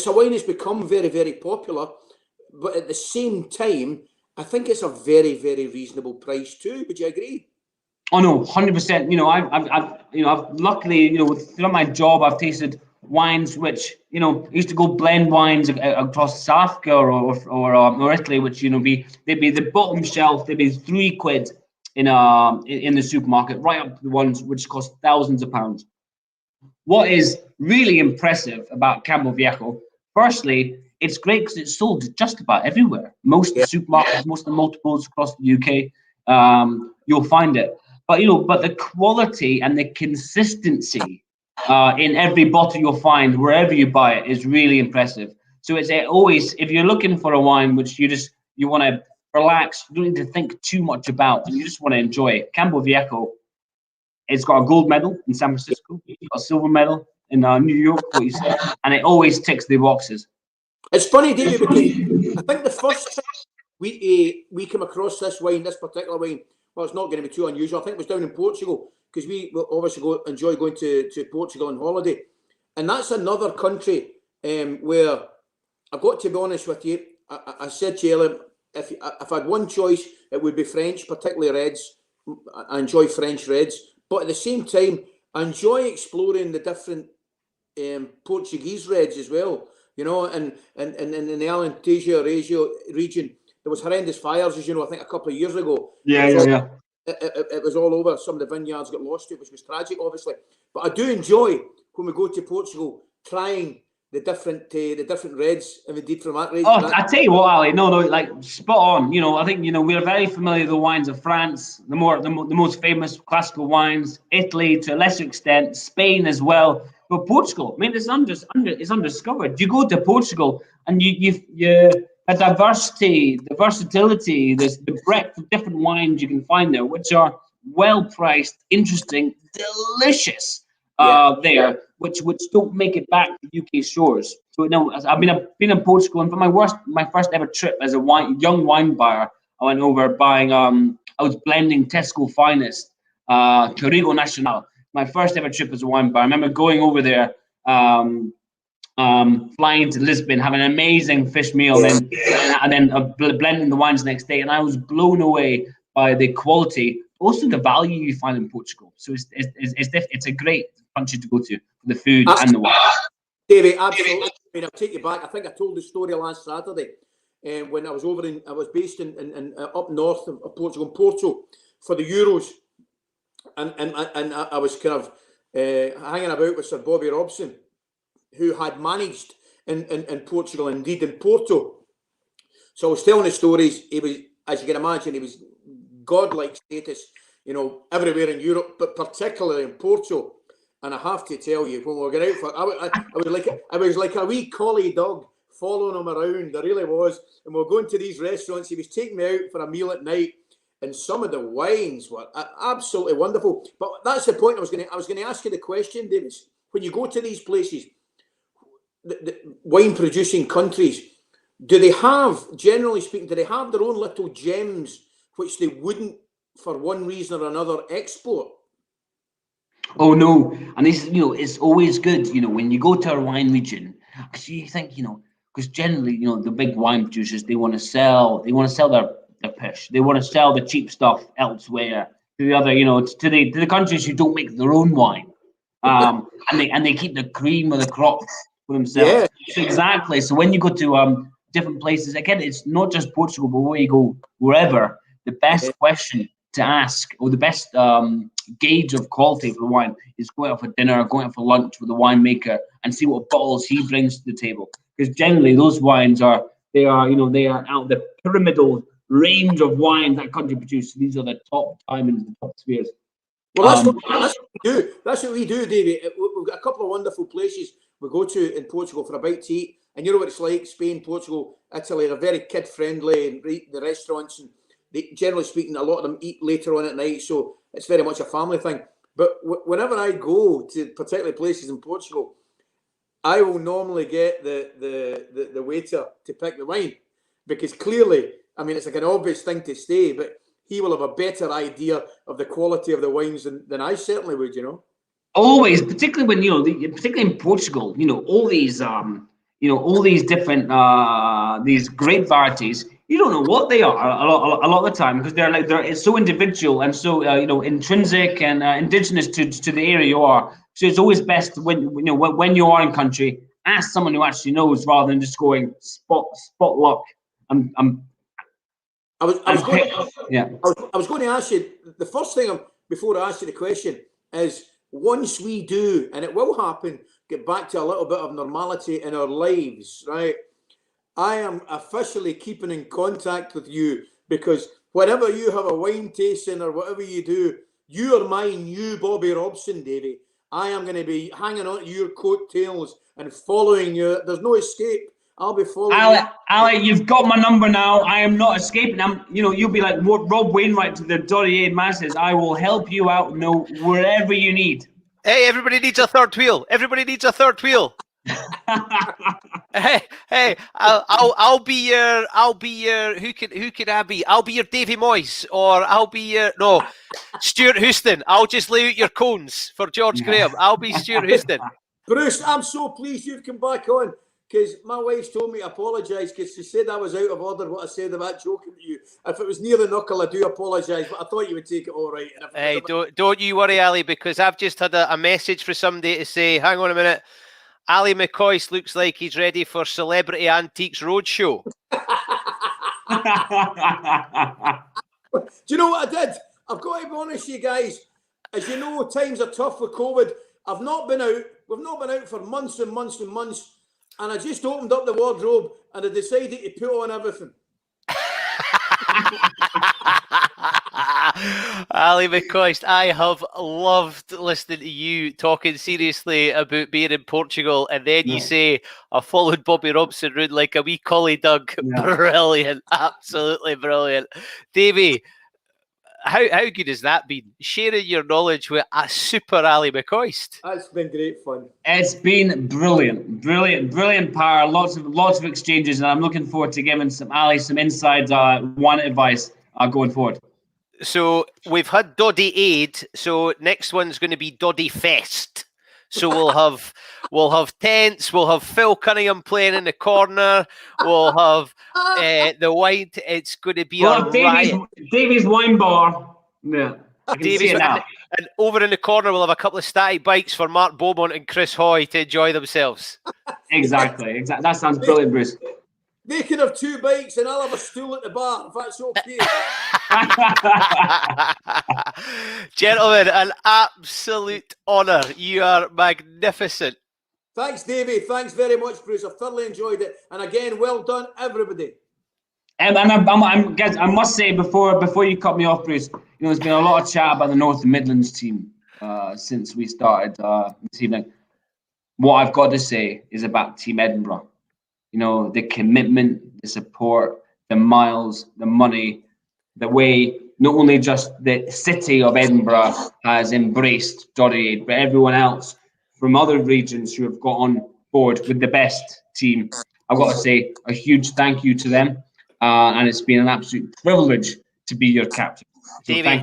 a wine that's become very, very popular. But at the same time, I think it's a very, very reasonable price too. Would you agree? Oh no, 100%. I've luckily, throughout my job, I've tasted wines which, I used to go blend wines across South Africa or Italy, which they'd be the bottom shelf. They'd be £3 in the supermarket, right up to the ones which cost thousands of pounds. What is really impressive about Campo Viejo, firstly, it's great because it's sold just about everywhere. Most of the supermarkets, most of the multiples across the UK, you'll find it. But the quality and the consistency in every bottle you'll find wherever you buy it is really impressive. So it's always, if you're looking for a wine which you want to relax, you don't need to think too much about, and you just want to enjoy it, Campo Viejo, it's got a gold medal in San Francisco, it's got a silver medal in New York, what you said, and it always ticks the boxes. It's funny, Davey, because I think the first time we came across this particular wine, well, it's not going to be too unusual. I think it was down in Portugal, because we obviously enjoy going to Portugal on holiday. And that's another country where I've got to be honest with you. I said to you earlier, if I had one choice, it would be French, particularly reds. I enjoy French reds, but at the same time, I enjoy exploring the different Portuguese reds as well. You know, and in the Alentejo region, there was horrendous fires, as you know, I think a couple of years ago. It was all over. Some of the vineyards got lost to it, which was tragic, obviously. But I do enjoy when we go to Portugal trying the different reds, and indeed from that region. Oh, I tell you what, Ali. No, like spot on. You know, I think we're very familiar with the wines of France, the most famous classical wines. Italy, to a lesser extent, Spain as well. But Portugal, I mean, it's undiscovered. You go to Portugal and you the diversity, the versatility, there's the breadth of different wines you can find there, which are well priced, interesting, delicious. There, which don't make it back to UK shores. So I've been in Portugal, and for my first ever trip as a young wine buyer, I went over buying. I was blending Tesco Finest, Corigo Nacional. My first ever trip as a wine buyer. I remember going over there, flying to Lisbon, having an amazing fish meal, and then blending the wines the next day, and I was blown away by the quality, also the value you find in Portugal. So it's a great country to go to for the food and the wine. Davy, absolutely. I mean, I'll take you back. I think I told the story last Saturday when I was based in up north of Portugal, in Porto, for the Euros, and I was kind of hanging about with Sir Bobby Robson, who had managed in Portugal, indeed in Porto. So I was telling the stories. He was, as you can imagine, he was godlike status, everywhere in Europe, but particularly in Porto. And I have to tell you, when we were going out for, I was like a wee collie dog following him around. I really was. And we were going to these restaurants. He was taking me out for a meal at night, and some of the wines were absolutely wonderful. But that's the point I was going to ask you the question, Davis. When you go to these places, the wine producing countries, do they have, generally speaking, do they have their own little gems which they wouldn't, for one reason or another, export? Oh no, and this, it's always good, when you go to a wine region, because you think, because generally, the big wine producers, they want to sell their pish, they want to sell the cheap stuff elsewhere to the other, to the countries who don't make their own wine, and they keep the cream of the crop for themselves. Yeah. So exactly. So when you go to different places, again, it's not just Portugal, but where you go, wherever, the best question to ask, or the best gauge of quality for the wine, is going out for dinner, going out for lunch with the winemaker, and see what bottles he brings to the table. Because generally, those wines are out the pyramidal range of wines that country produces. These are the top diamonds, the top spheres. Well, that's what we do. That's what we do, Davy. We've got a couple of wonderful places we go to in Portugal for a bite to eat, and you know what it's like. Spain, Portugal, Italy are very kid friendly, and the restaurants, and they, generally speaking, a lot of them eat later on at night, so it's very much a family thing. But whenever I go to particular places in Portugal, I will normally get the waiter to pick the wine, because clearly, I mean, it's like an obvious thing to say, but he will have a better idea of the quality of the wines than I certainly would, Always, particularly when particularly in Portugal, all these all these different these grape varieties. You don't know what they are a lot of the time, because it's so individual and so intrinsic and indigenous to the area you are. So it's always best when you are in country, ask someone who actually knows, rather than just going spot luck. I was going to ask you the first thing before I ask you the question is, once we do, and it will happen, get back to a little bit of normality in our lives, right? I am officially keeping in contact with you, because whenever you have a wine tasting or whatever you do, you are my new Bobby Robson, Davy. I am going to be hanging on to your coattails and following you. There's no escape. I'll be following you. Ali, you've got my number now. I am not escaping. You'll be like Rob Wainwright to the Doddie Aid masses. I will help you out, wherever you need. Hey, everybody needs a third wheel. Everybody needs a third wheel. hey, I'll be your who could I be? I'll be your Davy Moyes, or I'll be your Stuart Houston. I'll just lay out your cones for George Graham. I'll be Stuart Houston. Bruce, I'm so pleased you've come back on. because my wife's told me to apologise because she said I was out of order what I said about joking to you. If it was near the knuckle, I do apologise, but I thought you would take it all right. And hey, don't you worry, Ali, because I've just had a message for somebody to say, hang on a minute, Ali McCoist looks like he's ready for Celebrity Antiques Roadshow. Do you know what I did? I've got to be honest with you guys. As you know, times are tough with COVID. I've not been out. We've not been out for months and months and months. And I just opened up the wardrobe and I decided to put on everything. Ali McCoist, I have loved listening to you talking seriously about being in Portugal, and then you say I followed Bobby Robson round like a wee collie dog. Yeah. Brilliant, absolutely brilliant. Davy, how good has that been? Sharing your knowledge with a super Ali McCoist. That's been great fun. It's been brilliant power. Lots of exchanges, and I'm looking forward to giving Ali some inside one advice going forward. So we've had Doddie Aid. So next one's going to be Doddie Fest. So we'll have tents. We'll have Phil Cunningham playing in the corner. We'll have the wine. It's going to be Davy's wine bar. Yeah, and over in the corner we'll have a couple of static bikes for Mark Beaumont and Chris Hoy to enjoy themselves. Exactly. That sounds brilliant, Bruce. They can have 2 bikes and I'll have a stool at the bar, if that's okay. Gentlemen, an absolute honour. You are magnificent. Thanks, Davy. Thanks very much, Bruce. I thoroughly enjoyed it. And again, well done, everybody. And guys, I must say before you cut me off, Bruce, there's been a lot of chat about the North Midlands team since we started this evening. What I've got to say is about Team Edinburgh. The commitment, the support, the miles, the money, the way not only just the city of Edinburgh has embraced Doddie Aid, but everyone else from other regions who have got on board with the best team. I've got to say a huge thank you to them. And it's been an absolute privilege to be your captain. So Davy,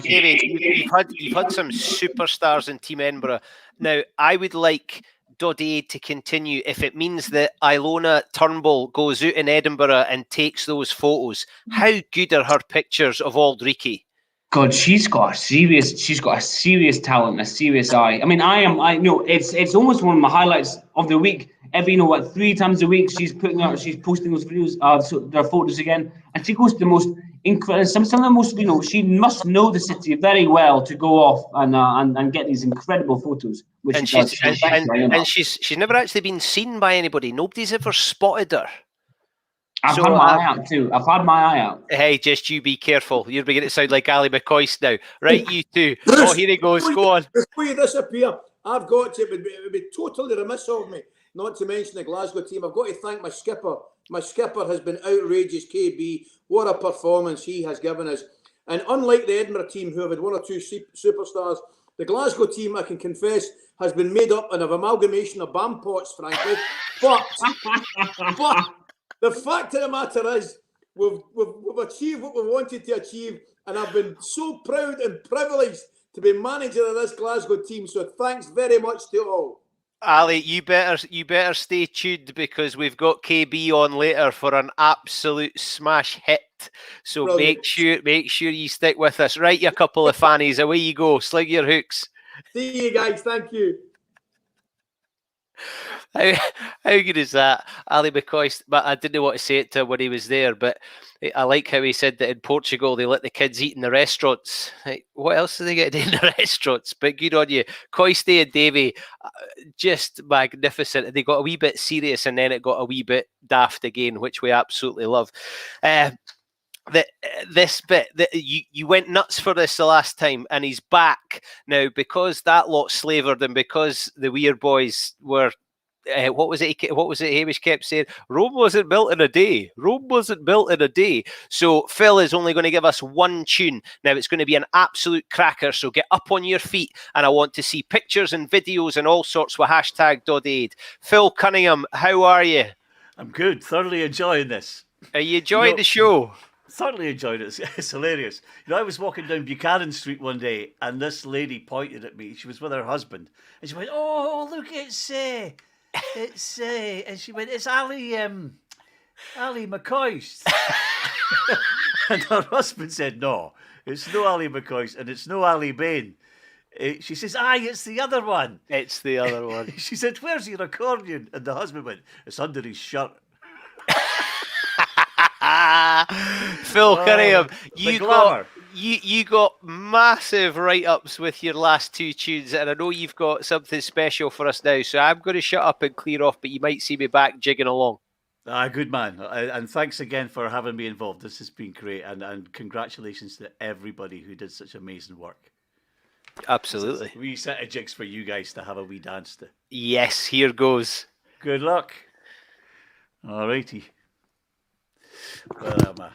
you've had some superstars in Team Edinburgh. Now, I would like Doddie Aid to continue if it means that Ilona Turnbull goes out in Edinburgh and takes those photos. How good are her pictures of Aldriki? God, she's got a serious talent, a serious eye. I mean, it's almost one of my highlights of the week. Every 3 times a week she's posting those videos, their photos again, and she goes to the most incredible, some of the most, she must know the city very well to go off and get these incredible photos. She's never actually been seen by anybody. Nobody's ever spotted her. I've had my eye out too. I've had my eye out. Hey, just you be careful. You're beginning to sound like Ali McCoist now. Right, you two. Oh, here he goes. Go on. Before you disappear, I've got to, it would be totally remiss of me not to mention the Glasgow team. I've got to thank my skipper. My skipper has been outrageous, KB. What a performance he has given us. And unlike the Edinburgh team, who have had 1 or 2 superstars, the Glasgow team, I can confess, has been made up of an amalgamation of bam pots, frankly. But the fact of the matter is, we've achieved what we wanted to achieve, and I've been so proud and privileged to be manager of this Glasgow team. So thanks very much to all. Ali, you better stay tuned because we've got KB on later for an absolute smash hit. So Brilliant. make sure you stick with us. Right, you couple of fannies, away you go. Sling your hooks. See you guys. Thank you. How good is that, Ali McCoist? But I didn't know what to say it to him when he was there. But I like how he said that in Portugal they let the kids eat in the restaurants. Like, what else do they get to do in the restaurants? But good on you, Coisty and Davy, just magnificent. They got a wee bit serious and then it got a wee bit daft again, which we absolutely love. This bit that you went nuts for this the last time, and he's back now because that lot slavered and because the Weir boys were. What was it Hamish kept saying? Rome wasn't built in a day. Rome wasn't built in a day. So Phil is only going to give us one tune. Now it's going to be an absolute cracker. So get up on your feet and I want to see pictures and videos and all sorts with hashtag Doddie Aid. Phil Cunningham, how are you? I'm good. Thoroughly enjoying this. Are you enjoying the show? Thoroughly enjoyed it. It's hilarious. I was walking down Buchanan Street one day and this lady pointed at me. She was with her husband. And she went, "Oh, look, it's It's and she went, it's Ali McCoist. And her husband said, no, it's no Ali McCoist and it's no Ali Bain. She says, aye, it's the other one. It's the other one. She said, where's your accordion? And the husband went, it's under his shirt. Phil Cunningham, glamour. you got massive write-ups with your last two tunes, and I know you've got something special for us now, so I'm going to shut up and clear off, but you might see me back jigging along. Good man. And thanks again for having me involved. This has been great, and congratulations to everybody who did such amazing work. Absolutely. We set of jigs for you guys to have a wee dance to. Yes, here goes. Good luck. All righty. Where am I?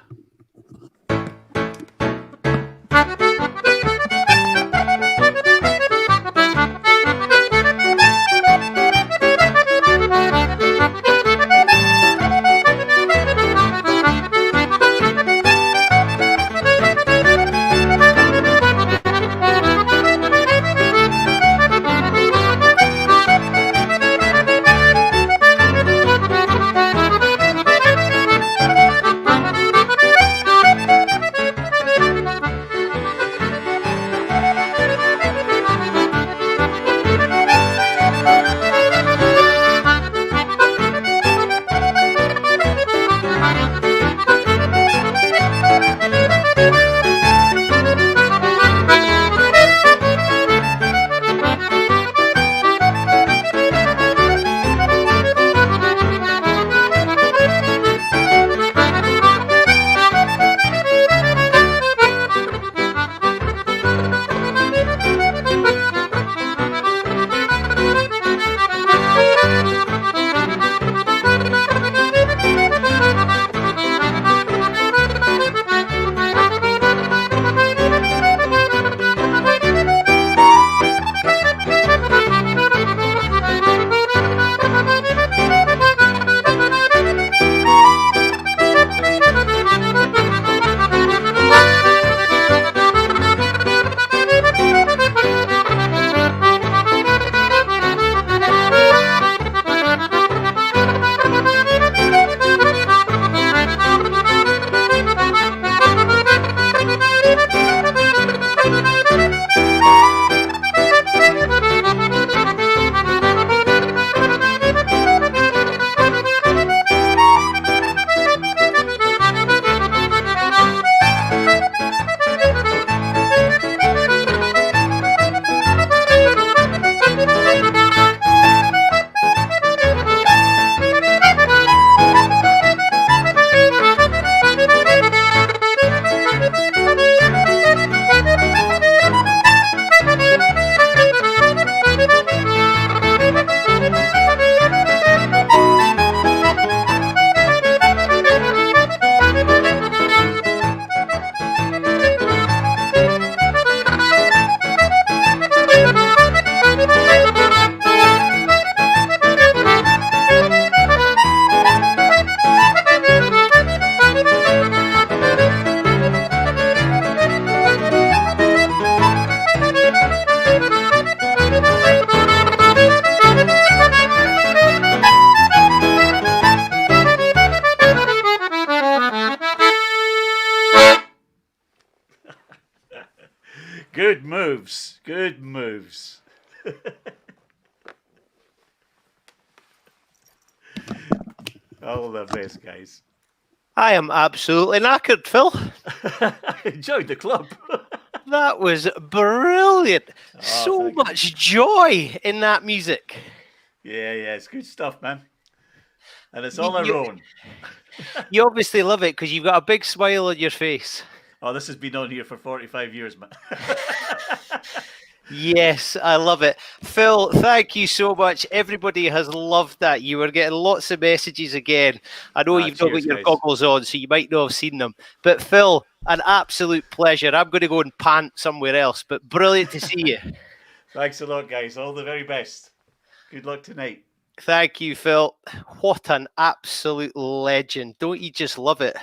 Good moves. Good moves. All the best, guys. I am absolutely knackered, Phil. I enjoyed the club. That was brilliant. Oh, so much joy in that music. Yeah, it's good stuff, man. And it's all our own. You obviously love it because you've got a big smile on your face. Oh, this has been on here for 45 years, man. Yes, I love it. Phil, thank you so much. Everybody has loved that. You were getting lots of messages again. I know you've not got your goggles on, so you might not have seen them. But Phil, an absolute pleasure. I'm going to go and pant somewhere else, but brilliant to see you. Thanks a lot, guys. All the very best. Good luck tonight. Thank you, Phil. What an absolute legend. Don't you just love it?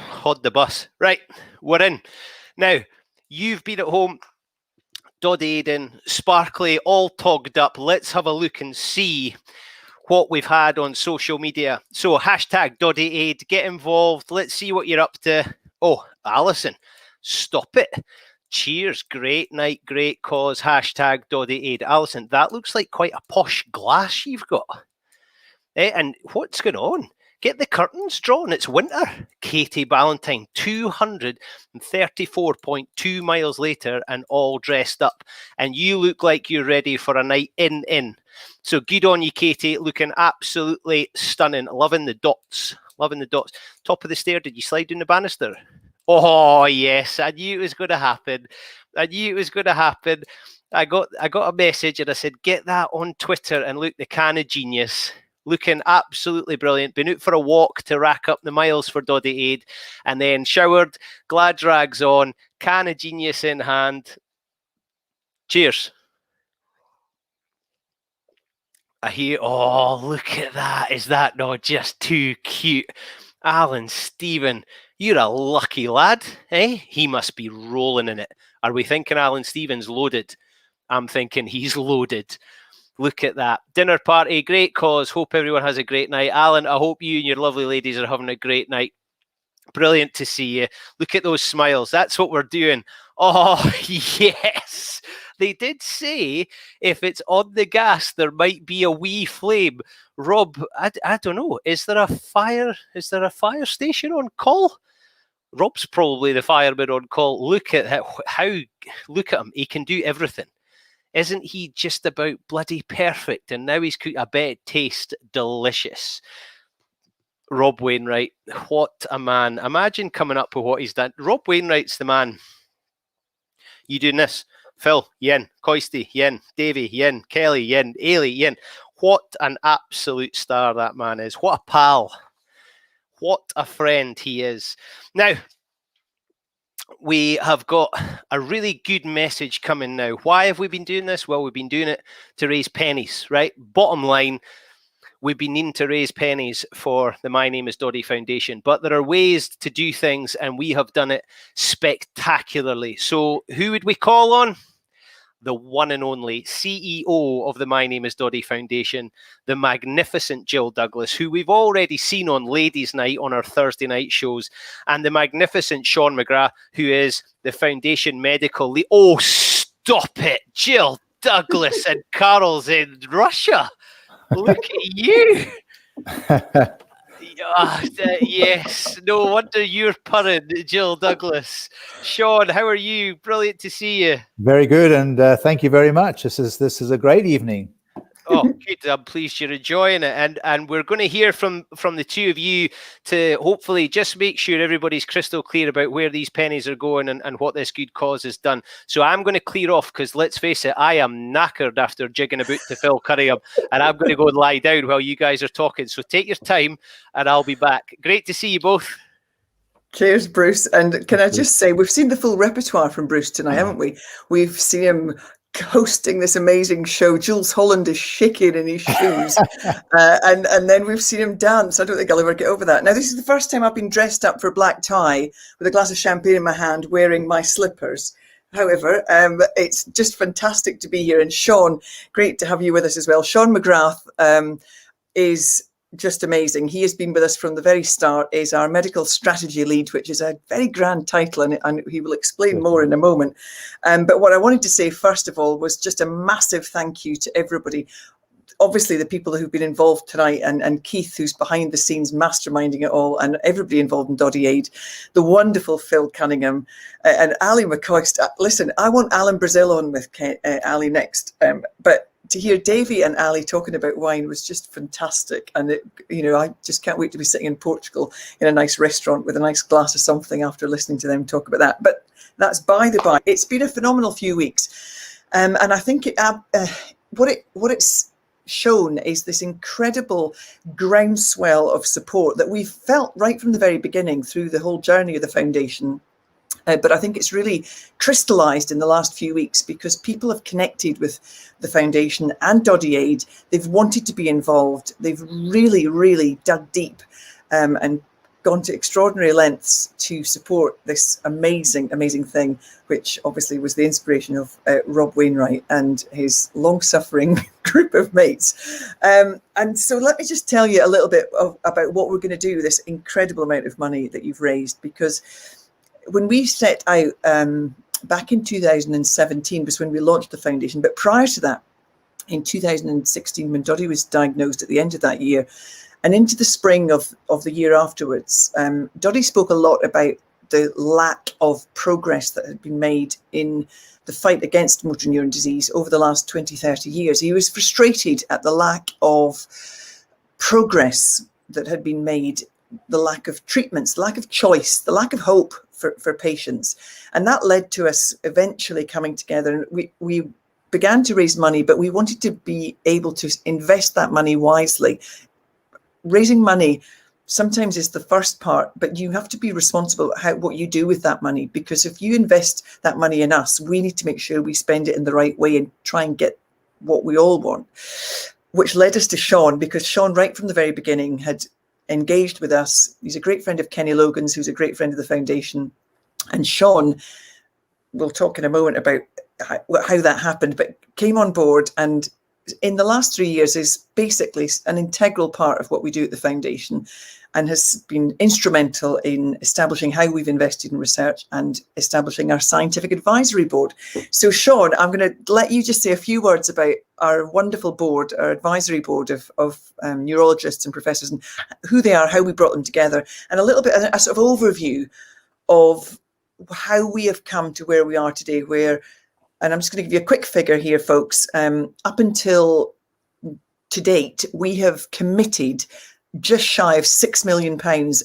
Hold the bus. Right, we're in. Now, you've been at home Doddie Aid in, sparkly, all togged up. Let's have a look and see what we've had on social media. So hashtag Doddie Aid, get involved. Let's see what you're up to. Oh, Alison, stop it. Cheers, great night, great cause, hashtag Doddie Aid. Alison, that looks like quite a posh glass you've got. And what's going on? Get the curtains drawn, it's winter. Katie Ballantyne, 234.2 miles later and all dressed up. And you look like you're ready for a night in. So good on you, Katie, looking absolutely stunning. Loving the dots, loving the dots. Top of the stair, did you slide down the banister? Oh, yes, I knew it was going to happen. I knew it was going to happen. I got a message and I said, get that on Twitter. And look, the can of genius, looking absolutely brilliant. Been out for a walk to rack up the miles for Doddie Aid and then showered, glad rags on, can of genius in hand. Cheers. I hear, oh, look at that. Is that not just too cute? Alan Stephen, you're a lucky lad, eh? He must be rolling in it. Are we thinking Alan Stephen's loaded? I'm thinking he's loaded. Look at that. Dinner party, great cause. Hope everyone has a great night. Alan, I hope you and your lovely ladies are having a great night. Brilliant to see you. Look at those smiles. That's what we're doing. Oh, yes. They did say if it's on the gas, there might be a wee flame. Rob, I don't know. Is there a fire? Is there a fire station on call? Rob's probably the fireman on call. Look at how look at him. He can do everything. Isn't he just about bloody perfect? And now he's cooked. I bet it tastes delicious. Rob Wainwright, what a man. Imagine coming up with what he's done. Rob Wainwright's the man. You doing this? Phil, yen. Coisty, yen. Davy, yen. Kelly, yen. Ailey, yen. What an absolute star that man is. What a pal. What a friend he is. Now, we have got a really good message coming now. Why have we been doing this? Well, we've been doing it to raise pennies, right? Bottom line, we've been needing to raise pennies for the My Name is Doddie Foundation, but there are ways to do things and we have done it spectacularly. So who would we call on? The one and only CEO of the My Name is Doddie Foundation, the magnificent Jill Douglas, who we've already seen on Ladies' Night on our Thursday night shows, and the magnificent Sean McGrath, who is the foundation medical lead. Oh, stop it, Jill Douglas and Carol's in Russia. Look at you. Yes, no wonder you're purring, Jill Douglas. Sean, how are you? Brilliant to see you. Very good, and thank you very much. This is a great evening. Oh, good. I'm pleased you're enjoying it. And we're going to hear from the two of you to hopefully just make sure everybody's crystal clear about where these pennies are going and what this good cause has done. So I'm going to clear off because let's face it, I am knackered after jigging about to Phil Cunningham, and I'm going to go and lie down while you guys are talking. So take your time and I'll be back. Great to see you both. Cheers, Bruce. And can I just say, we've seen the full repertoire from Bruce tonight, haven't we? We've seen him hosting this amazing show. Jules Holland is shaking in his shoes. And then we've seen him dance. I don't think I'll ever get over that. Now, this is the first time I've been dressed up for a black tie with a glass of champagne in my hand, wearing my slippers. However, it's just fantastic to be here. And Sean, great to have you with us as well. Sean McGrath is just amazing. He has been with us from the very start, is our medical strategy lead, which is a very grand title, and he will explain more in a moment. But what I wanted to say, first of all, was just a massive thank you to everybody. Obviously, the people who've been involved tonight, and Keith, who's behind the scenes masterminding it all, and everybody involved in Doddie Aid, the wonderful Phil Cunningham, and Ali McCoist. Listen, I want Alan Brazil on with Ali next, but to hear Davy and Ali talking about wine was just fantastic. And, I just can't wait to be sitting in Portugal in a nice restaurant with a nice glass of something after listening to them talk about that. But that's by the by. It's been a phenomenal few weeks. And I think what it's shown is this incredible groundswell of support that we've felt right from the very beginning through the whole journey of the foundation. But I think it's really crystallized in the last few weeks because people have connected with the foundation and Doddie Aid. They've wanted to be involved. They've really, really dug deep and gone to extraordinary lengths to support this amazing, amazing thing, which obviously was the inspiration of Rob Wainwright and his long-suffering group of mates. And so let me just tell you a little bit about what we're going to do with this incredible amount of money that you've raised, because when we set out back in 2017 was when we launched the foundation, but prior to that, in 2016, when Doddie was diagnosed at the end of that year, and into the spring of the year afterwards, Doddie spoke a lot about the lack of progress that had been made in the fight against motor neuron disease over the last 20, 30 years. He was frustrated at the lack of progress that had been made, the lack of treatments, the lack of choice, the lack of hope for patients. And that led to us eventually coming together. And we began to raise money, but we wanted to be able to invest that money wisely. Raising money sometimes is the first part, but you have to be responsible what you do with that money, because if you invest that money in us, we need to make sure we spend it in the right way and try and get what we all want, which led us to Sean, because Sean, right from the very beginning, had engaged with us. He's a great friend of Kenny Logan's, who's a great friend of the foundation. And Sean, we'll talk in a moment about how that happened, but came on board and in the last 3 years is basically an integral part of what we do at the foundation, and has been instrumental in establishing how we've invested in research and establishing our scientific advisory board. So Sean, I'm going to let you just say a few words about our wonderful board, our advisory board of neurologists and professors, and who they are, how we brought them together, and a little bit, a sort of overview of how we have come to where we are today, and I'm just going to give you a quick figure here, folks. Up until to date, we have committed just shy of £6 million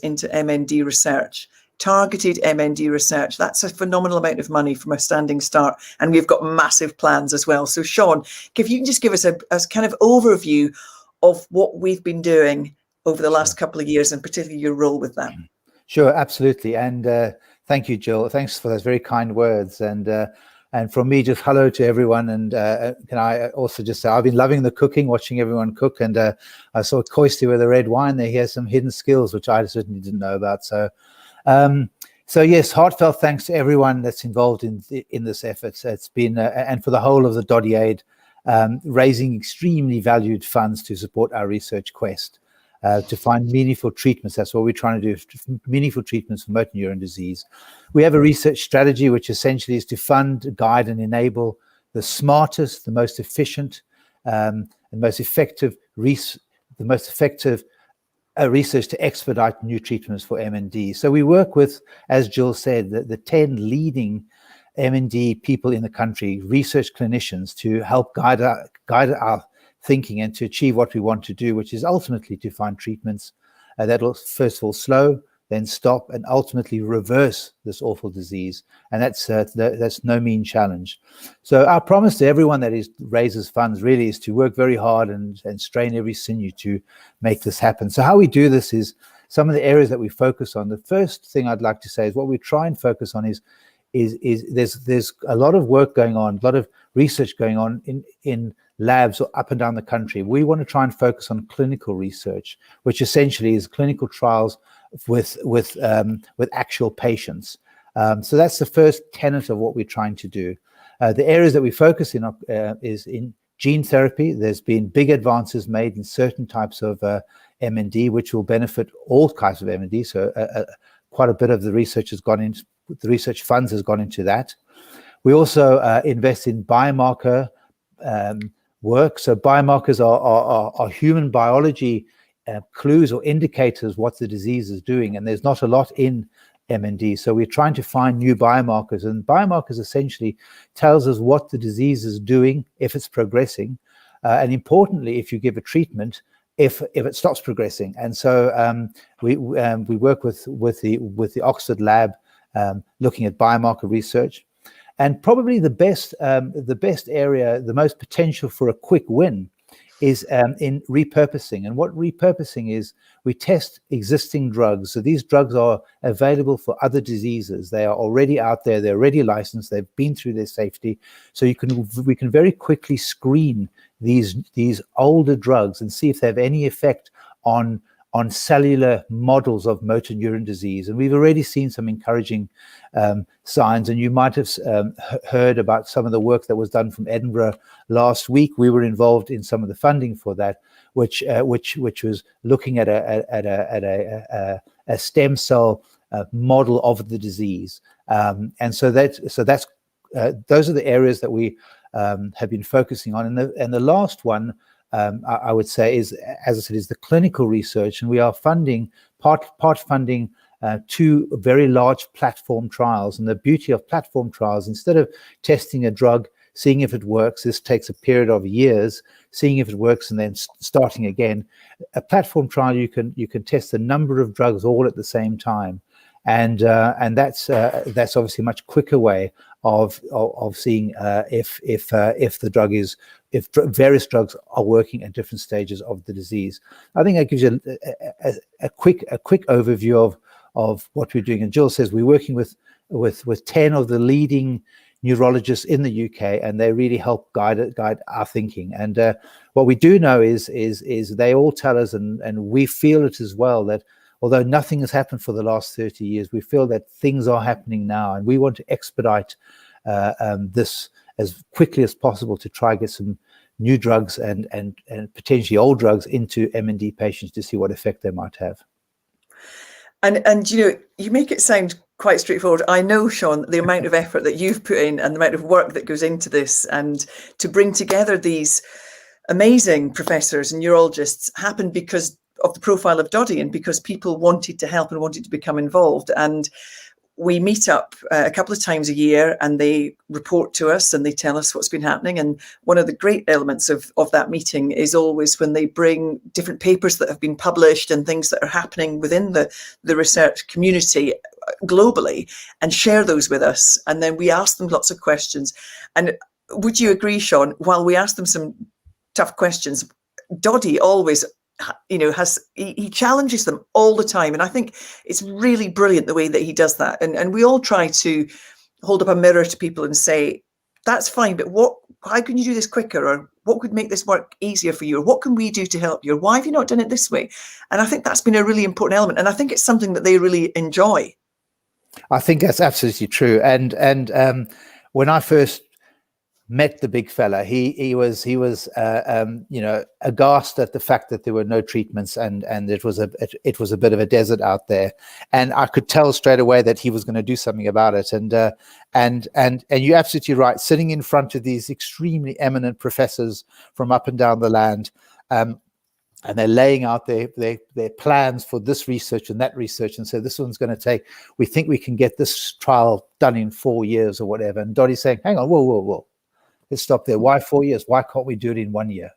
into MND research, targeted MND research. That's a phenomenal amount of money from a standing start. And we've got massive plans as well. So Sean, if you can just give us a kind of overview of what we've been doing over the last couple of years, and particularly your role with that. Sure, absolutely. And thank you, Jill. Thanks for those very kind words. And from me, just hello to everyone. And can I also just say, I've been loving the cooking, watching everyone cook. And I saw Coisty with the red wine there. He has some hidden skills, which I certainly didn't know about. So yes, heartfelt thanks to everyone that's involved in this effort. It's been, and for the whole of the Doddie Aid, raising extremely valued funds to support our research quest. To find meaningful treatments. That's what we're trying to do, meaningful treatments for motor neuron disease. We have a research strategy, which essentially is to fund, guide, and enable the smartest, the most efficient, and most effective research to expedite new treatments for MND. So we work with, as Jill said, the 10 leading MND people in the country, research clinicians, to help guide our thinking and to achieve what we want to do, which is ultimately to find treatments that will first of all slow, then stop, and ultimately reverse this awful disease. And that's no mean challenge. So our promise to everyone that raises funds really is to work very hard and strain every sinew to make this happen. So how we do this is some of the areas that we focus on. The first thing I'd like to say is what we try and focus on is there's a lot of work going on, a lot of research going on in labs up and down the country. We want to try and focus on clinical research, which essentially is clinical trials with actual patients. So that's the first tenet of what we're trying to do. The areas that we focus in is in gene therapy. There's been big advances made in certain types of MND, which will benefit all types of MND. So quite a bit of the research has gone into, the research funds has gone into that. We also invest in biomarker work. So biomarkers are human biology clues or indicators what the disease is doing, and there's not a lot in MND. So we're trying to find new biomarkers, and biomarkers essentially tells us what the disease is doing, if it's progressing, and importantly, if you give a treatment, if it stops progressing. And so we work with the Oxford lab looking at biomarker research. And probably the best area, the most potential for a quick win is in repurposing. And what repurposing is, we test existing drugs. So these drugs are available for other diseases. They are already out there. They're already licensed. They've been through their safety. So we can very quickly screen these older drugs and see if they have any effect on on cellular models of motor neuron disease. And we've already seen some encouraging signs. And you might have heard about some of the work that was done from Edinburgh last week. We were involved in some of the funding for that, which was looking at a stem cell model of the disease. And so that's those are the areas that we have been focusing on. And the last one, I would say, is, as I said, is the clinical research, and we are funding part funding 2 very large platform trials. And the beauty of platform trials, instead of testing a drug, seeing if it works, this takes a period of years, seeing if it works and then starting again. A platform trial, you can test a number of drugs all at the same time, and that's obviously a much quicker way of seeing if the drug is, if various drugs are working at different stages of the disease. I think that gives you a quick overview of what we're doing. And Jill says we're working with 10 of the leading neurologists in the UK, and they really help guide our thinking. And what we do know is they all tell us, and we feel it as well, that although nothing has happened for the last 30 years, we feel that things are happening now, and we want to expedite this as quickly as possible to try and get some new drugs and potentially old drugs into MND patients to see what effect they might have. And you know, you make it sound quite straightforward. I know, Sean, the amount of effort that you've put in and the amount of work that goes into this, and to bring together these amazing professors and neurologists happened because of the profile of Doddie and because people wanted to help and wanted to become involved. And we meet up a couple of times a year, and they report to us and they tell us what's been happening. And one of the great elements of that meeting is always when they bring different papers that have been published and things that are happening within the research community globally, and share those with us. And then we ask them lots of questions. And would you agree, Sean, while we ask them some tough questions, Doddie always, you know, he challenges them all the time. And I think it's really brilliant the way that he does that. And we all try to hold up a mirror to people and say, that's fine, but how can you do this quicker? Or what could make this work easier for you? Or what can we do to help you? Or why have you not done it this way? And I think that's been a really important element. And I think it's something that they really enjoy. I think that's absolutely true. And when I first met the big fella, he was you know, aghast at the fact that there were no treatments, and it was a bit of a desert out there, and I could tell straight away that he was going to do something about it. And you're absolutely right. Sitting in front of these extremely eminent professors from up and down the land, and they're laying out their plans for this research and that research, and so this one's going to take, we think we can get this trial done in 4 years or whatever. And Doddie's saying, hang on, whoa. Let's stop there. Why 4 years? Why can't we do it in 1 year?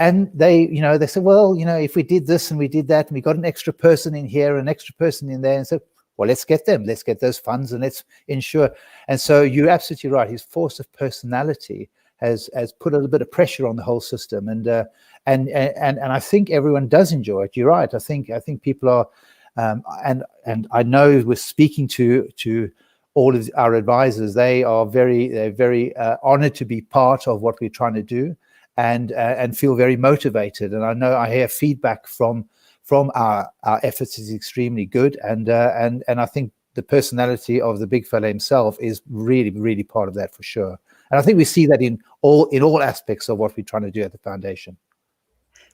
And they said, well, if we did this and we did that, and we got an extra person in here, an extra person in there, and so, well, let's get them. Let's get those funds and let's ensure. And so you're absolutely right. His force of personality has put a little bit of pressure on the whole system. And I think everyone does enjoy it. You're right. I think people are, and I know we're speaking to all of our advisors. They're very honored to be part of what we're trying to do, and feel very motivated. And I know I hear feedback from our efforts is extremely good. And I think the personality of the big fella himself is really, really part of that for sure. And I think we see that in all aspects of what we're trying to do at the foundation.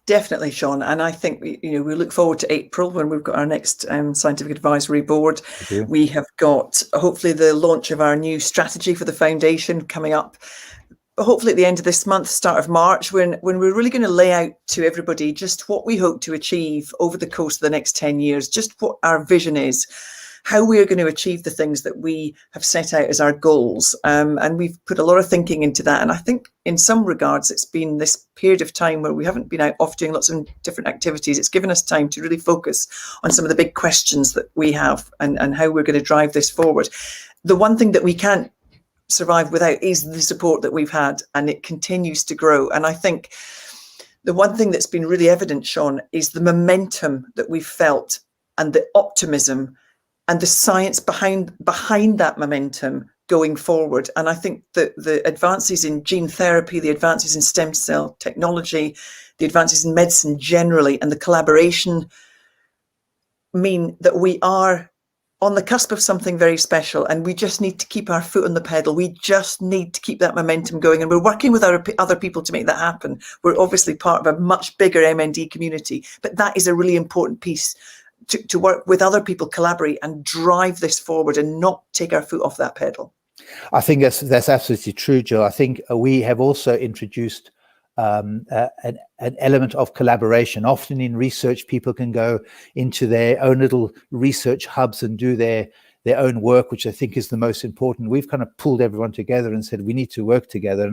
Definitely, Sean. And I think we look forward to April when we've got our next scientific advisory board. We have got hopefully the launch of our new strategy for the foundation coming up. Hopefully at the end of this month, start of March, when we're really going to lay out to everybody just what we hope to achieve over the course of the next 10 years, just what our vision is, how we're going to achieve the things that we have set out as our goals. And we've put a lot of thinking into that. And I think in some regards, it's been this period of time where we haven't been out off doing lots of different activities. It's given us time to really focus on some of the big questions that we have and how we're going to drive this forward. The one thing that we can't survive without is the support that we've had, and it continues to grow. And I think the one thing that's been really evident, Sean, is the momentum that we've felt and the optimism and the science behind that momentum going forward. And I think that the advances in gene therapy, the advances in stem cell technology, the advances in medicine generally, and the collaboration mean that we are on the cusp of something very special, and we just need to keep our foot on the pedal. We just need to keep that momentum going, and we're working with other people to make that happen. We're obviously part of a much bigger MND community, but that is a really important piece to work with other people, collaborate and drive this forward and not take our foot off that pedal. I think that's absolutely true, Jill. I think we have also introduced an element of collaboration. Often in research, people can go into their own little research hubs and do their own work, which I think is the most important. We've kind of pulled everyone together and said we need to work together,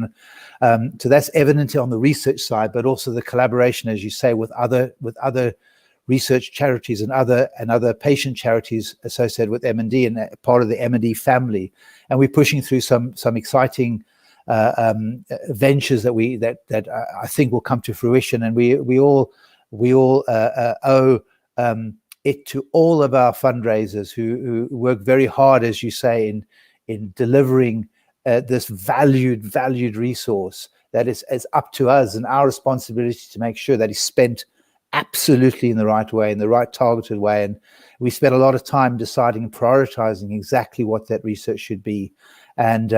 and so that's evident on the research side, but also the collaboration, as you say, with other research charities and other patient charities associated with M&D and part of the M&D family. And we're pushing through some exciting ventures that I think will come to fruition, and we all owe it to all of our fundraisers who work very hard, as you say, in delivering this valued resource that is up to us and our responsibility to make sure that it's spent absolutely in the right way, in the right targeted way. And we spent a lot of time deciding and prioritizing exactly what that research should be. And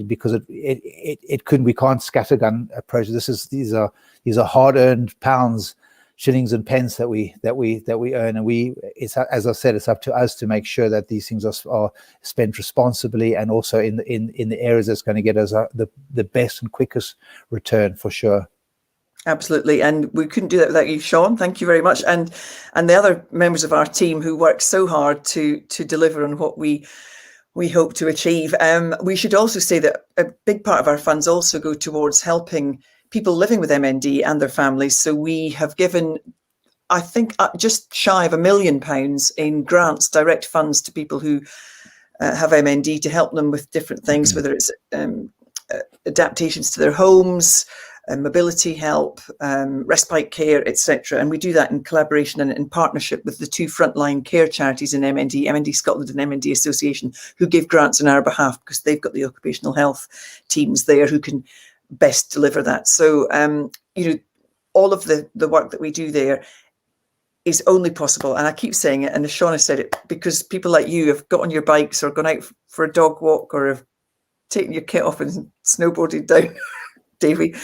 because it couldn't, we can't scattergun approach. These are hard-earned pounds, shillings and pence that we earn, and it's, as I said, it's up to us to make sure that these things are spent responsibly and also in the areas that's going to get us the best and quickest return, for sure. Absolutely, and we couldn't do that without you, Sean. Thank you very much, and the other members of our team who work so hard to deliver on what we hope to achieve. We should also say that a big part of our funds also go towards helping people living with MND and their families. So we have given, I think, just shy of £1 million in grants, direct funds to people who have MND to help them with different things, whether it's adaptations to their homes, mobility help, respite care, etc. And we do that in collaboration and in partnership with the two frontline care charities in MND, MND Scotland and MND Association, who give grants on our behalf because they've got the occupational health teams there who can best deliver that. So, all of the work that we do there is only possible, and I keep saying it, and as Sean has said it, because people like you have got on your bikes or gone out for a dog walk or have taken your kit off and snowboarded down Davy,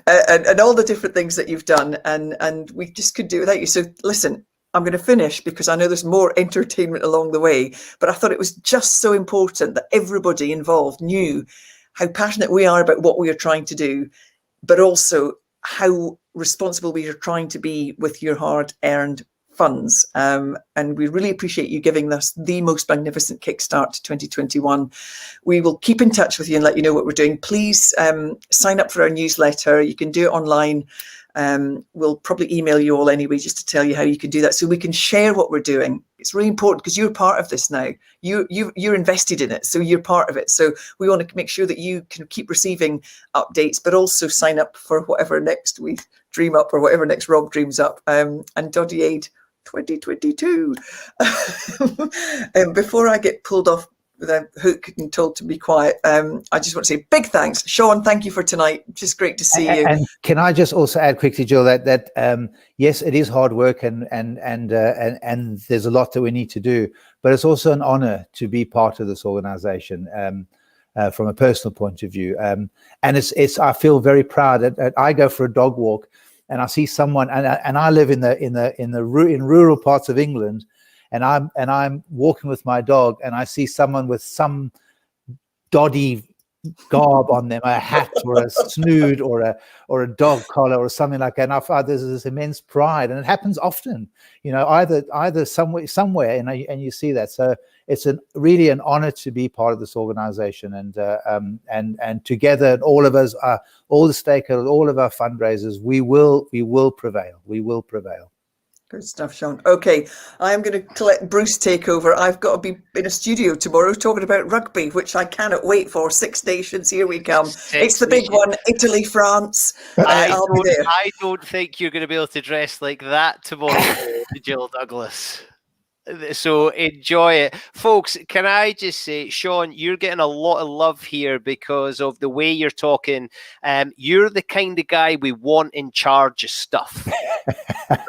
and all the different things that you've done, and we just could do without you. So listen, I'm going to finish because I know there's more entertainment along the way, but I thought it was just so important that everybody involved knew how passionate we are about what we are trying to do, but also how responsible we are trying to be with your hard-earned funds. And we really appreciate you giving us the most magnificent kickstart to 2021. We will keep in touch with you and let you know what we're doing. Please sign up for our newsletter. You can do it online. We'll probably email you all anyway, just to tell you how you can do that, so we can share what we're doing. It's really important because you're part of this now. You're invested in it, so you're part of it. So we want to make sure that you can keep receiving updates, but also sign up for whatever next we dream up or whatever next Rob dreams up. And Doddie Aid 2022. Before I get pulled off with a hook and told to be quiet, I just want to say big thanks, Sean. Thank you for tonight. Just great to see you. And can I just also add quickly, Jill, that yes, it is hard work and there's a lot that we need to do, but it's also an honor to be part of this organization from a personal point of view. And it's I feel very proud that I go for a dog walk and I see someone, and I live in rural parts of England. And I'm walking with my dog, and I see someone with some dodgy garb on them, a hat or a snood or a dog collar or something like that. And I find there's this immense pride, and it happens often, either somewhere, and you see that. So it's really an honor to be part of this organization, and together, and all of us, all the stakeholders, all of our fundraisers, we will prevail. We will prevail. Good stuff, Sean. Okay, I am going to let Bruce take over. I've got to be in a studio tomorrow talking about rugby, which I cannot wait for. 6 nations, here we come. It's the big one, Italy, France. I'll be there. I don't think you're going to be able to dress like that tomorrow, Jill Douglas. So enjoy it. Folks, can I just say, Sean, you're getting a lot of love here because of the way you're talking. You're the kind of guy we want in charge of stuff.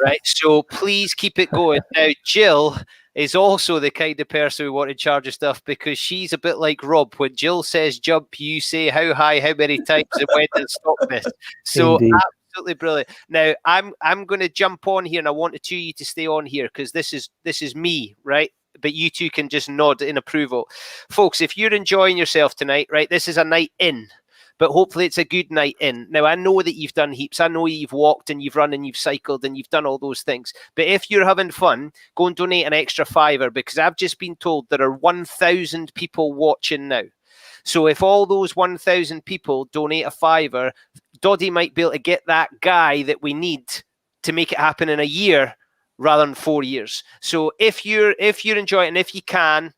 Right? So please keep it going. Now, Jill is also the kind of person we want in charge of stuff because she's a bit like Rob. When Jill says jump, you say how high, how many times, and when to stop this. So Indeed. absolutely brilliant. Now I'm going to jump on here, and I want the two of you to stay on here because this is me, right? But you two can just nod in approval. Folks, if you're enjoying yourself tonight, right, this is a night in. But hopefully it's a good night in. Now, I know that you've done heaps. I know you've walked and you've run and you've cycled and you've done all those things. But if you're having fun, go and donate an extra £5 because I've just been told there are 1,000 people watching now. So if all those 1,000 people donate a £5, Doddie might be able to get that guy that we need to make it happen in a year rather than 4 years. So if you're enjoying it and if you can,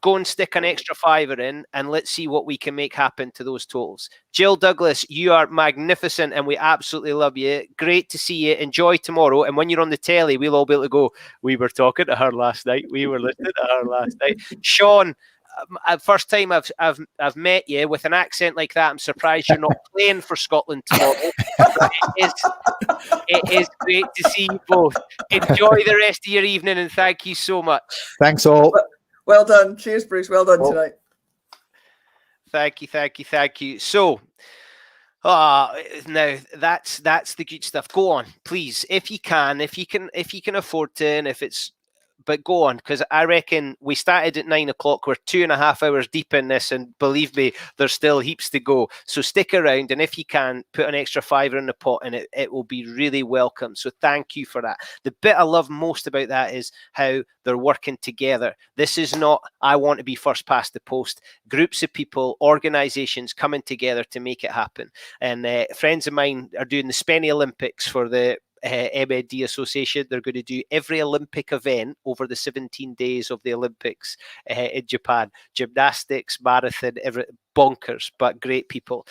go and stick an extra £5 in and let's see what we can make happen to those totals. Jill Douglas, you are magnificent and we absolutely love you. Great to see you. Enjoy tomorrow. And when you're on the telly, we'll all be able to go, we were talking to her last night. We were listening to her last night. Sean, first time I've met you with an accent like that. I'm surprised you're not playing for Scotland tomorrow. It is great to see you both. Enjoy the rest of your evening and thank you so much. Thanks all. Well done. Cheers, Bruce. Well done tonight. Thank you. So, now that's the good stuff. Go on, please, if you can afford to, and if it's. But go on, because I reckon we started at 9 o'clock. We're 2.5 hours deep in this, and believe me, there's still heaps to go. So stick around, and if you can, put an extra £5 in the pot, and it will be really welcome. So thank you for that. The bit I love most about that is how they're working together. This is not, I want to be first past the post. Groups of people, organisations coming together to make it happen. And friends of mine are doing the Spenny Olympics for the MND Association. They're going to do every Olympic event over the 17 days of the Olympics in Japan. Gymnastics, marathon, bonkers, but great people.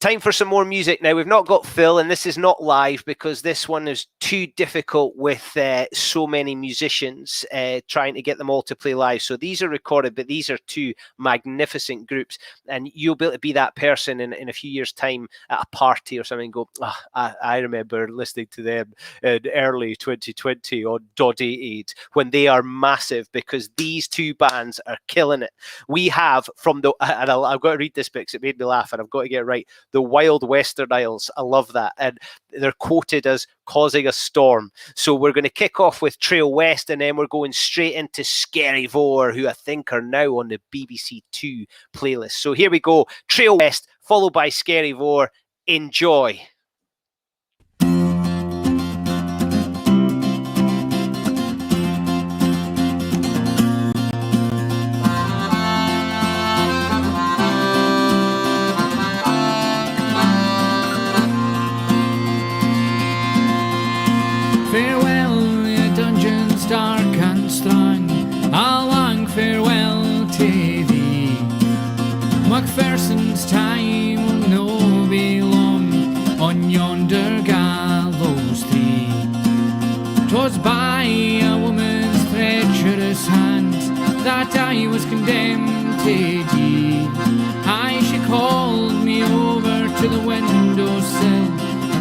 Time for some more music. Now, we've not got Phil, and this is not live because this one is too difficult with so many musicians trying to get them all to play live. So these are recorded, but these are two magnificent groups. And you'll be able to be that person in a few years' time at a party or something and go, I remember listening to them in early 2020 on Doddie Aid when they are massive because these two bands are killing it. We have from the, and I've got to read this because it made me laugh and I've got to get it right. The Wild Western Isles. I love that. And they're quoted as causing a storm. So we're going to kick off with Trail West and then we're going straight into Skerryvore, who I think are now on the BBC Two playlist. So here we go. Trail West, followed by Skerryvore. Enjoy. Farewell, ye dungeons dark and strong, a long farewell to thee. Macpherson's time will no be long on yonder gallows tree. 'Twas by a woman's treacherous hand that I was condemned to die. Aye, she called me over to the windowsill,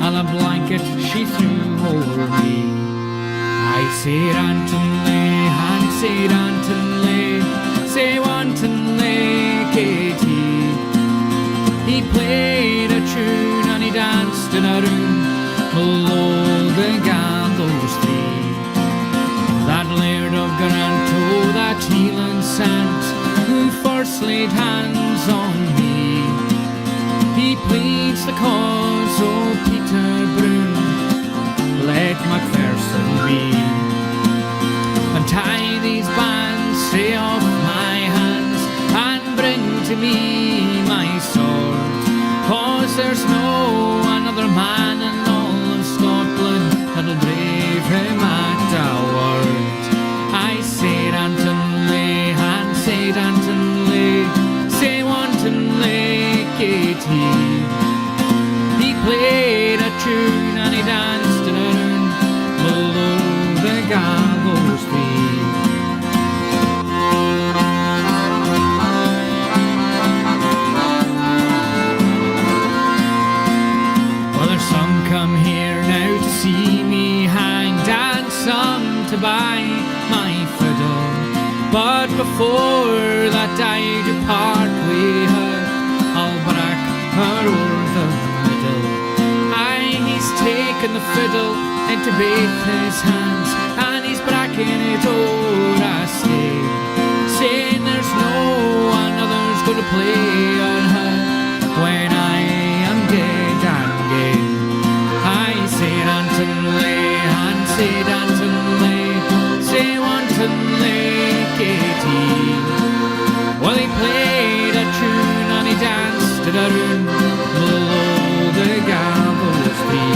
and a blanket she threw over me. I said Antonley, and said Antonley, say Antonley, Katie. He played a tune and he danced in a room below the gallows tree. That laird of Granto, that Heelan Sant, who first laid hands on me, he pleads the cause of Peter Brown, let Macpherson be. Untie these bands, stay off my hands, and bring to me my sword, 'cause there's no another man in all of Scotland that'll brave him at a word. I said Antonley, and said Antonley, say Antonley, Katie. He played to buy my fiddle. But before that I depart with her, I'll break her o'er the middle. Aye, he's taken the fiddle into both his hands, and he's breaking it o'er a stave, saying there's no one other's gonna play on her when I am dead and gay. I say Anton Lay, and say Anton Lay, say Wanton Lay, Katie. Well, he played a tune and he danced it around below the gallows tree.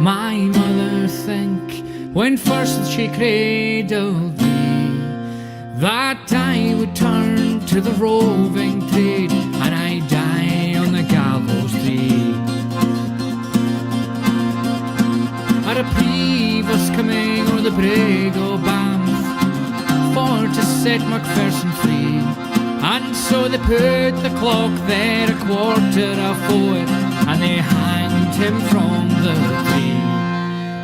My mother think, when first she cradled me, that I would turn to the roving trade and I'd die on the gallows tree. At a previous coming o'er the brig o' Banff for to set Macpherson free, and so they put the clock there 4:15 and they hanged him from the tree.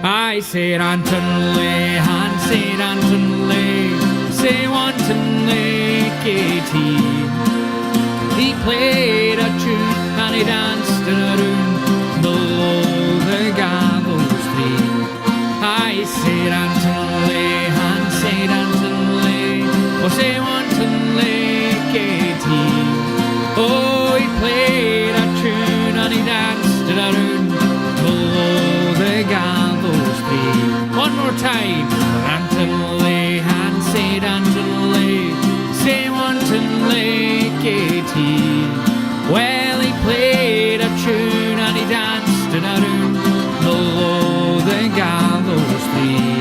I said Anton Lay, and said Anton Lay, say Wanton Lay, Katie. He played a tune and he danced it around below the gallows tree. I said Anton Lay, and said Anton Lay, oh say Wanton Lay, Katie. Oh, he played a tune and he danced it around below the gallows tree. One more time. Anton Lay, and said Anton Lay, say Wanton Lay, Katie. Well, he played a tune and he danced it around below the gallows tree.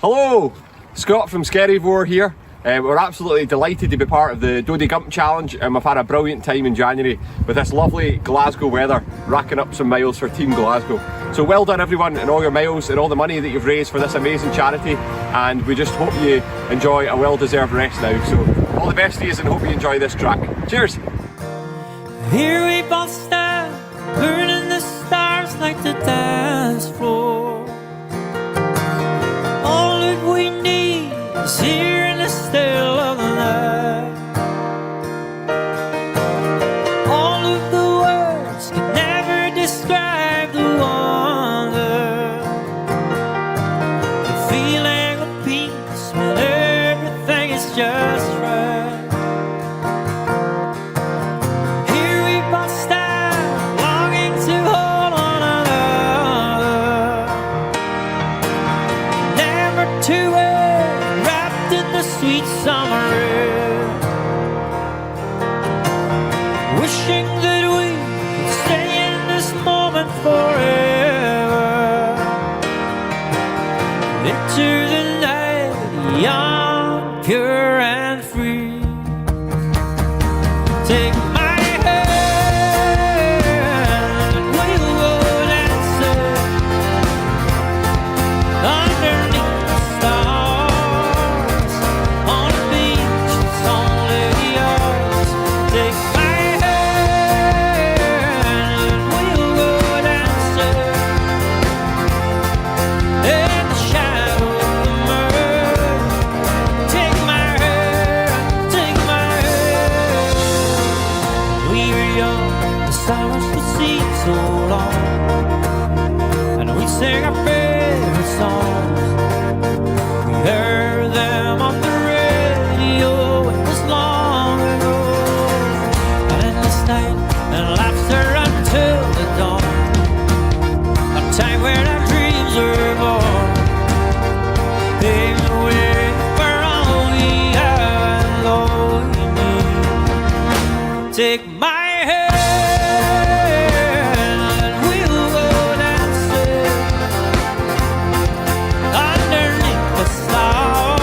Hello, Scott from Skerryvore here. We're absolutely delighted to be part of the Doddie Gump Challenge, and we've had a brilliant time in January with this lovely Glasgow weather, racking up some miles for Team Glasgow. So well done everyone, and all your miles and all the money that you've raised for this amazing charity, and we just hope you enjoy a well-deserved rest now. So all the best to you, and hope you enjoy this track. Cheers! Here we both stand, burning the stars like the dance floor. All that we need is here in the still of the night. All of the words can never describe the wonder, the feeling of peace when everything is just right. Here we both stand, longing to Take my hand and we'll go dancing underneath the stars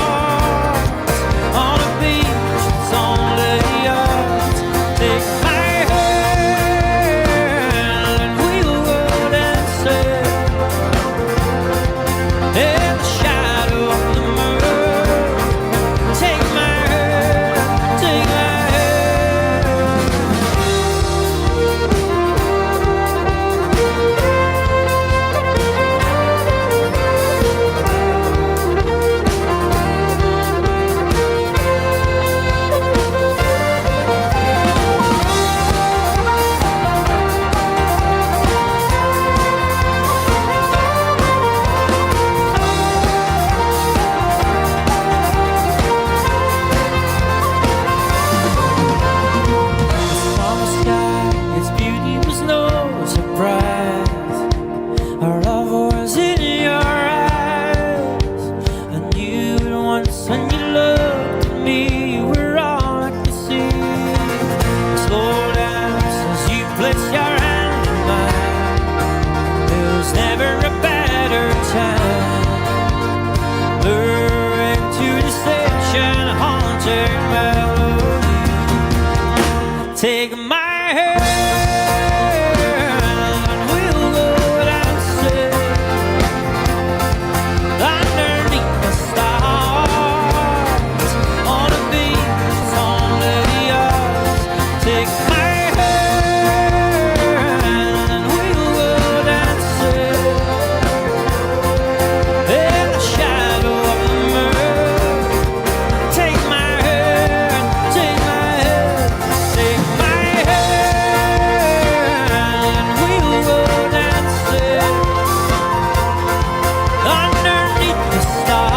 on a beach that's only yours. Take my hand and we'll go dancing in the shadow of the moon. Take my hand, take my hand. Summer sky, its beauty was no surprise. Our love was in your eyes. I knew it once when you looked at me. You were all I could see. Slow dance as you placed your hand in mine. There was never a better time. Luring to the station, haunting melody. Take my hand and we'll go dancing underneath the stars on a beach that's only yours. Take my hand and we'll go dancing in the shadow of the moon. Take my hand, take my hand, take my hand and we'll go dancing underneath the stars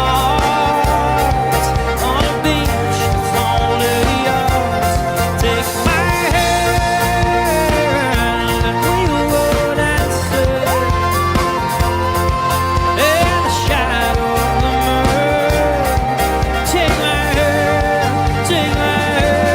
on a beach that's only yours. Take my hand and we'll go dancing in the shadow of the moon. Take my hand, take my hand.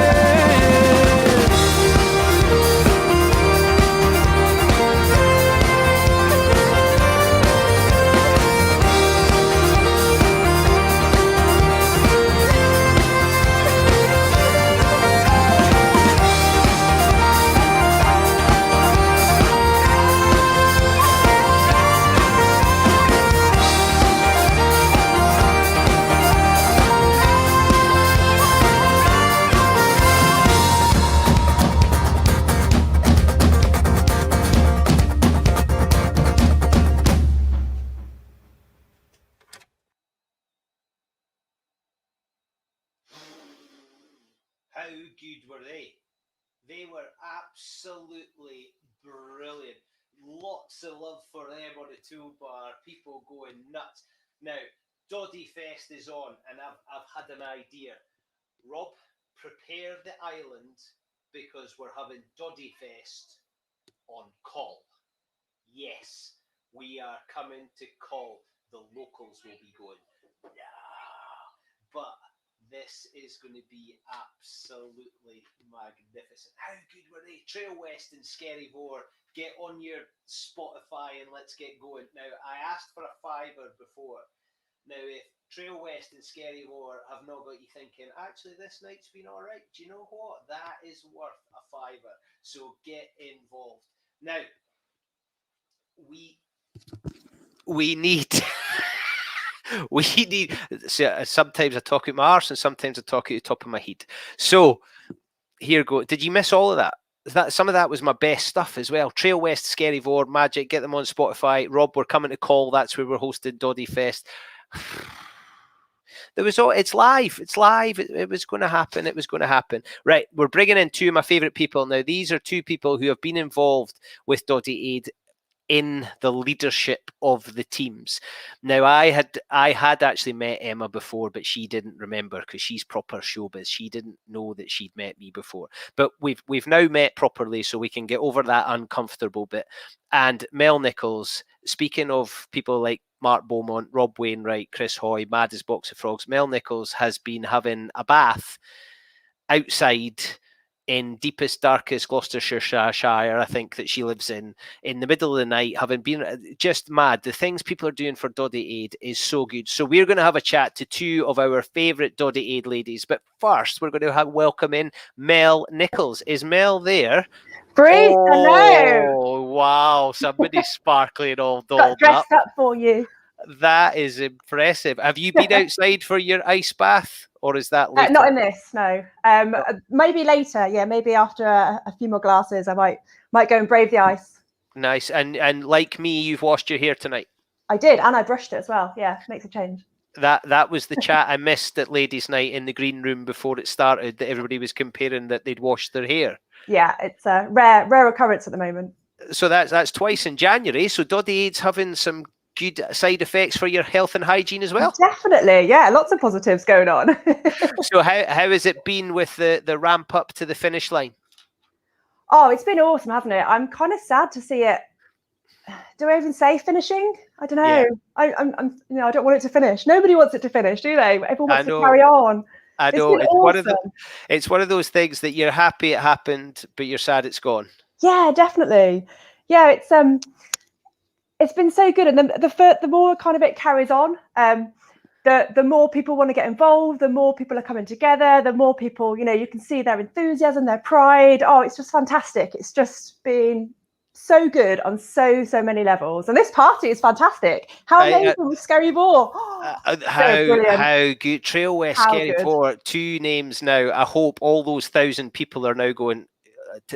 How good were they? They were absolutely brilliant. Lots of love for them on the toolbar. People going nuts. Now, Doddie Fest is on, and I've had an idea. Rob, prepare the island because we're having Doddie Fest on call. Yes, we are coming to call. The locals will be going, yeah. But this is going to be absolutely magnificent. How good were they? Trail West and Skerryvore. Get on your Spotify and let's get going. Now, I asked for a $5 before. Now, if Trail West and Skerryvore have not got you thinking, actually, this night's been all right, do you know what? That is worth a $5. So get involved. Now, we need... we need... Sometimes I talk at my arse and sometimes I talk at the top of my head. So, here go. Did you miss all of that? Some of that was my best stuff as well. Trail West, Skerryvore, Magic, get them on Spotify. Rob, we're coming to call. That's where we're hosting Doddie Fest. There was all. It's live. It's live. It was going to happen. It was going to happen. Right. We're bringing in two of my favourite people now. These are two people who have been involved with Doddie Aid in the leadership of the teams. Now, I had actually met Emma before, but she didn't remember because she's proper showbiz. She didn't know that she'd met me before. But we've now met properly, so we can get over that uncomfortable bit. And Mel Nichols, speaking of people like Mark Beaumont, Rob Wainwright, Chris Hoy, Mad as Box of Frogs, Mel Nichols has been having a bath outside in deepest, darkest Gloucestershire, I think that she lives in the middle of the night, having been just mad. The things people are doing for Doddie Aid is so good. So we're going to have a chat to two of our favourite Doddie Aid ladies. But first, we're going to welcome in Mel Nichols. Is Mel there? Bruce, hello. Oh, wow. Somebody's sparkling all Got dolled dressed up. up for you. That is impressive. Have you been outside for your ice bath, or is that later? Not in this, no. Maybe later. Yeah, maybe after a few more glasses, I might go and brave the ice. Nice. And like me, you've washed your hair tonight. I did, and I brushed it as well. Yeah, makes a change. That was the chat I missed at ladies' night in the green room before it started. That everybody was comparing that they'd washed their hair. Yeah, it's a rare occurrence at the moment. So that's twice in January. So Doddie Aid's having some good side effects for your health and hygiene as well. Definitely, yeah, lots of positives going on. So how has it been with the ramp up to the finish line? Oh, it's been awesome, hasn't it? I'm kind of sad to see it. Do I even say finishing? I don't know. Yeah. I'm I don't want it to finish. Nobody wants it to finish, do they? Everyone wants to carry on. I know. It's one of those things that you're happy it happened, but you're sad it's gone. Yeah, definitely. Yeah, it's been so good, and the more kind of it carries on, the more people want to get involved, the more people are coming together, the more people, you can see their enthusiasm, their pride. Oh, it's just fantastic. It's just been so good on so many levels, and this party is fantastic. How amazing was Skerryvore? How good. Trail West Skerryvore, 2 names now. I hope all those 1,000 people are now going,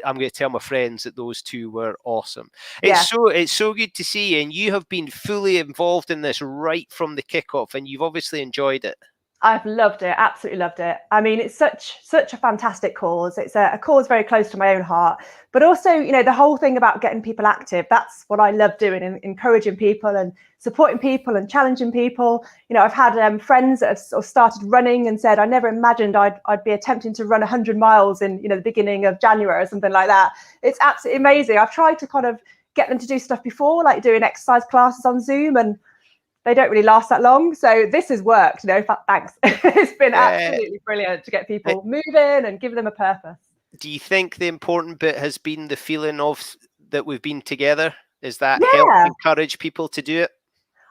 I'm going to tell my friends that those 2 were awesome. It's so good to see you, and you have been fully involved in this right from the kickoff, and you've obviously enjoyed it. I've loved it, absolutely loved it. I mean, it's such a fantastic cause. It's a cause very close to my own heart, but also, the whole thing about getting people active. That's what I love doing, and encouraging people and supporting people and challenging people. I've had friends that have sort of started running and said, I never imagined I'd be attempting to run 100 miles in, the beginning of January or something like that. It's absolutely amazing. I've tried to kind of get them to do stuff before, like doing exercise classes on Zoom, and they don't really last that long. So this has worked, thanks. It's been absolutely brilliant to get people moving and give them a purpose. Do you think the important bit has been the feeling of that we've been together? Is that help encourage people to do it?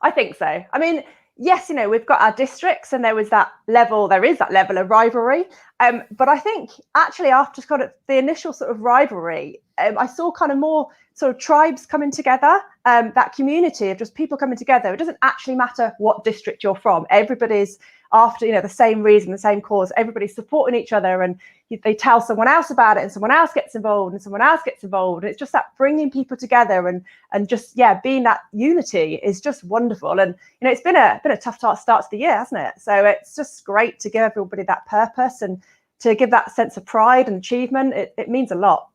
I think so. I mean, yes, we've got our districts, and there is that level of rivalry. But I think actually after kind of the initial sort of rivalry, I saw kind of more sort of tribes coming together, that community of just people coming together. It doesn't actually matter what district you're from. Everybody's after, the same reason, the same cause. Everybody's supporting each other, and they tell someone else about it, and someone else gets involved, and someone else gets involved. And it's just that bringing people together and just, being that unity is just wonderful. And, it's been a tough start to the year, hasn't it? So it's just great to give everybody that purpose and to give that sense of pride and achievement. It means a lot.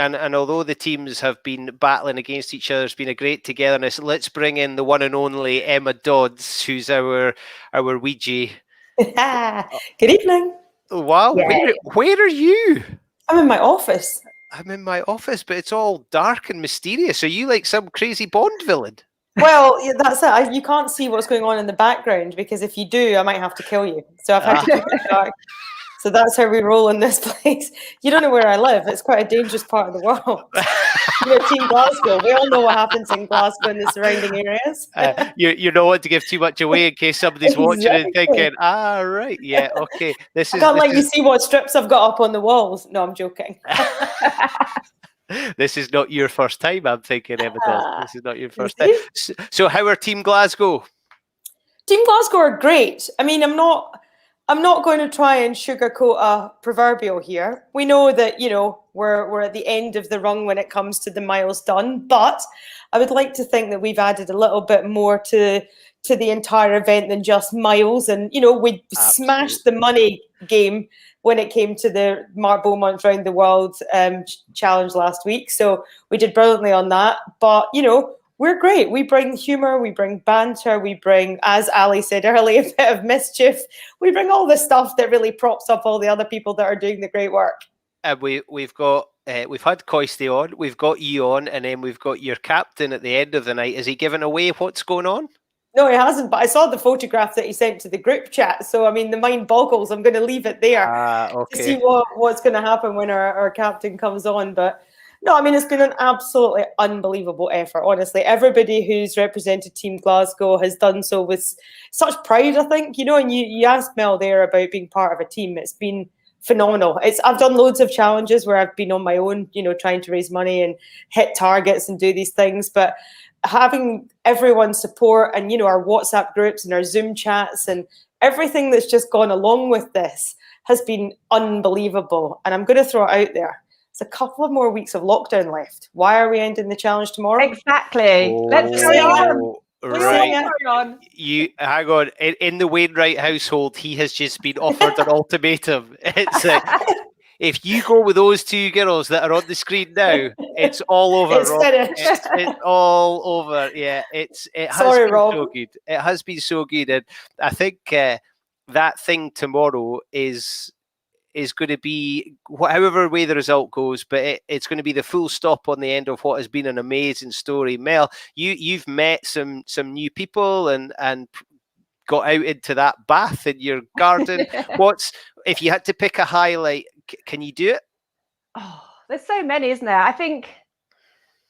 And although the teams have been battling against each other, it's been a great togetherness. Let's bring in the one and only Emma Dodds, who's our Ouija. Good evening. Wow, yeah. Where are you? I'm in my office. I'm in my office, but it's all dark and mysterious. Are you like some crazy Bond villain? Well, that's it. You can't see what's going on in the background, because if you do, I might have to kill you. So I've had to keep it dark. So that's how we roll in this place. You don't know where I live. It's quite a dangerous part of the world. Team Glasgow. We all know what happens in Glasgow and the surrounding areas. You don't want to give too much away in case somebody's watching and thinking, right, yeah, okay. I can't let you see what strips I've got up on the walls. No, I'm joking. This is not your first time, I'm thinking, Emma. This is not your first time. So how are Team Glasgow? Team Glasgow are great. I mean, I'm not going to try and sugarcoat a proverbial here. We know that, we're at the end of the rung when it comes to the miles done, but I would like to think that we've added a little bit more to the entire event than just miles. And, we smashed the money game when it came to the Mark Beaumont Round the World challenge last week. So we did brilliantly on that. But, we're great. We bring humour, we bring banter, we bring, as Ali said earlier, a bit of mischief. We bring all the stuff that really props up all the other people that are doing the great work. And we've had Coisty on, we've got you on, and then we've got your captain at the end of the night. Is he giving away what's going on? No, he hasn't. But I saw the photograph that he sent to the group chat. So, I mean, the mind boggles. I'm going to leave it there to see what's going to happen when our captain comes on. But no, I mean, it's been an absolutely unbelievable effort. Honestly, everybody who's represented Team Glasgow has done so with such pride, I think. You know, and you asked Mel there about being part of a team. It's been phenomenal. I've done loads of challenges where I've been on my own, you know, trying to raise money and hit targets and do these things. But having everyone's support and, you know, our WhatsApp groups and our Zoom chats and everything that's just gone along with this has been unbelievable. And I'm going to throw it out there. It's a couple of more weeks of lockdown left. Why are we ending the challenge tomorrow? Exactly. Let's carry on. Right. You hang on. In the Wainwright household, he has just been offered an ultimatum. It's if you go with those two girls that are on the screen now, it's all over. It's Rob. finished. It's all over. Yeah, it has Sorry, been Rob. so good. It has been so good, and I think that thing tomorrow is going to be however way the result goes, but it's going to be the full stop on the end of what has been an amazing story. Mel, you've met some new people and got out into that bath in your garden. What's if you had to pick a highlight? Can you do it? Oh, there's so many, isn't there? I think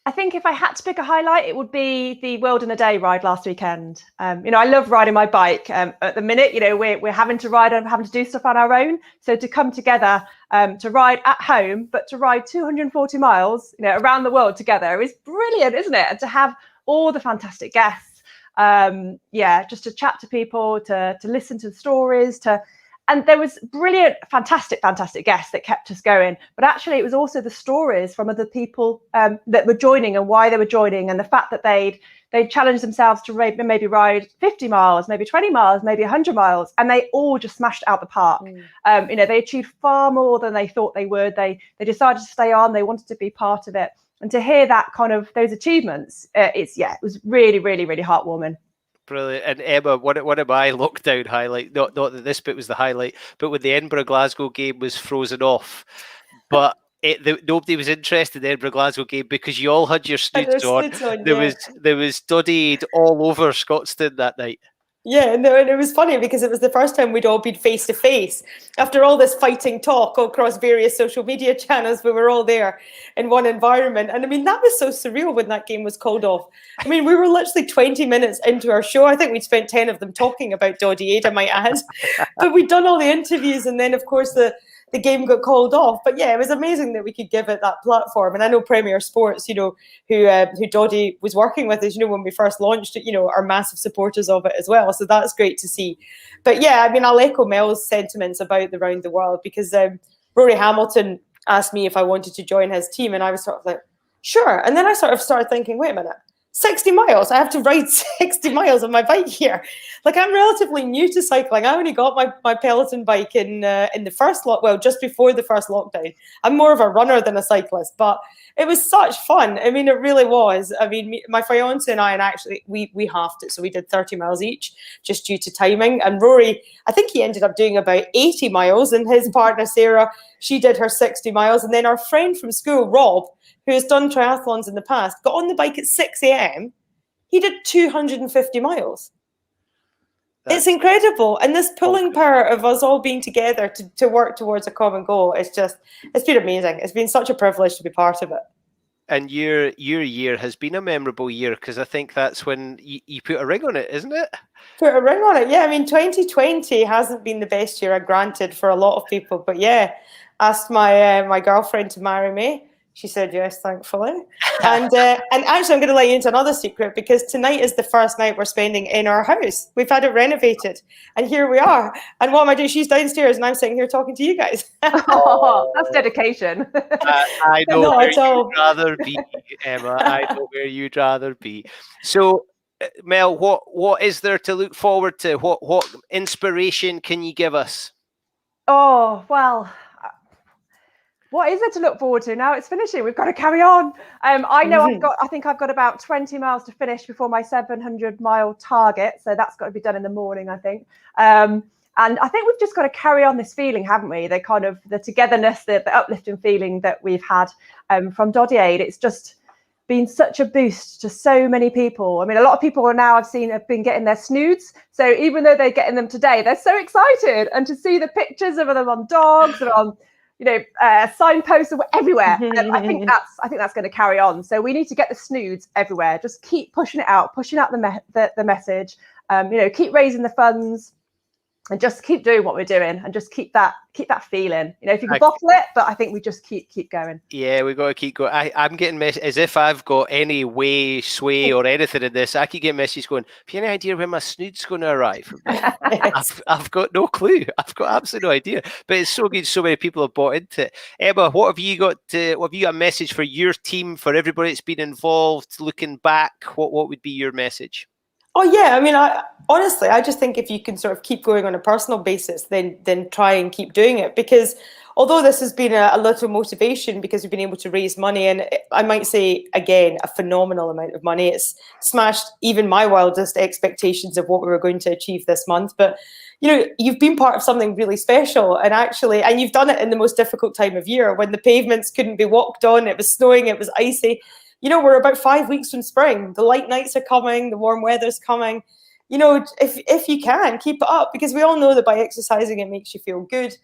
if I had to pick a highlight, it would be the World in a Day ride last weekend. You know, I love riding my bike. At the minute, you know, we're having to ride and having to do stuff on our own. So to come together to ride at home, but to ride 240 miles, you know, around the world together is brilliant, isn't it? And to have all the fantastic guests, just to chat to people, to listen to the stories, and there was brilliant, fantastic guests that kept us going. But actually, it was also the stories from other people that were joining and why they were joining, and the fact that they'd challenged themselves to maybe ride 50 miles, maybe 20 miles, maybe 100 miles, and they all just smashed out the park. You know, they achieved far more than they thought they would. They decided to stay on. They wanted to be part of it, and to hear that kind of those achievements, it was really, really, really heartwarming. Brilliant. And Emma, one of my lockdown highlight, not that this bit was the highlight, but when the Edinburgh-Glasgow game was frozen off, but nobody was interested in the Edinburgh-Glasgow game because you all had your snoods on. There was Doddie Aid all over Scotstoun that night. Yeah, no, and it was funny because it was the first time we'd all been face to face. After all this fighting talk across various social media channels, we were all there in one environment. And I mean, that was so surreal when that game was called off. I mean, we were literally 20 minutes into our show. I think we'd spent 10 of them talking about Doddie Aid, I might add. But we'd done all the interviews, and then, of course, the game got called off. But yeah, it was amazing that we could give it that platform. And I know Premier Sports, you know, who Doddie was working with us, you know, when we first launched it, you know, are massive supporters of it as well. So that's great to see. But yeah, I mean, I'll echo Mel's sentiments about the Round the World, because Rory Hamilton asked me if I wanted to join his team, and I was sort of like, sure. And then I sort of started thinking, wait a minute, 60 miles. I have to ride 60 miles on my bike here. Like, I'm relatively new to cycling. I only got my Peloton bike in the first just before the first lockdown. I'm more of a runner than a cyclist, but it was such fun. I mean, it really was. I mean, my fiance and I, and actually we halved it. So we did 30 miles each just due to timing. And Rory, I think he ended up doing about 80 miles, and his partner, Sarah, she did her 60 miles. And then our friend from school, Rob, who has done triathlons in the past, got on the bike at 6 a.m. He did 250 miles. It's incredible. And this pulling power of us all being together to work towards a common goal, it's been amazing. It's been such a privilege to be part of it. And your year has been a memorable year, because I think that's when you put a ring on it, isn't it? Put a ring on it, yeah. I mean, 2020 hasn't been the best year, granted, for a lot of people. But yeah, asked my girlfriend to marry me. She said yes, thankfully. And actually, I'm going to let you into another secret, because tonight is the first night we're spending in our house. We've had it renovated, and here we are. And what am I doing? She's downstairs, and I'm sitting here talking to you guys. Oh, that's dedication. I know where you'd rather be, Emma. I know where you'd rather be. So, Mel, what is there to look forward to? What inspiration can you give us? Oh, well, what is there to look forward to? Now it's finishing. We've got to carry on. I know I think I've got about 20 miles to finish before my 700-mile target. So that's got to be done in the morning, I think. And I think we've just got to carry on this feeling, haven't we? The kind of the togetherness, the uplifting feeling that we've had from Doddie Aid. It's just, been such a boost to so many people. I mean, a lot of people are now, I've seen, have been getting their snoods. So even though they're getting them today, they're so excited. And to see the pictures of them on dogs and on, you know, signposts everywhere. I think that's going to carry on. So we need to get the snoods everywhere. Just keep pushing it out, pushing out the message. You know, keep raising the funds, and just keep doing what we're doing, and just keep that feeling. You know, if you can bottle it, but I think we just keep going. Yeah, we got to keep going. I'm getting as if I've got any sway or anything in this. I keep getting messages going, have you any idea when my snood's going to arrive? I've got no clue. I've got absolutely no idea. But it's so good. So many people have bought into it. Emma, what have you got? What have you got a message for your team, for everybody that's been involved? Looking back, what would be your message? Oh yeah, I mean, honestly, I just think if you can sort of keep going on a personal basis, then try and keep doing it. Because although this has been a little motivation, because we've been able to raise money, and I might say again, a phenomenal amount of money. It's smashed even my wildest expectations of what we were going to achieve this month. But you know, you've been part of something really special, and you've done it in the most difficult time of year when the pavements couldn't be walked on. It was snowing, it was icy. You know, we're about 5 weeks from spring. The light nights are coming. The warm weather's coming. You know, if you can, keep it up, because we all know that by exercising, it makes you feel good.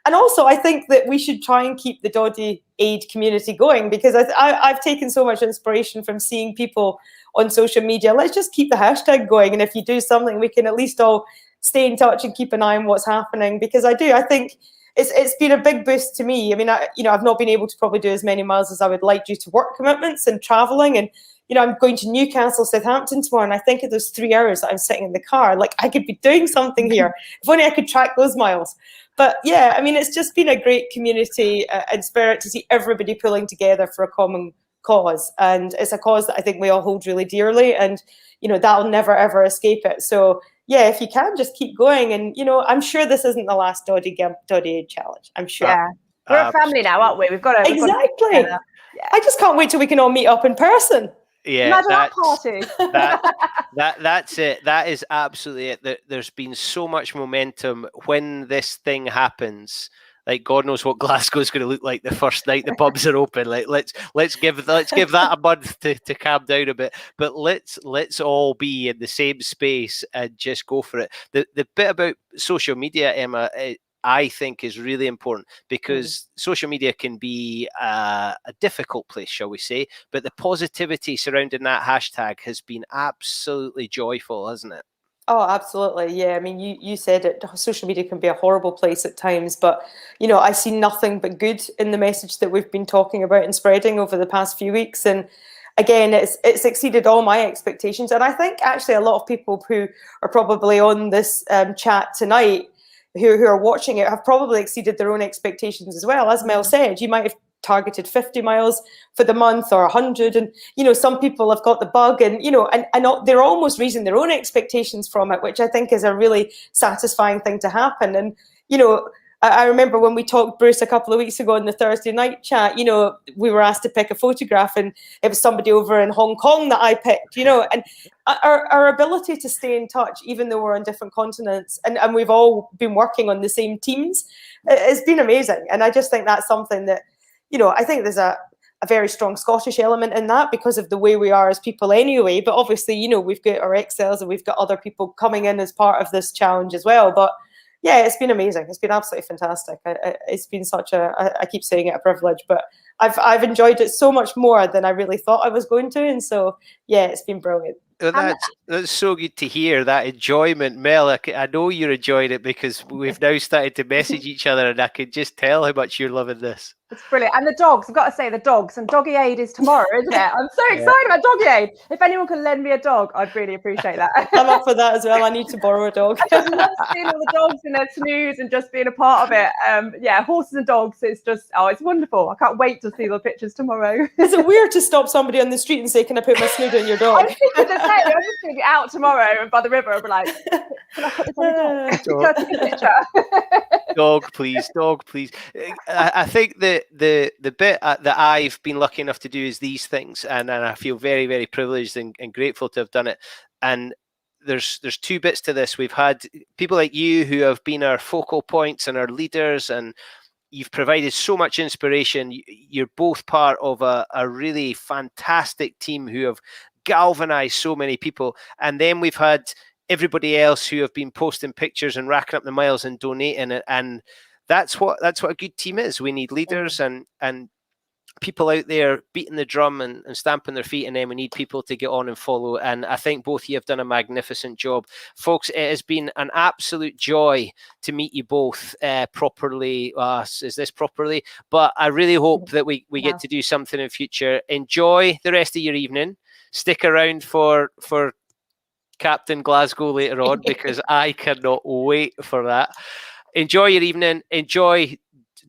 And also, I think that we should try and keep the Doddie Aid community going, because I've taken so much inspiration from seeing people on social media. Let's just keep the hashtag going. And if you do something, we can at least all stay in touch and keep an eye on what's happening. Because I think it's been a big boost to me. I mean, I've not been able to probably do as many miles as I would like due to work commitments and traveling. And, you know, I'm going to Newcastle, Southampton tomorrow. And I think of those 3 hours that I'm sitting in the car, like I could be doing something here. If only I could track those miles. But yeah, I mean, it's just been a great community and spirit to see everybody pulling together for a common cause. And it's a cause that I think we all hold really dearly. And, you know, that'll never, ever escape it. So yeah, if you can, just keep going. And, you know, I'm sure this isn't the last Doddie Aid challenge. I'm sure. Yeah. We're a family now, aren't we? We've got to. Exactly. Yeah. I just can't wait till we can all meet up in person. Yeah, party. That's it. That is absolutely it. There's been so much momentum when this thing happens. Like, God knows what Glasgow's going to look like the first night the pubs are open. Like, let's give that a month to calm down a bit. But let's all be in the same space and just go for it. The bit about social media, Emma, I think is really important, because social media can be a difficult place, shall we say? But the positivity surrounding that hashtag has been absolutely joyful, hasn't it? Oh, absolutely. Yeah. I mean, you said it. Social media can be a horrible place at times, but, you know, I see nothing but good in the message that we've been talking about and spreading over the past few weeks. And again, it's exceeded all my expectations. And I think actually a lot of people who are probably on this chat tonight, who are watching it, have probably exceeded their own expectations as well. As Mel said, you might have targeted 50 miles for the month or 100, and you know, some people have got the bug, and you know, and they're almost raising their own expectations from it, which I think is a really satisfying thing to happen. And you know, I remember when we talked, Bruce, a couple of weeks ago in the Thursday night chat, you know, we were asked to pick a photograph, and it was somebody over in Hong Kong that I picked, you know, and our ability to stay in touch, even though we're on different continents, and we've all been working on the same teams, it's been amazing. And I just think that's something that, you know, I think there's a very strong Scottish element in that because of the way we are as people anyway. But obviously, you know, we've got our Excels and we've got other people coming in as part of this challenge as well. But yeah, it's been amazing. It's been absolutely fantastic. It's been such I keep saying it, a privilege, but I've enjoyed it so much more than I really thought I was going to. And so, yeah, it's been brilliant. Well, that's so good to hear, that enjoyment, Mel. I know you're enjoying it because we've now started to message each other, and I can just tell how much you're loving this. It's brilliant. And the dogs, I've got to say, the dogs, and Doddie Aid is tomorrow, isn't it? I'm so excited about Doddie Aid. If anyone can lend me a dog, I'd really appreciate that. I'm up for that as well. I need to borrow a dog. I just love seeing all the dogs in their snooze and just being a part of it. Yeah, horses and dogs, it's just, it's wonderful. I can't wait to see the pictures tomorrow. Is it weird to stop somebody on the street and say, can I put my snood on your dog? I'm thinking the same. I'm just going to be out tomorrow and by the river and be like, can I put this on the dog? Can I take a picture? Dog, please. I think the bit that I've been lucky enough to do is these things, and I feel very, very privileged and grateful to have done it. And there's two bits to this. We've had people like you who have been our focal points and our leaders, and you've provided so much inspiration. You're both part of a really fantastic team who have galvanized so many people. And then we've had everybody else who have been posting pictures and racking up the miles and donating it. And that's what a good team is. We need leaders and people out there beating the drum and stamping their feet, and then we need people to get on and follow. And I think both of you have done a magnificent job. Folks, it has been an absolute joy to meet you both properly. Is this properly? But I really hope that we get to do something in future. Enjoy the rest of your evening. Stick around for Captain Glasgow later on, because I cannot wait for that. Enjoy your evening. Enjoy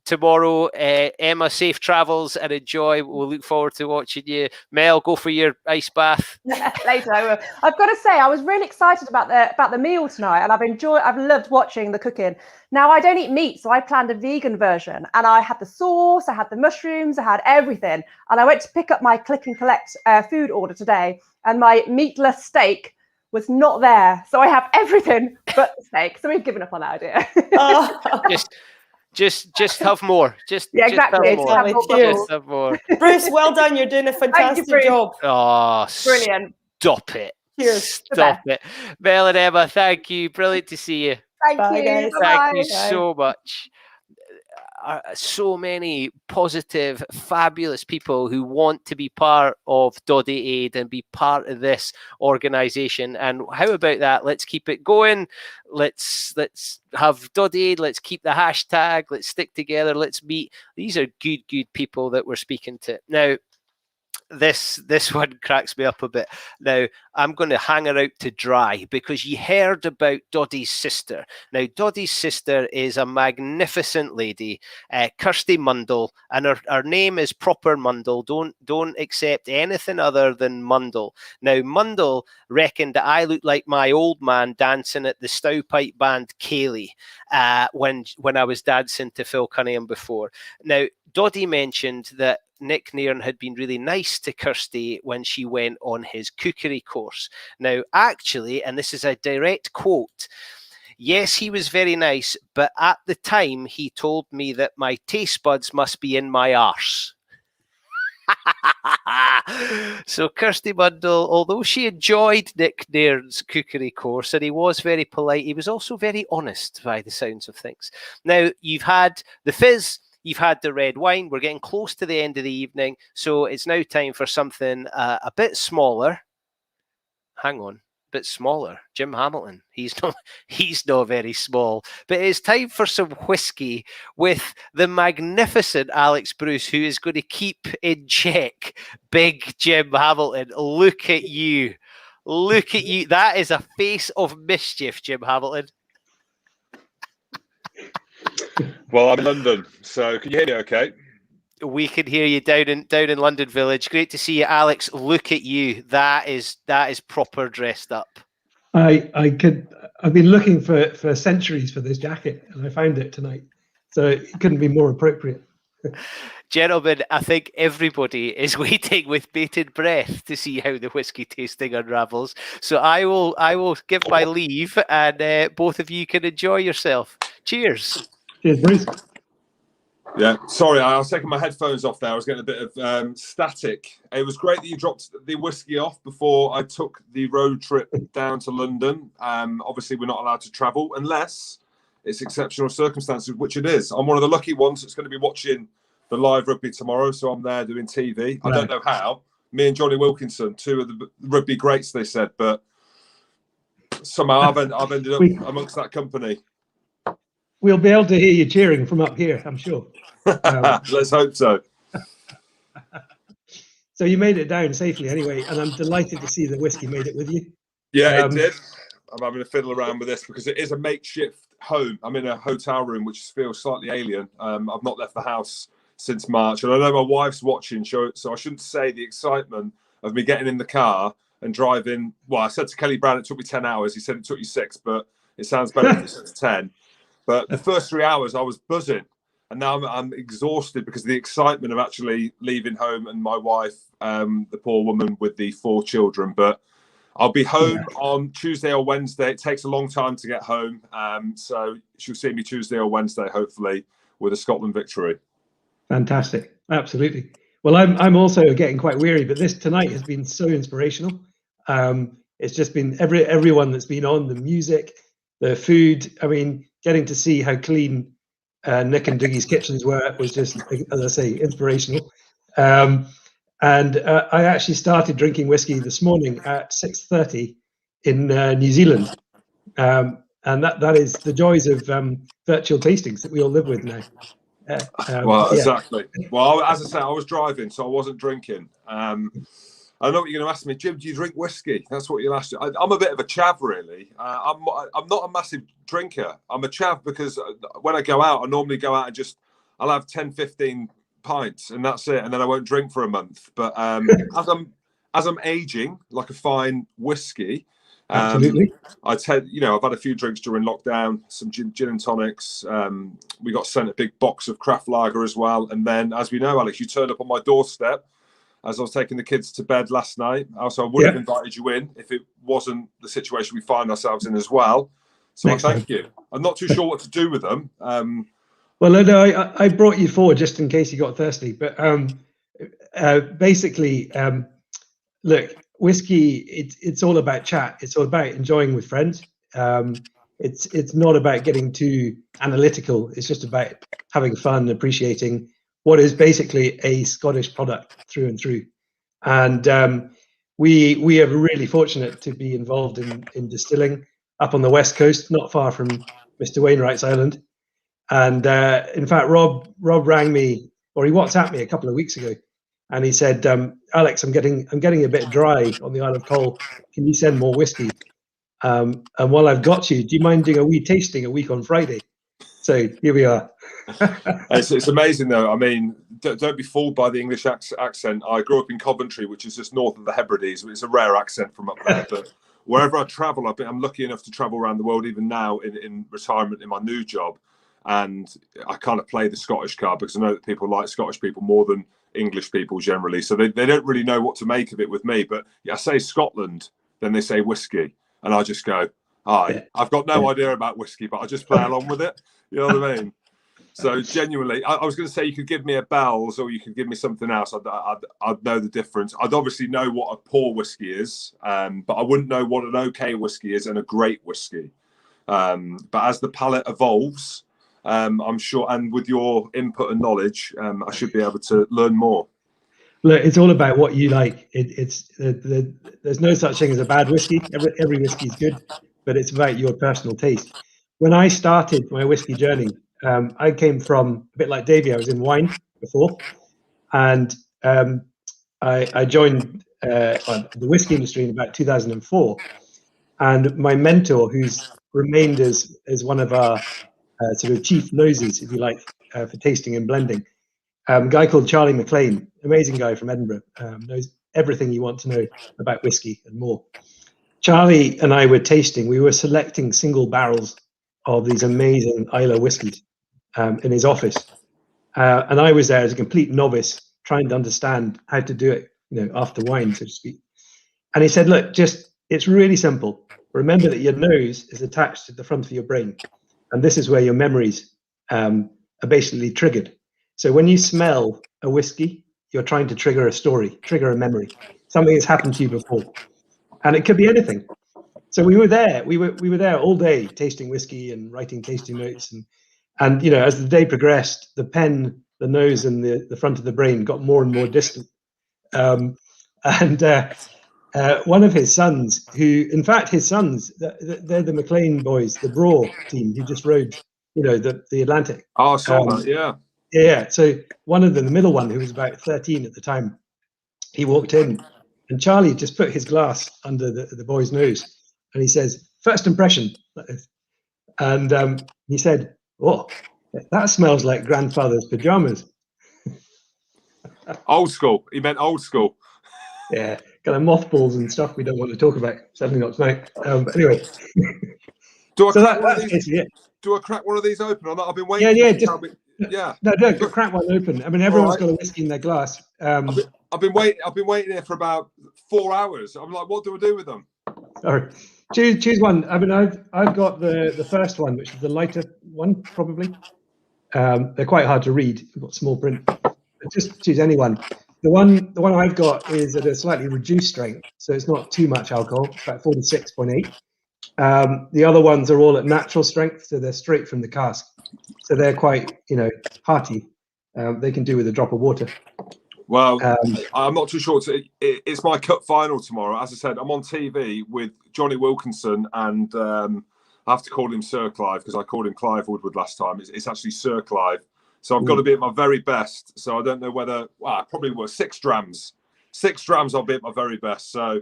tomorrow. Emma, safe travels and enjoy. We'll look forward to watching you. Mel, go for your ice bath. Later, I will. I've got to say, I was really excited about the meal tonight, and I've loved watching the cooking. Now, I don't eat meat, so I planned a vegan version, and I had the sauce, I had the mushrooms, I had everything, and I went to pick up my click and collect food order today, and my meatless steak was not there, so I have everything but the steak. So we've given up on that idea. Just have more. Exactly. Just have more. Bruce, well done. You're doing a fantastic job. Oh, brilliant. Stop it. Cheers. Stop it. Mel and Emma, thank you. Brilliant to see you. Thank you. Guys. Thank you so much. So many positive, fabulous people who want to be part of Doddie Aid and be part of this organisation. And how about that? Let's keep it going. Let's have Doddie Aid. Let's keep the hashtag. Let's stick together. Let's meet. These are good people that we're speaking to. Now, this one cracks me up a bit. Now, I'm going to hang her out to dry because you heard about Doddie's sister. Now, Doddie's sister is a magnificent lady, Kirsty Mundell, and her name is proper Mundell. Don't accept anything other than Mundell. Now, Mundell reckoned that I looked like my old man dancing at the Stowpipe band Cayley when I was dancing to Phil Cunningham before. Now, Doddie mentioned that Nick Nairn had been really nice to Kirsty when she went on his cookery course. Now, actually, and this is a direct quote, yes, he was very nice, but at the time he told me that my taste buds must be in my arse. So Kirsty Mundell, although she enjoyed Nick Nairn's cookery course and he was very polite, he was also very honest by the sounds of things. Now, you've had the fizz, you've had the red wine. We're getting close to the end of the evening, so it's now time for something a bit smaller. Hang on, a bit smaller. Jim Hamilton. He's not very small, but it's time for some whiskey with the magnificent Alex Bruce, who is going to keep in check Big Jim Hamilton. Look at you. Look at you. That is a face of mischief, Jim Hamilton. Well, I'm in London, so can you hear me okay? We can hear you down in London Village. Great to see you, Alex. Look at you. That is proper dressed up. I've been looking for centuries for this jacket, and I found it tonight. So it couldn't be more appropriate. Gentlemen, I think everybody is waiting with bated breath to see how the whiskey tasting unravels. So I will give my leave, and both of you can enjoy yourself. Cheers. Cheers, Bruce. Yeah, sorry, I was taking my headphones off there. I was getting a bit of static. It was great that you dropped the whiskey off before I took the road trip down to London. Obviously, we're not allowed to travel unless it's exceptional circumstances, which it is. I'm one of the lucky ones that's going to be watching the live rugby tomorrow, so I'm there doing TV. I don't know how. Me and Johnny Wilkinson, two of the rugby greats, they said, but somehow I've ended up amongst that company. We'll be able to hear you cheering from up here, I'm sure. Let's hope so. So you made it down safely anyway, and I'm delighted to see the whiskey made it with you. Yeah, it did. I'm having to fiddle around with this because it is a makeshift home. I'm in a hotel room, which feels slightly alien. I've not left the house since March, and I know my wife's watching, so I shouldn't say the excitement of me getting in the car and driving. Well, I said to Kelly Brown it took me 10 hours. He said it took you 6, but it sounds better if it says 10. But the first 3 hours I was buzzing, and now I'm exhausted because of the excitement of actually leaving home and my wife, the poor woman with the 4 children. But I'll be home on Tuesday or Wednesday. It takes a long time to get home, so she'll see me Tuesday or Wednesday, hopefully, with a Scotland victory. Fantastic, absolutely. Well, I'm also getting quite weary, but this tonight has been so inspirational. It's just been everyone that's been on, the music, the food. I mean, getting to see how clean Nick and Dougie's kitchens were was just, as I say, inspirational. And I actually started drinking whiskey this morning at 6:30 in New Zealand, and that is the joys of virtual tastings that we all live with now. Well, yeah. exactly. Well, as I say, I was driving, so I wasn't drinking. I know what you're going to ask me, Jim. Do you drink whiskey? That's what you'll ask. I'm a bit of a chav, really. I'm not a massive drinker. I'm a chav because when I go out, I normally go out and I'll have 10, 15 pints, and that's it. And then I won't drink for a month. But as I'm aging, like a fine whiskey, absolutely. I've had a few drinks during lockdown, some gin and tonics. We got sent a big box of craft lager as well. And then, as we know, Alex, you turned up on my doorstep as I was taking the kids to bed last night. Also, I would have invited you in if it wasn't the situation we find ourselves in as well. So I thank you. I'm not too sure what to do with them. Well, no, I brought you forward just in case you got thirsty. But basically, look, whiskey, it's all about chat. It's all about enjoying with friends. It's not about getting too analytical. It's just about having fun, appreciating what is basically a Scottish product through and through. And we are really fortunate to be involved in distilling up on the West Coast, not far from Mr. Wainwright's island. And in fact, Rob rang me, or he WhatsApped me a couple of weeks ago, and he said, Alex, I'm getting a bit dry on the Isle of Coll. Can you send more whiskey? And while I've got you, do you mind doing a wee tasting a week on Friday? So here we are. It's amazing, though. I mean, don't be fooled by the English accent. I grew up in Coventry, which is just north of the Hebrides. It's a rare accent from up there. But wherever I travel, I'm lucky enough to travel around the world, even now in retirement in my new job. And I kind of play the Scottish card because I know that people like Scottish people more than English people generally. So they don't really know what to make of it with me. But I say Scotland, then they say whiskey. And I just go, I've got no idea about whiskey, but I just play along with it. You know what I mean? So genuinely, I was going to say you could give me a Bell's or you could give me something else. I'd know the difference. I'd obviously know what a poor whiskey is, but I wouldn't know what an okay whiskey is and a great whiskey. But as the palate evolves, I'm sure, and with your input and knowledge, I should be able to learn more. Look, it's all about what you like. There's no such thing as a bad whiskey. Every whiskey is good, but it's about your personal taste. When I started my whiskey journey, I came from a bit like Davy. I was in wine before, and I joined the whiskey industry in about 2004. And my mentor, who's remained as one of our sort of chief noses, if you like, for tasting and blending, a guy called Charlie McLean, amazing guy from Edinburgh, knows everything you want to know about whiskey and more. Charlie and I were tasting. We were selecting single barrels of these amazing Islay whiskies in his office, and I was there as a complete novice, trying to understand how to do it, after wine, so to speak. And he said, "Look, it's really simple. Remember that your nose is attached to the front of your brain, and this is where your memories are basically triggered. So when you smell a whiskey, you're trying to trigger a story, trigger a memory, something that's happened to you before, and it could be anything." So we were there. We were there all day tasting whiskey and writing tasting notes, and as the day progressed, the pen, the nose, and the front of the brain got more and more distant. And one of his sons, they're the McLean boys, the Braw team, who just rode, the Atlantic. Oh, I saw that, yeah. Yeah. So one of them, the middle one, who was about 13 at the time, he walked in, and Charlie just put his glass under the boy's nose, and he says, "First impression," and he said, "Oh, that smells like grandfather's pajamas." Old school. He meant old school. Yeah, kind of mothballs and stuff we don't want to talk about. Certainly not tonight. But anyway. Do I crack one of these open or not? I've been waiting. Yeah. No, crack one open. I mean, everyone's got a whiskey in their glass. I've been waiting here for about 4 hours. I'm like, what do I do with them? Sorry. Choose one. I mean, I've got the first one, which is the lighter one, probably. They're quite hard to read. We've got small print. Just choose any one. The one I've got is at a slightly reduced strength, so it's not too much alcohol, about 46.8. The other ones are all at natural strength, so they're straight from the cask. So they're quite, hearty. They can do with a drop of water. Well, I'm not too sure. It's my cup final tomorrow. As I said, I'm on TV with Johnny Wilkinson, and I have to call him Sir Clive because I called him Clive Woodward last time. It's actually Sir Clive. So I've got to be at my very best. So I don't know whether, I probably will. 6 drams. 6 drams, I'll be at my very best. So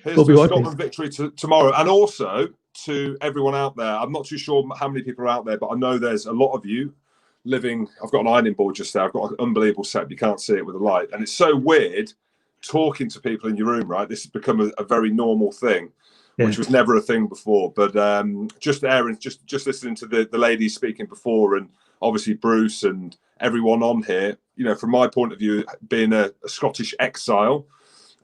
here's the Scotland victory tomorrow. And also to everyone out there, I'm not too sure how many people are out there, but I know there's a lot of you living. I've got an ironing board just there. I've got an unbelievable setup. You can't see it with the light. And it's so weird talking to people in your room, right? This has become a very normal thing, which was never a thing before. But just Aaron, just listening to the ladies speaking before, and obviously Bruce and everyone on here, from my point of view, being a Scottish exile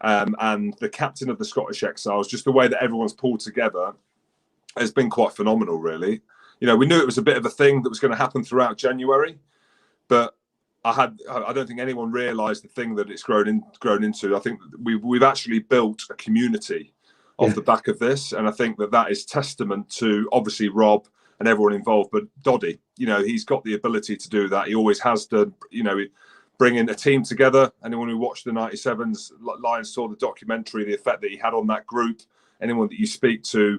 and the captain of the Scottish Exiles, just the way that everyone's pulled together has been quite phenomenal, really. We knew it was a bit of a thing that was going to happen throughout January, but I don't think anyone realised the thing that it's grown into. I think we've actually built a community off the back of this, and I think that is testament to obviously Rob and everyone involved, but Doddie, he's got the ability to do that. He always has done, bringing a team together. Anyone who watched the 97s Lions saw the documentary, the effect that he had on that group. Anyone that you speak to,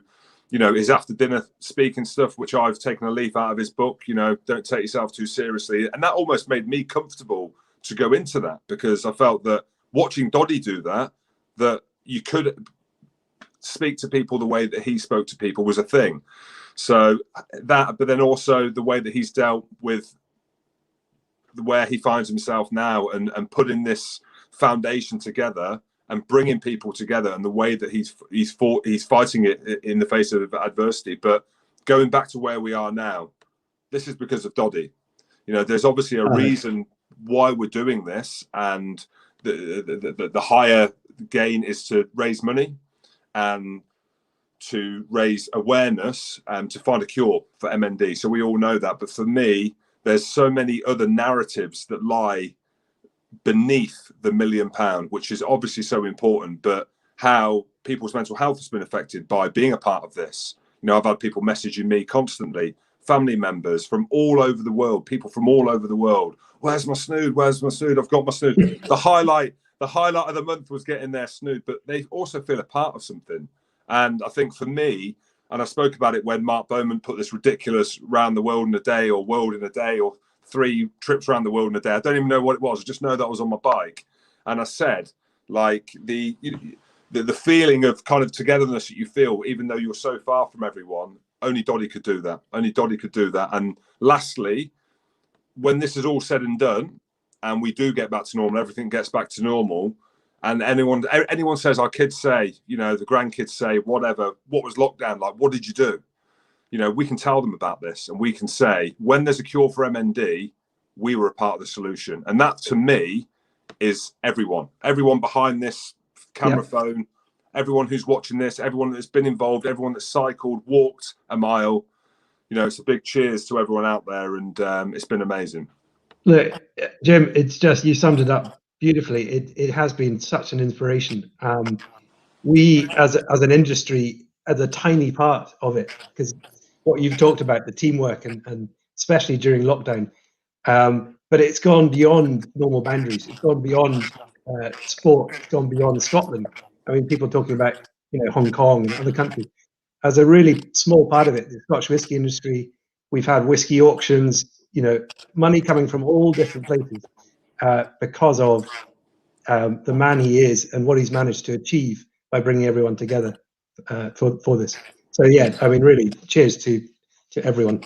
his after dinner speaking stuff, which I've taken a leaf out of his book, don't take yourself too seriously. And that almost made me comfortable to go into that, because I felt that watching Doddie do that you could speak to people the way that he spoke to people was a thing. So that, but then also the way that he's dealt with where he finds himself now, and putting this foundation together and bringing people together, and the way that he's fighting it in the face of adversity. But going back to where we are now, this is because of Doddie. There's obviously a reason why we're doing this, and the higher gain is to raise money and to raise awareness and to find a cure for MND. So we all know that. But for me, there's so many other narratives that lie beneath the £1 million, which is obviously so important, but how people's mental health has been affected by being a part of this. I've had people messaging me constantly, family members from all over the world, people from all over the world. Where's my snood? Where's my snood? I've got my snood. The highlight of the month was getting their snood, but they also feel a part of something. And I think for me, and I spoke about it when Mark Bowman put this ridiculous round the world in a day, or world in a day, or 3 trips around the world in a day. I don't even know what it was. I just know that I was on my bike. And I said, like, the feeling of kind of togetherness that you feel, even though you're so far from everyone, only Doddie could do that. Only Doddie could do that. And lastly, when this is all said and done, and we do get back to normal, everything gets back to normal, and anyone says, our kids say, the grandkids say, whatever, what was lockdown like? What did you do? We can tell them about this, and we can say, when there's a cure for MND, we were a part of the solution. And that, to me, is everyone behind this camera phone, everyone who's watching this, everyone that's been involved, everyone that's cycled, walked a mile. It's a big cheers to everyone out there, and it's been amazing. Look, Jim, it's just, you summed it up beautifully. It has been such an inspiration. We, as an industry, as a tiny part of it, because what you've talked about, the teamwork, and especially during lockdown, but it's gone beyond normal boundaries. It's gone beyond sport. It's gone beyond Scotland. I mean, people talking about Hong Kong and other countries. As a really small part of it, the Scottish whisky industry, we've had whisky auctions. Money coming from all different places because of the man he is and what he's managed to achieve by bringing everyone together for this. So yeah, I mean, really, cheers to everyone.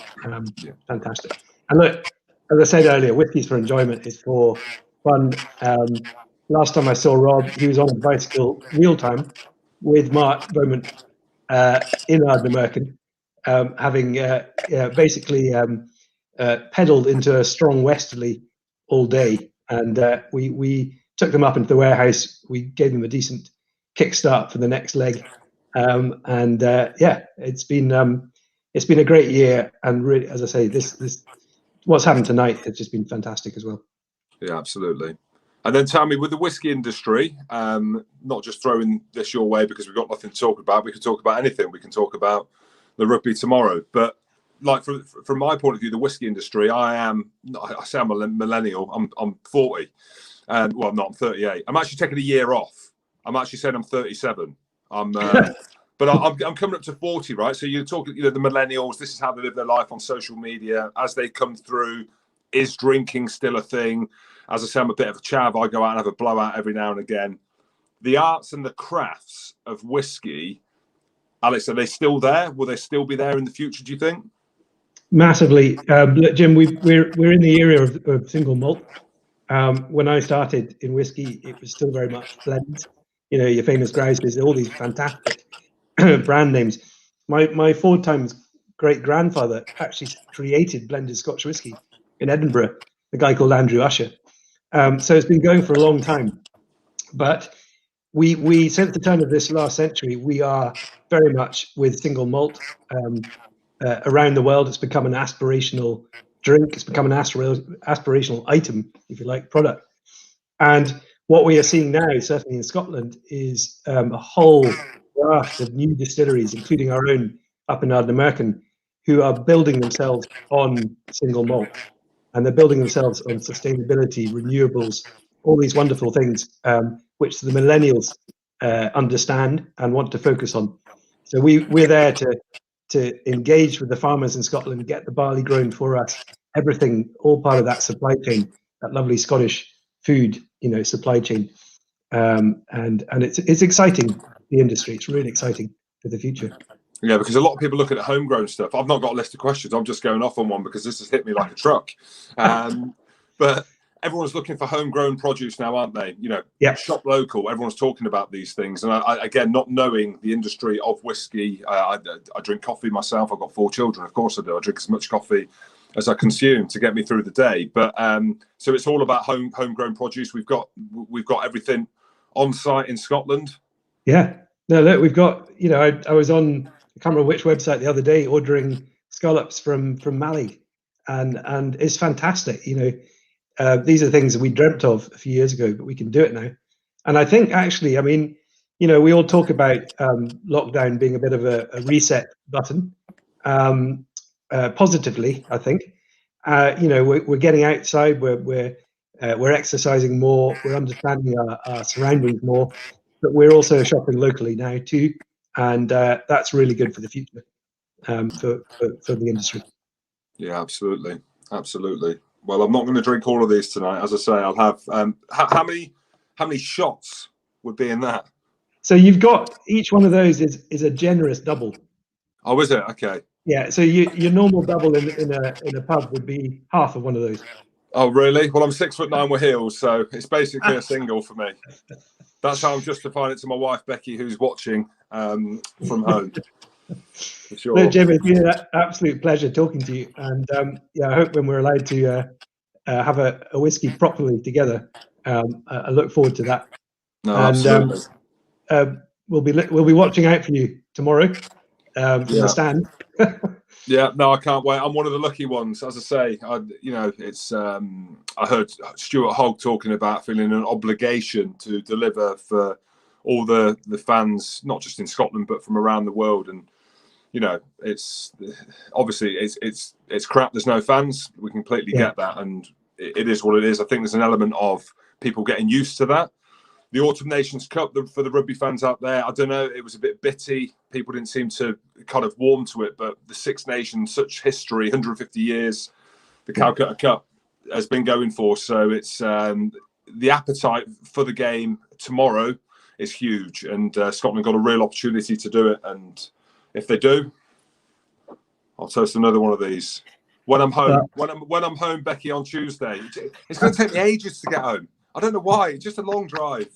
Fantastic. And look, as I said earlier, Whiskies for Enjoyment is for fun. Last time I saw Rob, he was on a bicycle real time with Mark Bowman in Ardnamurchan, having basically pedalled into a strong westerly all day. And we took them up into the warehouse. We gave them a decent kickstart for the next leg. Yeah, it's been a great year. And really, as I say, this what's happened tonight has just been fantastic as well. Yeah, absolutely. And then tell me, with the whiskey industry, not just throwing this your way because we've got nothing to talk about. We can talk about anything. We can talk about the rugby tomorrow. But like from my point of view, the whiskey industry, I say I'm a millennial. I'm 40. Well, I'm not. I'm 38. I'm actually taking a year off. I'm actually saying I'm 37. But I'm coming up to 40, right? So you're talking, the millennials. This is how they live their life on social media as they come through. Is drinking still a thing? As I say, I'm a bit of a chav. I go out and have a blowout every now and again. The arts and the crafts of whiskey, Alex, are they still there? Will they still be there in the future, do you think? Massively. Jim, we're in the era of single malt. When I started in whiskey, it was still very much blends. Your famous Grouses, all these fantastic brand names. My 4 times great grandfather actually created blended Scotch whiskey in Edinburgh, a guy called Andrew Usher. So it's been going for a long time. But we since the turn of this last century, we are very much with single malt. Around the world, it's become an aspirational drink. It's become an aspirational item, if you like, product. And what we are seeing now, certainly in Scotland, is a whole raft of new distilleries, including our own up in Ardnamurchan, who are building themselves on single malt. And they're building themselves on sustainability, renewables, all these wonderful things, which the millennials understand and want to focus on. So we're there to engage with the farmers in Scotland, get the barley grown for us, everything, all part of that supply chain, that lovely Scottish food, supply chain. And it's exciting, the industry. It's really exciting for the future. Yeah, because a lot of people looking at homegrown stuff. I've not got a list of questions. I'm just going off on one because this has hit me like a truck. But everyone's looking for homegrown produce now, aren't they? Shop local. Everyone's talking about these things. And I again, not knowing the industry of whiskey, I drink coffee myself. I've got 4 children. Of course I do. I drink as much coffee as I consume to get me through the day. But so it's all about homegrown produce. We've got everything on site in Scotland. Yeah. No, look, we've got, I was on, I can't remember which website the other day, ordering scallops from Mali, and it's fantastic. These are things that we dreamt of a few years ago, but we can do it now. And I think actually, we all talk about lockdown being a bit of a reset button. Positively, I think. We're getting outside. We're exercising more. We're understanding our surroundings more. But we're also shopping locally now too, and that's really good for the future for the industry. Yeah, absolutely. Well, I'm not going to drink all of these tonight. As I say, I'll have how many shots would be in that? So you've got each one of those is a generous double. Oh, is it? Okay. Yeah. So your normal double in a pub would be half of one of those. Oh, really? Well, I'm 6'9" with heels, so it's basically a single for me. That's how I'm justifying it to my wife, Becky, who's watching from home. For sure. No, Jim, it's been an absolute pleasure talking to you. And I hope when we're allowed to have a whiskey properly together, I look forward to that. No, absolutely. We'll be watching out for you tomorrow from the stand. Yeah, no, I can't wait. I'm one of the lucky ones. As I say, it's. I heard Stuart Hogg talking about feeling an obligation to deliver for all the fans, not just in Scotland but from around the world. And it's obviously it's crap. There's no fans. We completely get that, and it is what it is. I think there's an element of people getting used to that. The Autumn Nations Cup, for the rugby fans out there, I don't know, it was a bit bitty. People didn't seem to kind of warm to it, but the Six Nations, such history, 150 years, the Calcutta Cup has been going for. So it's the appetite for the game tomorrow is huge, and Scotland got a real opportunity to do it. And if they do, I'll toast another one of these. When I'm home, when I'm home, Becky, on Tuesday, it's going to take me ages to get home. I don't know why. It's just a long drive.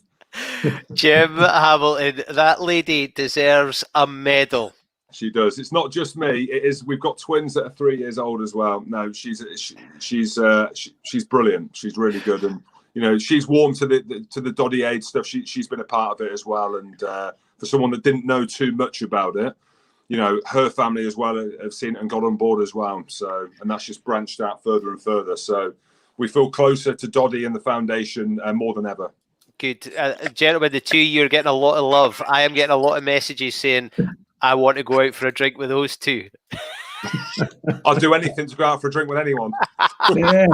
Jim Hamilton, that lady deserves a medal. She does. It's not just me. It is. We've got twins that are 3 years old as well. No, she's brilliant. She's really good, and she's warm to the Doddie Aid stuff. She's been a part of it as well. And for someone that didn't know too much about it, you know, her family as well have seen it and got on board as well. So, and that's just branched out further and further. So we feel closer to Doddie and the foundation more than ever. Good. Gentlemen, the two of you are getting a lot of love. I am getting a lot of messages saying, I want to go out for a drink with those two. I'll do anything to go out for a drink with anyone. Yeah,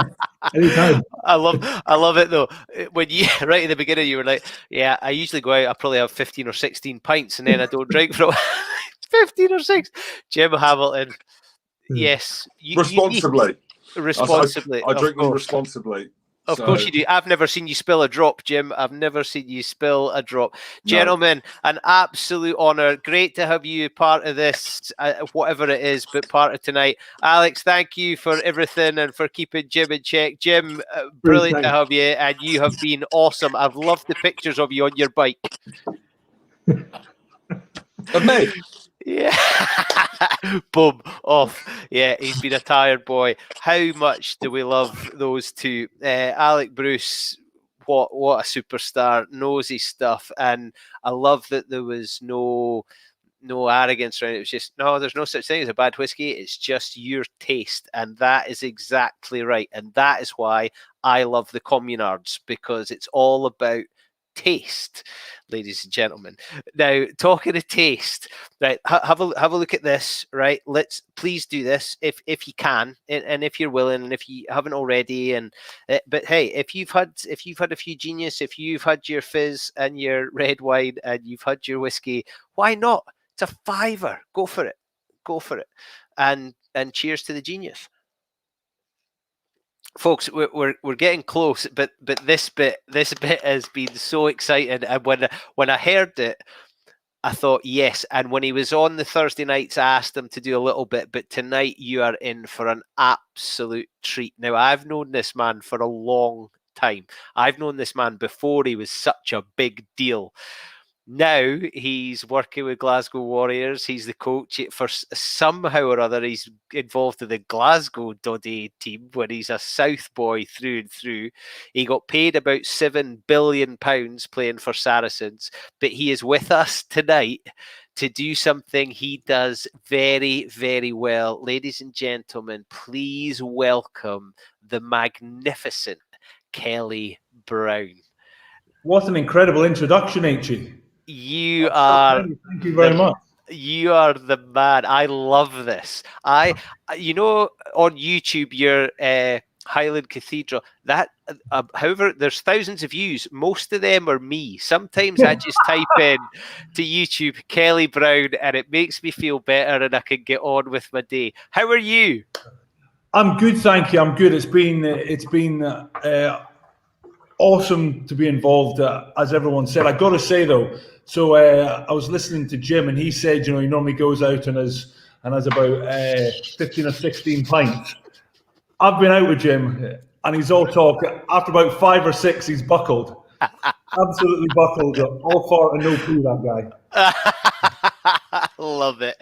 anytime. I love it though. When you right at the beginning, you were like, "Yeah, I usually go out. I probably have 15 or 16 pints, and then I don't drink for 15 or 6." Jim Hamilton, yes, responsibly. Responsibly, I drink them responsibly. Of course you do. I've never seen you spill a drop, Jim. I've never seen you spill a drop. No. Gentlemen, an absolute honour. Great to have you part of this, whatever it is, but part of tonight. Alex, thank you for everything and for keeping Jim in check. Jim, brilliant to have you, and you have been awesome. I've loved the pictures of you on your bike. Of me? Yeah. Boom, off. Yeah, he's been a tired boy. How much do we love those two? Alec Bruce, what a superstar, knows his stuff. And I love that there was no arrogance around it. It was just, no, there's no such thing as a bad whiskey. It's just your taste. And that is exactly right. And that is why I love the Communards, because it's all about taste, ladies and gentlemen. Now, talking of taste, right? Have a look at this, right? Let's please do this if you can, and if you're willing, and if you haven't already. And but hey, if you've had a few Genius, if you've had your fizz and your red wine, and you've had your whiskey, why not? It's a £5. Go for it, and cheers to the Genius. Folks, we're getting close, but this bit has been so exciting. And when I heard it, I thought yes. And when he was on the Thursday nights, I asked him to do a little bit. But tonight, you are in for an absolute treat. Now, I've known this man for a long time. I've known this man before he was such a big deal. Now he's working with Glasgow Warriors. He's the coach for somehow or other. He's involved in the Glasgow Doddie Aid team when he's a South boy through and through. He got paid about £7 billion playing for Saracens, but he is with us tonight to do something he does very, very well. Ladies and gentlemen, please welcome the magnificent Kelly Brown. What an incredible introduction, Aitchie. You are. Thank you very much. You are the man. I love this. On YouTube, your Highland Cathedral. That, however, there's thousands of views. Most of them are me. Sometimes I just type in to YouTube Kelly Brown, and it makes me feel better, and I can get on with my day. How are you? I'm good, thank you. I'm good. It's been awesome to be involved, as everyone said. I got to say though, so I was listening to Jim, and he said, he normally goes out and has about 15 or 16 pints. I've been out with Jim, and he's all talk. After about 5 or 6, he's buckled. Absolutely buckled. All fart and no poo, that guy. Love it.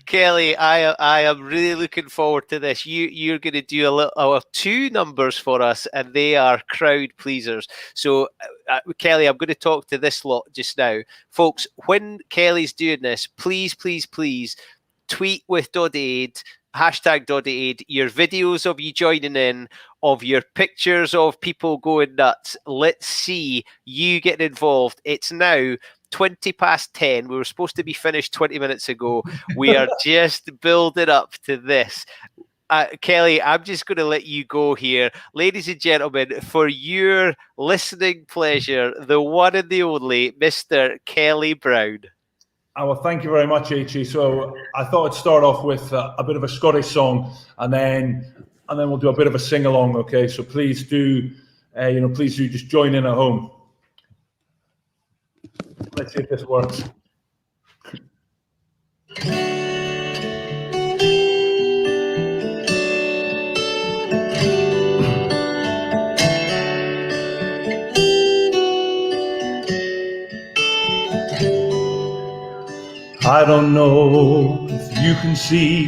Kelly, I am really looking forward to this. You're going to do two numbers for us, and they are crowd pleasers. So, Kelly, I'm going to talk to this lot just now. Folks, when Kelly's doing this, please, please, please tweet with Doddie Aid, hashtag Doddie Aid, your videos of you joining in, of your pictures of people going nuts. Let's see you getting involved. It's now 10:20. We were supposed to be finished 20 minutes ago. We are just building up to this. Kelly, I'm just going to let you go here. Ladies and gentlemen, for your listening pleasure, the one and the only Mr. Kelly Brown. Well, thank you very much, Aitchie. So I thought I'd start off with a bit of a Scottish song, and then we'll do a bit of a sing-along, okay? So please do, just join in at home. Let's see if this works. I don't know if you can see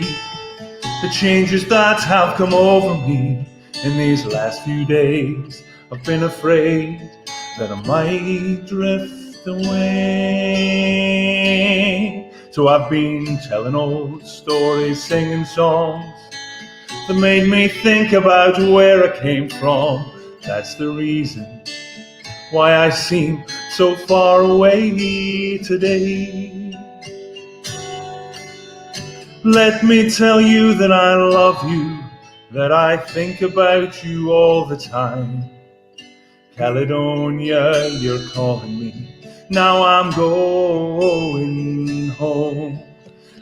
the changes that have come over me in these last few days. I've been afraid that I might drift away. So I've been telling old stories, singing songs that made me think about where I came from. That's the reason why I seem so far away today. Let me tell you that I love you, that I think about you all the time. Caledonia, you're calling me, now I'm going home.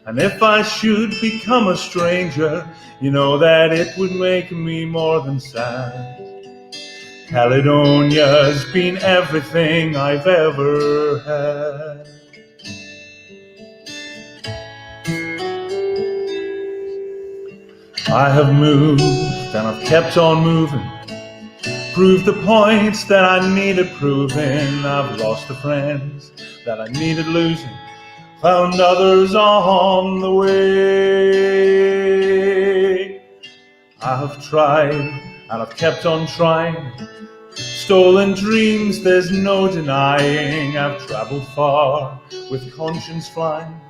And if I should become a stranger, you know that it would make me more than sad. Caledonia's been everything I've ever had. I have moved and I've kept on moving, proved the points that I needed proving. I've lost the friends that I needed losing, found others on the way. I have tried and I've kept on trying, stolen dreams there's no denying. I've traveled far with conscience flying,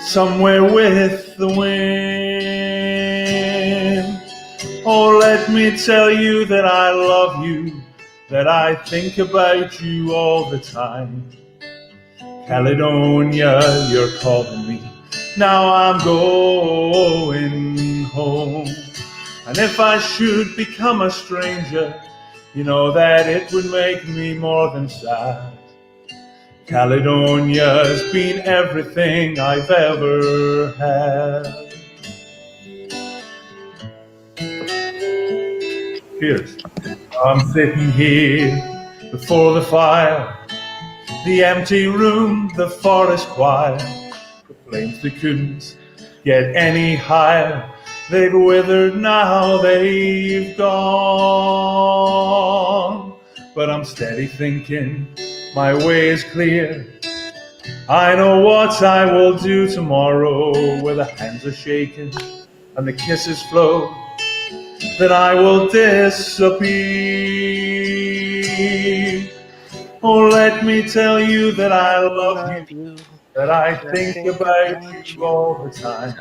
somewhere with the wind. Oh, let me tell you that I love you, that I think about you all the time. Caledonia, you're calling me, now I'm going home. And if I should become a stranger, you know that it would make me more than sad. Caledonia's been everything I've ever had. Cheers. I'm sitting here before the fire, the empty room, the forest choir, the flames that couldn't get any higher. They've withered now, they've gone. But I'm steady thinking, my way is clear. I know what I will do tomorrow, where the hands are shaking and the kisses flow. Then I will disappear. Oh, let me tell you that I love you, that I think about you all the time.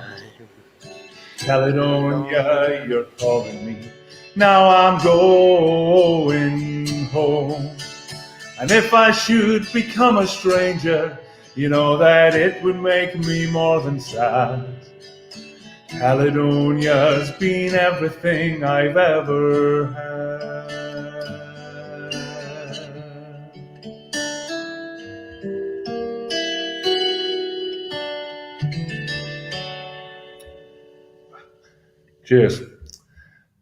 Caledonia, you're calling me, now I'm going home. And if I should become a stranger, you know that it would make me more than sad. Caledonia's been everything I've ever had. Cheers.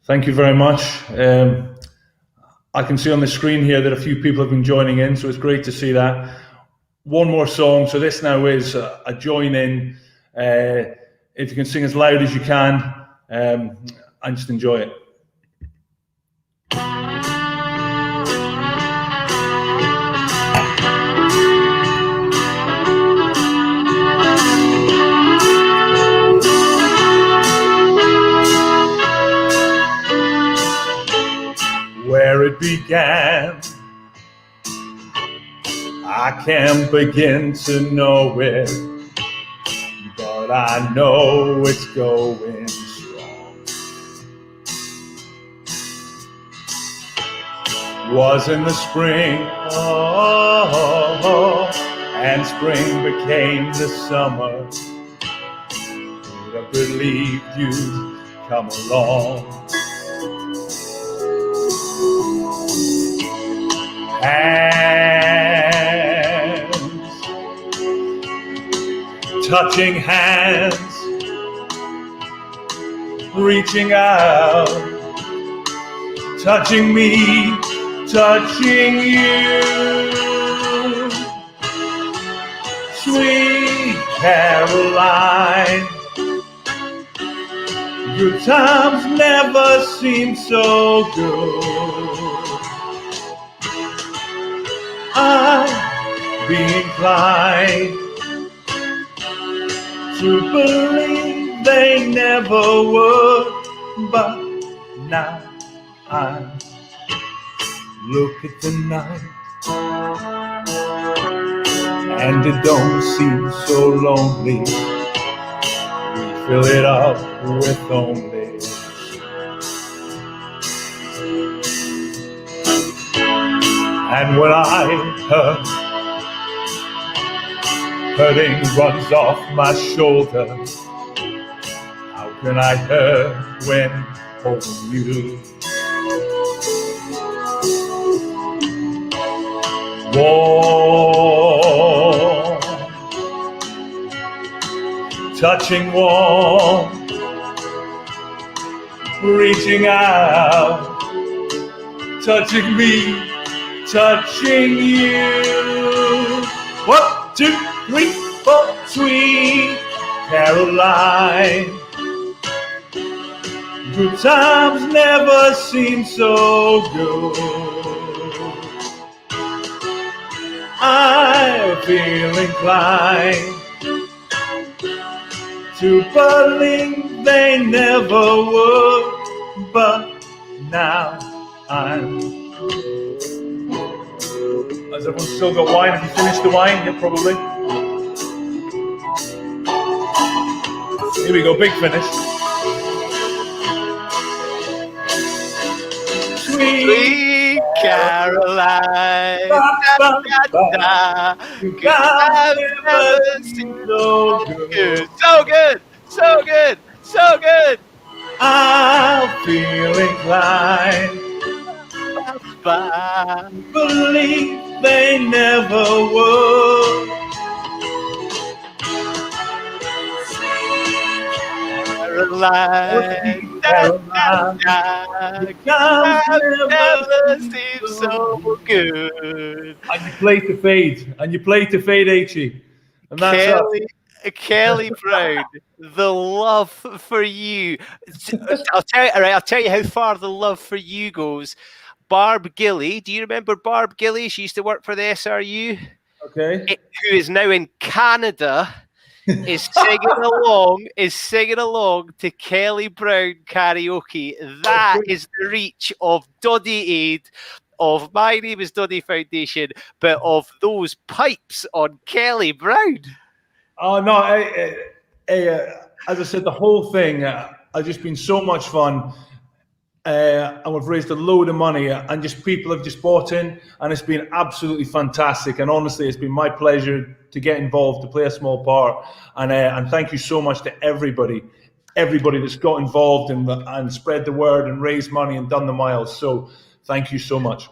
Thank you very much. I can see on the screen here that a few people have been joining in, so it's great to see that. One more song. So this now is a join in. If you can sing as loud as you can, and just enjoy it. Where it began, I can't begin to know it, but I know it's going strong. Was in the spring, and spring became the summer. Who'd have believed you'd come along? Hands, touching hands, reaching out, touching me, touching you. Sweet Caroline, good times never seem so good. I'd be inclined to believe they never would, but now I look at the night and it don't seem so lonely. We fill it up with only. And when I hurt, hurting runs off my shoulder. How can I hurt when holding you? Warm, touching warm, reaching out, touching me, touching you. 1, 2, 3, 4, sweet Caroline. Good times never seem so good. I feel inclined to believe they never would, but now I'm. Has everyone still got wine? Have you finished the wine? Yeah, probably. Here we go, big finish. Sweet Caroline, you got never seen so good. So good, so good, so good. I'll feel inclined believe they never would. Caroline, never seems so good. And you play to fade, Aitchie. And that's Kelly Brown, the love for you. I'll tell you how far the love for you goes. Barb Gilly, do you remember Barb Gilly? She used to work for the SRU. Okay. Who is now in Canada, is singing along to Kelly Brown karaoke. That is the reach of Doddie Aid, of My Name is Doddie Foundation, but of those pipes on Kelly Brown. Oh no! As I said, the whole thing has just been so much fun, and we've raised a load of money, and just people have just bought in, and it's been absolutely fantastic. And honestly, it's been my pleasure to get involved, to play a small part, and thank you so much to everybody that's got involved and spread the word and raised money and done the miles. So thank you so much.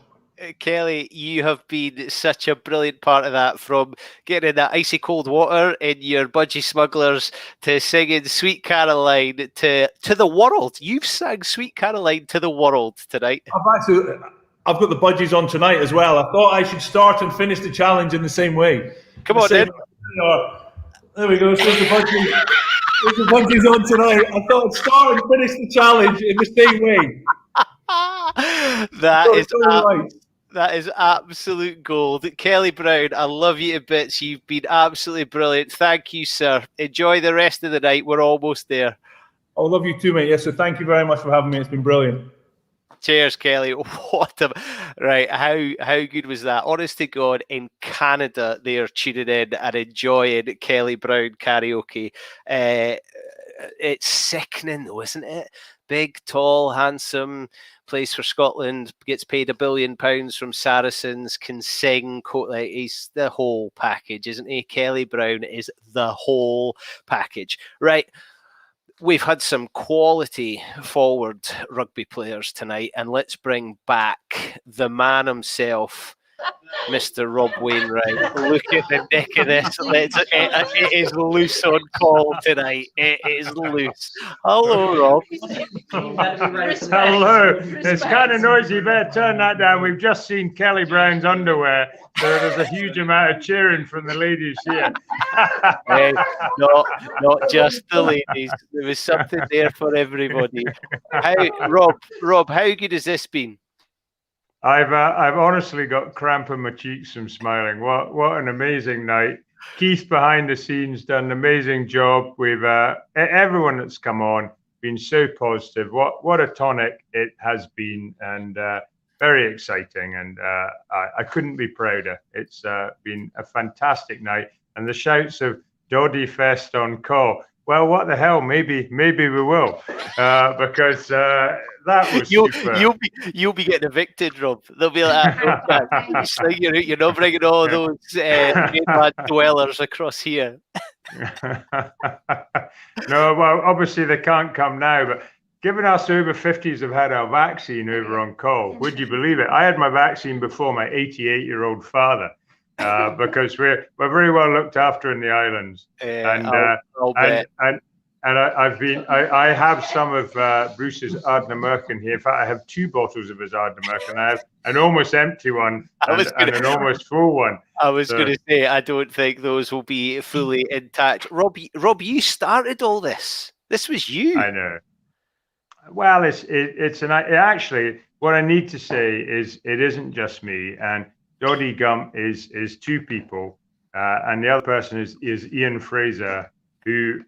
Kelly, you have been such a brilliant part of that, from getting in that icy cold water in your budgie smugglers to singing Sweet Caroline to the world. You've sang Sweet Caroline to the world tonight. I've got the budgies on tonight as well. I thought I should start and finish the challenge in the same way. Come on, then. There we go. So there's the budgies on tonight. I thought I'd start and finish the challenge in the same way. That is absolute gold. Kelly Brown, I love you to bits. You've been absolutely brilliant. Thank you, sir. Enjoy the rest of the night. We're almost there. I love you too, mate. Yes, so thank you very much for having me. It's been brilliant. Cheers, Kelly. Right, how good was that? Honest to God, in Canada, they are tuning in and enjoying Kelly Brown karaoke. It's sickening, though, isn't it? Big, tall, handsome, plays for Scotland, gets paid £1 billion from Saracens, can sing, like, he's the whole package, isn't he? Kelly Brown is the whole package. Right. We've had some quality forward rugby players tonight, and let's bring back the man himself, Mr. Rob Wainwright. Look at the neck of this. It is loose on call tonight. It is loose. Hello, Rob. Hello. It's kind of noisy. You better turn that down. We've just seen Kelly Brown's underwear, so there's a huge amount of cheering from the ladies here. Hey, not just the ladies. There was something there for everybody. Rob, how good has this been? I've honestly got cramp in my cheeks from smiling. What an amazing night. Keith behind the scenes done an amazing job. We've everyone that's come on been so positive. What a tonic it has been, and very exciting, and I couldn't be prouder. It's been a fantastic night, and the shouts of Doddie Fest on call. Well, what the hell? Maybe we will, because that was super. You'll be getting evicted, Rob. They'll be like, you're not bringing all those mainland dwellers across here. No, well, obviously they can't come now, but given us over 50s have had our vaccine over on call, would you believe it? I had my vaccine before my 88-year-old father, because we're very well looked after in the islands, and I have some of Bruce's Ardnamurchan here. In fact, I have 2 bottles of his Ardnamurchan. I have an almost empty one and an almost full one. I was going to say, I don't think those will be fully intact. Rob, you started all this. This was you. I know. Well, actually, what I need to say is it isn't just me. And Doddie Gump is 2 people, and the other person is Ian Fraser, who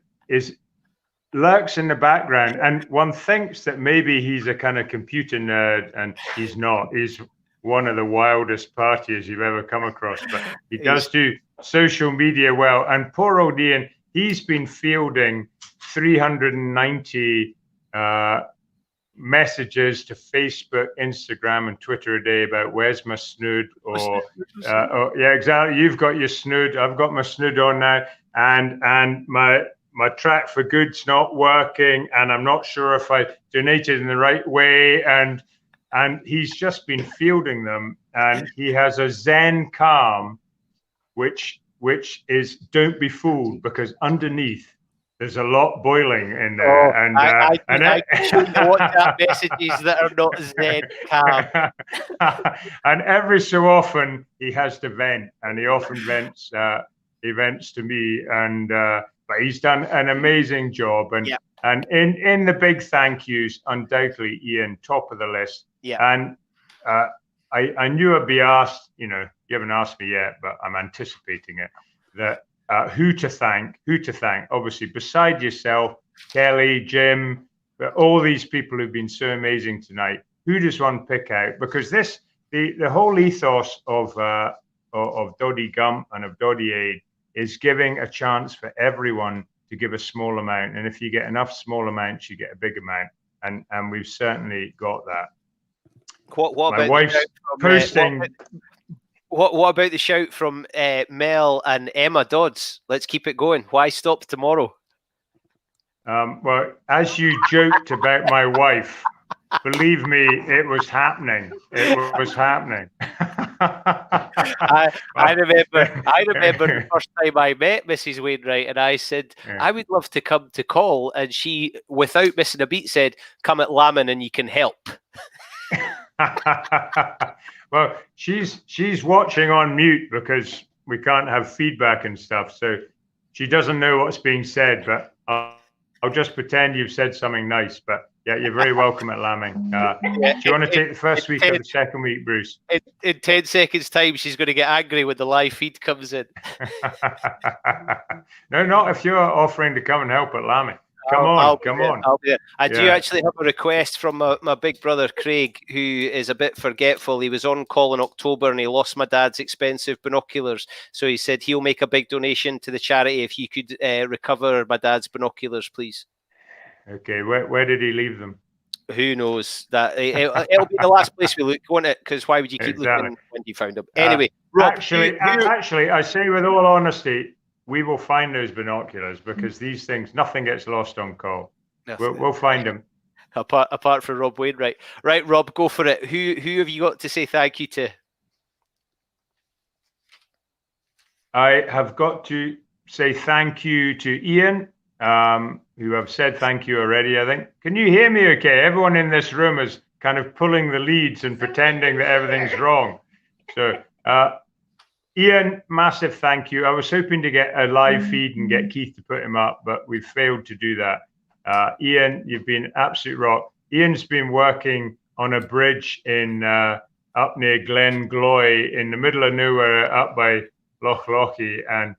lurks in the background, and one thinks that maybe he's a kind of computer nerd, and he's not. He's one of the wildest partiers you've ever come across, but he does do social media well. And poor old Ian, he's been fielding 390 messages to Facebook, Instagram, and Twitter a day about where's my snood, or yeah, exactly. You've got your snood. I've got my snood on now, and my track for good's not working, and I'm not sure if I donated in the right way, and he's just been fielding them, and he has a Zen calm, which is don't be fooled, because underneath there's a lot boiling in there. I shouldn't WhatsApp messages that are not Zen calm. And every so often he has to vent, and he often vents to me, and but he's done an amazing job, and in the big thank yous, undoubtedly Ian, top of the list. And I knew I'd be asked, you haven't asked me yet, but I'm anticipating it, that who to thank, obviously, beside yourself, Kelly, Jim, all these people who've been so amazing tonight. Who does one pick out? Because the whole ethos of Doddie Gump and of Doddie Aid is giving a chance for everyone to give a small amount. And if you get enough small amounts, you get a big amount. And we've certainly got that. What My about wife's posting. What about the shout from Mel and Emma Dodds? Let's keep it going. Why stop tomorrow? Well, as you joked about my wife, believe me, it was happening. It was happening. I remember the first time I met Mrs. Wainwright, and I said, I would love to come to call, and she, without missing a beat, said, come at Lammin and you can help. Well, she's watching on mute because we can't have feedback and stuff, so she doesn't know what's being said, but I'll just pretend you've said something nice. But yeah, you're very welcome at Lambing. Do you want to take the first week or the second week, Bruce? In 10 seconds' time, she's going to get angry when the live feed comes in. No, not if you're offering to come and help at Lambing. Come on. I do actually have a request from my big brother, Craig, who is a bit forgetful. He was on call in October and he lost my dad's expensive binoculars. So he said he'll make a big donation to the charity if you could recover my dad's binoculars, please. Okay, where did he leave them? Who knows? That it'll be the last place we look, won't it? Because why would you keep looking when you found them? Anyway, Rob, actually, I say with all honesty, we will find those binoculars, because these things, nothing gets lost on call. We'll find them. Apart from Rob Wainwright. Right, Rob, go for it. Who have you got to say thank you to? I have got to say thank you to Ian, who I've said thank you already, I think. Can you hear me okay? Everyone in this room is kind of pulling the leads and pretending that everything's wrong. So, Ian, massive thank you. I was hoping to get a live feed and get Keith to put him up, but we've failed to do that. Ian, you've been absolute rock. Ian's been working on a bridge in up near Glengloy in the middle of nowhere up by Loch Lochy, and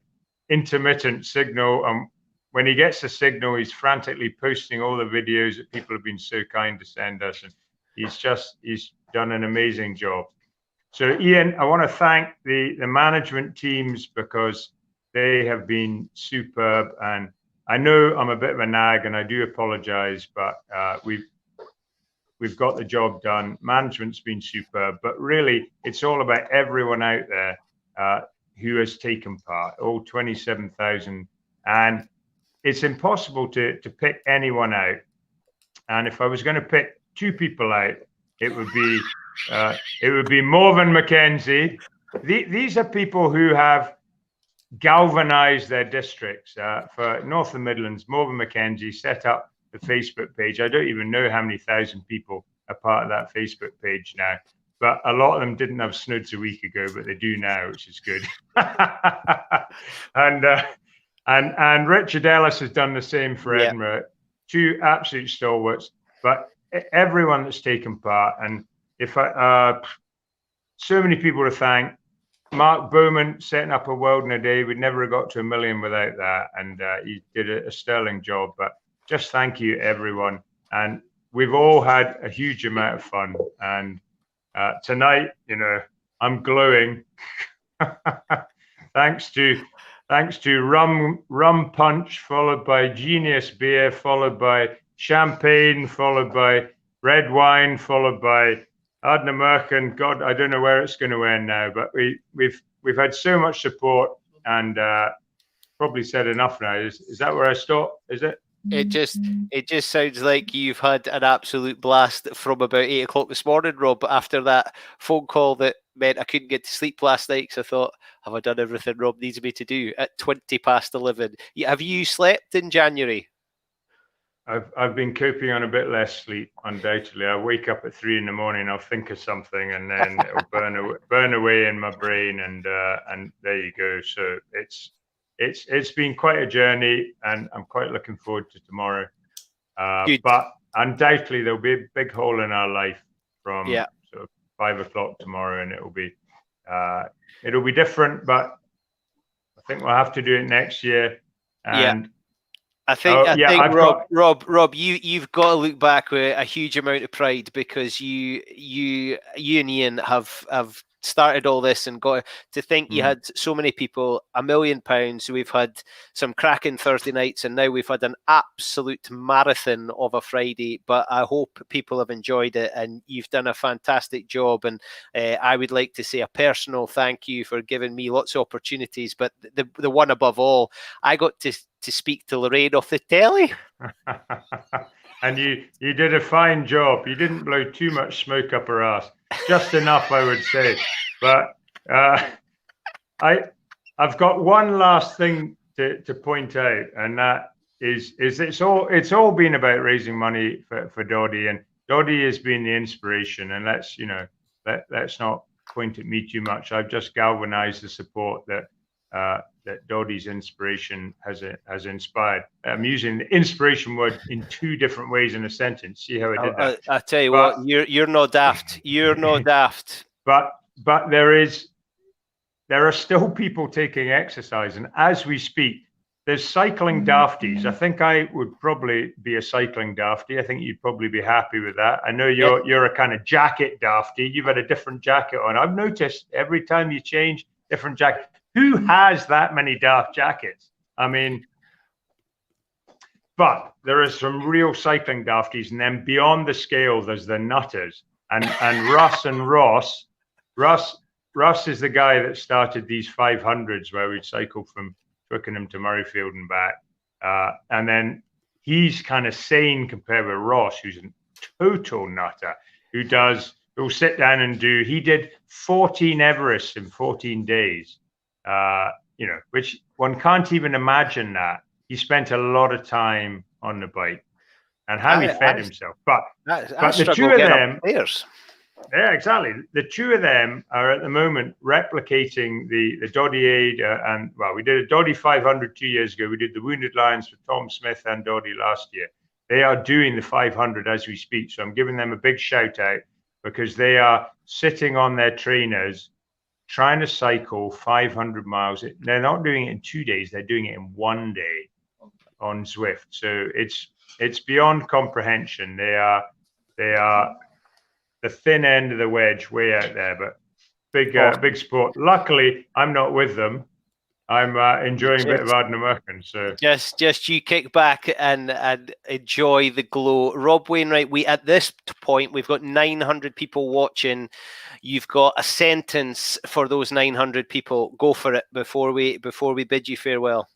intermittent signal. When he gets a signal, he's frantically posting all the videos that people have been so kind to send us. And he's done an amazing job. So Ian, I want to thank the management teams because they have been superb, and I know I'm a bit of a nag and I do apologize, but we've got the job done. Management's been superb, but really it's all about everyone out there who has taken part, all 27,000, and it's impossible to pick anyone out. And if I was going to pick two people out, it would be Morven McKenzie. These are people who have galvanized their districts. For North and Midlands, Morven McKenzie set up the Facebook page. I don't even know how many thousand people are part of that Facebook page now, but a lot of them didn't have snoods a week ago, but they do now, which is good. And Richard Ellis has done the same for Edinburgh. Two absolute stalwarts, but everyone that's taken part. And if so many people to thank. Mark Bowman setting up a world in a day. We'd never have got to 1 million without that, and he did a sterling job. But just thank you, everyone. And we've all had a huge amount of fun. And tonight, you know, I'm glowing. thanks to rum punch, followed by genius beer, followed by champagne, followed by red wine, followed by Ardnamurchan. God, I don't know where it's going to end now, but we've had so much support, and probably said enough now. Is that where I stop? Is it? It just sounds like you've had an absolute blast from about 8 o'clock this morning, Rob, after that phone call that meant I couldn't get to sleep last night because I thought, have I done everything Rob needs me to do at 20 past 11? Have you slept in January? I've been coping on a bit less sleep, undoubtedly. I wake up at 3 in the morning, I'll think of something, and then it'll burn away in my brain, and there you go. So it's been quite a journey, and I'm quite looking forward to tomorrow. But undoubtedly there'll be a big hole in our life from sort of 5 o'clock tomorrow, and it'll be different, but I think we'll have to do it next year. And I think Rob, you've got to look back with a huge amount of pride, because you and Ian have started all this, and got to think you had so many people, £1 million. We've had some cracking Thursday nights, and now we've had an absolute marathon of a Friday. But I hope people have enjoyed it, and you've done a fantastic job. And I would like to say a personal thank you for giving me lots of opportunities. But the one above all, I got to speak to Lorraine off the telly. And you did a fine job. You didn't blow too much smoke up her ass. Just enough, I would say. But I've got one last thing to point out, and that is it's all been about raising money for Doddie, and Doddie has been the inspiration. And let's not point at me too much. I've just galvanized the support that Doddie's inspiration has inspired. I'm using the inspiration word in 2 different ways in a sentence. See how I did that? I tell you what, you're not daft. You're not daft. But there are still people taking exercise, and as we speak, there's cycling dafties. I think I would probably be a cycling dafty. I think you'd probably be happy with that. I know you're a kind of jacket dafty. You've had a different jacket on. I've noticed every time you change, different jacket. Who has that many daft jackets? I mean, but there are some real cycling dafties, and then beyond the scale, there's the nutters. And Russ is the guy that started these 500s where we'd cycle from Twickenham to Murrayfield and back. And then he's kind of sane compared with Ross, who's a total nutter, who'll sit down and he did 14 Everests in 14 days. Which one can't even imagine that. He spent a lot of time on the bike, and how he fed himself. But the 2 of them, yeah, exactly. The 2 of them are at the moment replicating the Doddie Aid, we did a Doddie 500 2 years ago. We did the Wounded Lions for Tom Smith and Doddie last year. They are doing the 500 as we speak. So I'm giving them a big shout out, because they are sitting on their trainers, trying to cycle 500 miles. They're not doing it in 2 days. They're doing it in 1 day on Zwift. So it's beyond comprehension. They are the thin end of the wedge way out there. But big sport. Luckily, I'm not with them. I'm enjoying a bit of Ardnamurchan. So just you kick back and enjoy the glow. Rob Wainwright, at this point we've got 900 people watching. You've got a sentence for those 900 people. Go for it before we bid you farewell.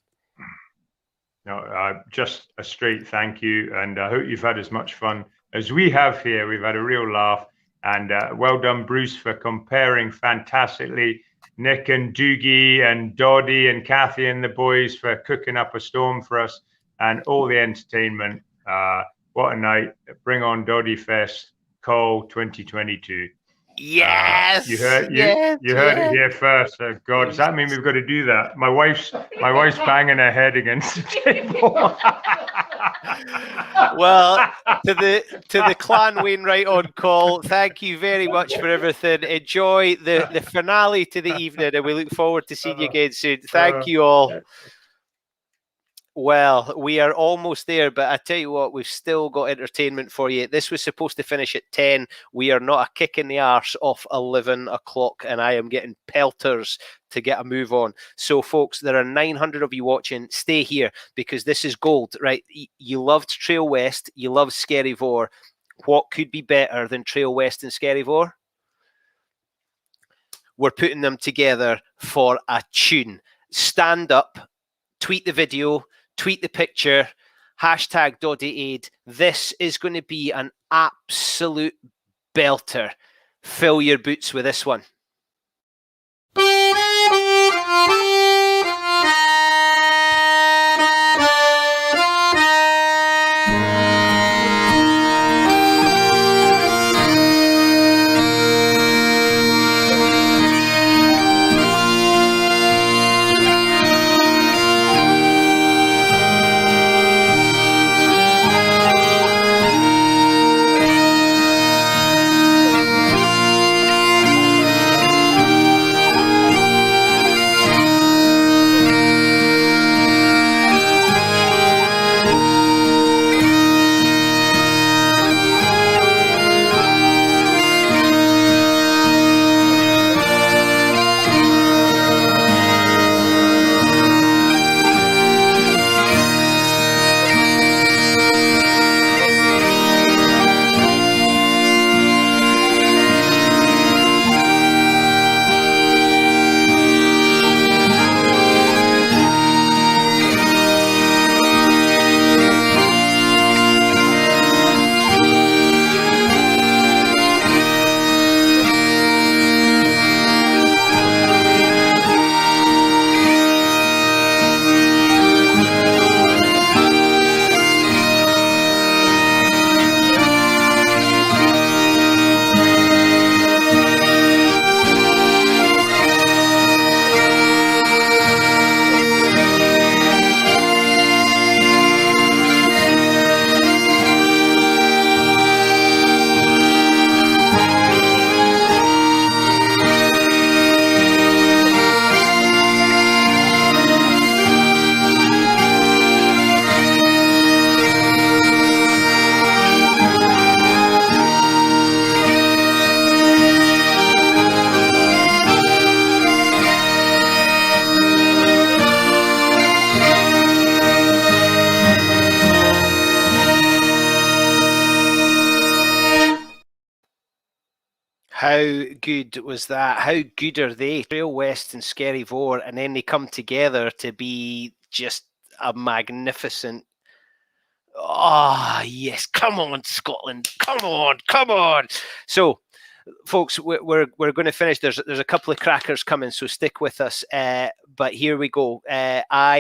No, just a straight thank you, and I hope you've had as much fun as we have here. We've had a real laugh, and well done, Bruce, for comparing fantastically. Nick and Dougie and Doddie and Kathy and the boys for cooking up a storm for us, and all the entertainment. What a night. Bring on Doddie Fest, Cole 2022. Yes. You heard it here first. Oh God, does that mean we've got to do that? My wife's banging her head against the table. Well, to the clan Wainwright on call, thank you very much for everything. Enjoy the finale to the evening, and we look forward to seeing you again soon. Thank you all. Well, we are almost there, but I tell you what, we've still got entertainment for you. This was supposed to finish at 10. We are not a kick in the arse off 11 o'clock, and I am getting pelters to get a move on. So, folks, there are 900 of you watching. Stay here, because this is gold, right? You loved Trail West. You loved Skerryvore. What could be better than Trail West and Skerryvore? We're putting them together for a tune. Stand up, tweet the video, tweet the picture, hashtag Doddie Aid. This is going to be an absolute belter. Fill your boots with this one. How good was that? How good are they? Trail West and Skerryvore, and then they come together to be just a magnificent. Oh, yes. Come on, Scotland. Come on. Come on. So, folks, we're going to finish. There's a couple of crackers coming, so stick with us. But here we go. I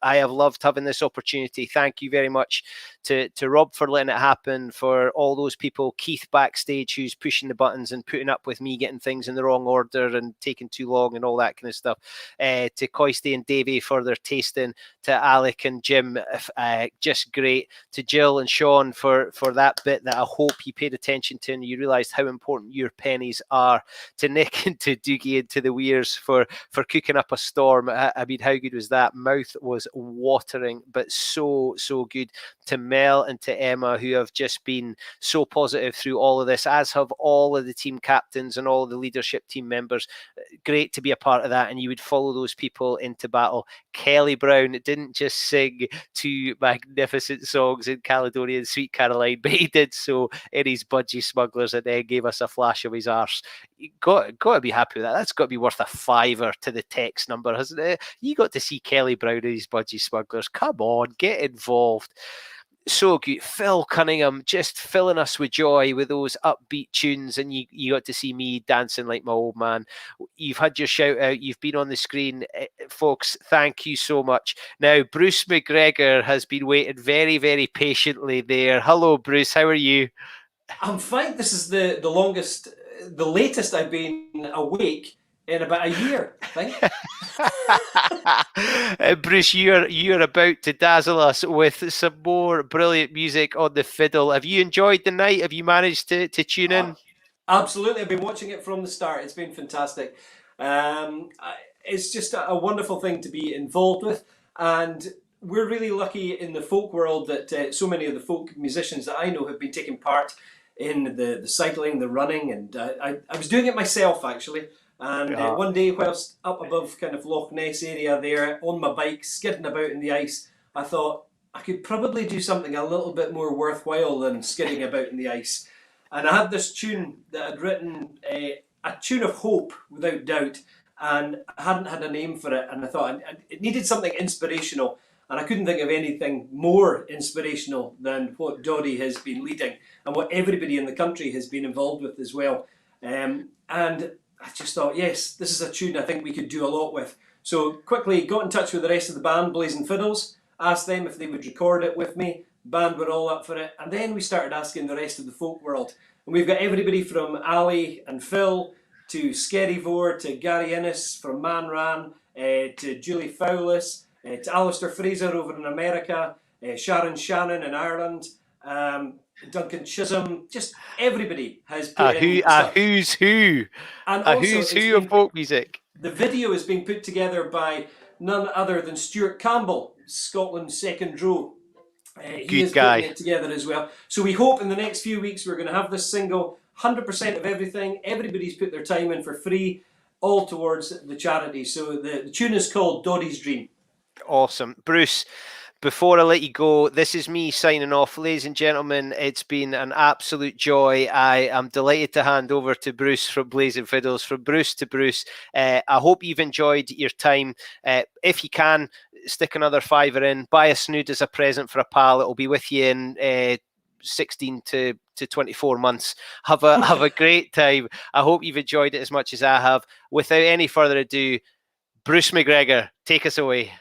have loved having this opportunity. Thank you very much to Rob for letting it happen, for all those people, Keith backstage who's pushing the buttons and putting up with me getting things in the wrong order and taking too long and all that kind of stuff. To Coisty and Davy for their tasting, to Alec and Jim, just great. To Jill and Sean for that bit that I hope you paid attention to and you realised how important your pennies are. To Nick and to Dougie and to the Weirs for cooking up a storm. I mean, how good was that? Mouth was watering, but so good. To Mel and to Emma, who have just been so positive through all of this, as have all of the team captains and all the leadership team members. Great to be a part of that, and you would follow those people into battle. Kelly Brown didn't just sing two magnificent songs in Caledonian Sweet Caroline, but he did so in his Budgie Smugglers and then gave us a flash of his arse. You got to be happy with that. That's got to be worth a $5 to the text number, hasn't it? You got to see Kelly Brown and his Budgie Smugglers. Come on, get involved. So good. Phil Cunningham just filling us with joy with those upbeat tunes, and you got to see me dancing like my old man. You've had your shout out. You've been on the screen. Folks, thank you so much. Now, Bruce MacGregor has been waiting very, very patiently there. Hello, Bruce. How are you? I'm fine. This is the latest I've been awake in about a year, I think. Bruce, you're about to dazzle us with some more brilliant music on the fiddle. Have you enjoyed the night? Have you managed to tune in? Absolutely. I've been watching it from the start. It's been fantastic. It's just a wonderful thing to be involved with. And we're really lucky in the folk world that so many of the folk musicians that I know have been taking part in the cycling, the running. And I was doing it myself, actually. And one day, whilst up above kind of Loch Ness area there, on my bike, skidding about in the ice, I thought I could probably do something a little bit more worthwhile than skidding about in the ice. And I had this tune that I'd written, a tune of hope, without doubt, and I hadn't had a name for it. And I thought it needed something inspirational. And I couldn't think of anything more inspirational than what Doddie has been leading and what everybody in the country has been involved with as well. And I just thought, yes, this is a tune I think we could do a lot with. So quickly got in touch with the rest of the band, Blazing Fiddles, asked them if they would record it with me. The band were all up for it. And then we started asking the rest of the folk world. And we've got everybody from Ali and Phil to Skerryvore to Gary Innes from Man Ran to Julie Fowlis to Alistair Fraser over in America, Sharon Shannon in Ireland, Duncan Chisholm, just everybody has put in who's who. And a also, who's who of folk music. The video is being put together by none other than Stuart Campbell, Scotland's second row. He is putting it together as well. So we hope in the next few weeks we're going to have this single, 100% of everything. Everybody's put their time in for free, all towards the charity. So the tune is called Doddie's Dream. Awesome. Bruce, before I let you go, this is me signing off. Ladies and gentlemen, it's been an absolute joy. I am delighted to hand over to Bruce from Blazing Fiddles. From Bruce to Bruce, I hope you've enjoyed your time. If you can, stick another $5 in. Buy a snood as a present for a pal. It'll be with you in 16 to 24 months. Have a great time. I hope you've enjoyed it as much as I have. Without any further ado, Bruce MacGregor, take us away.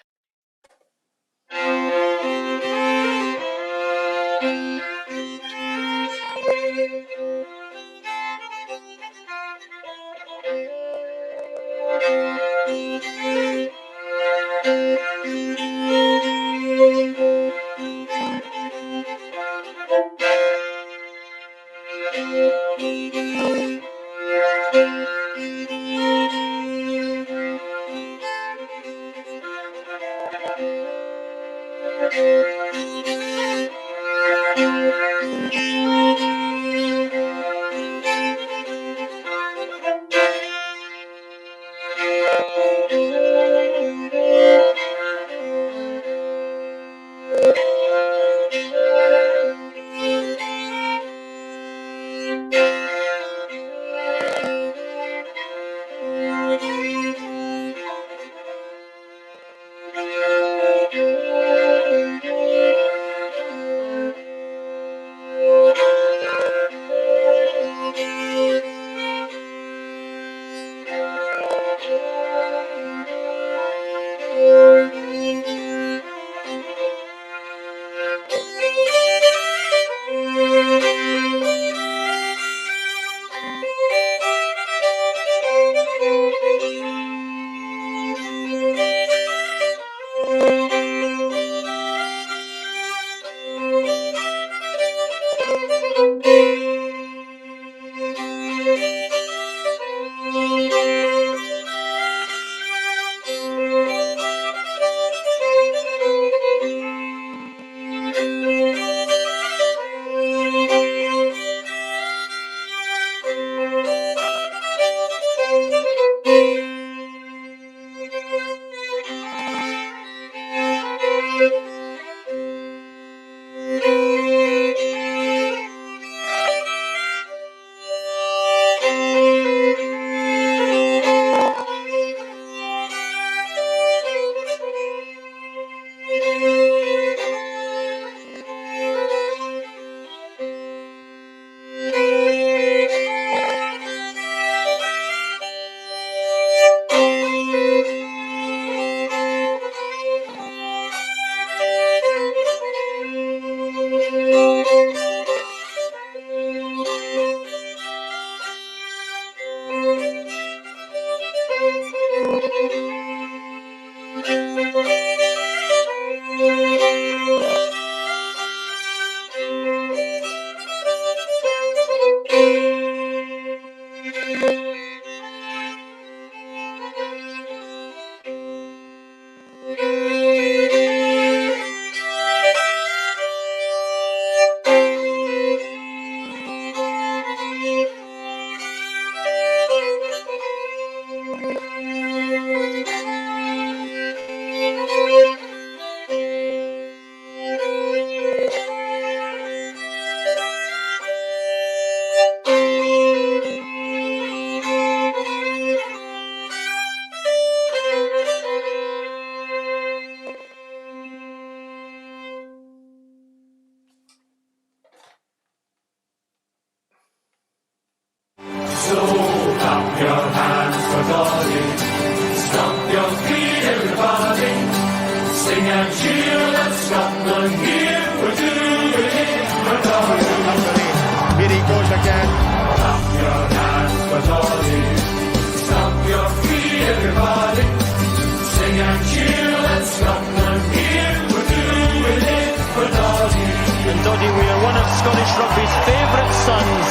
Doddie. We are one of Scottish Rugby's favourite sons.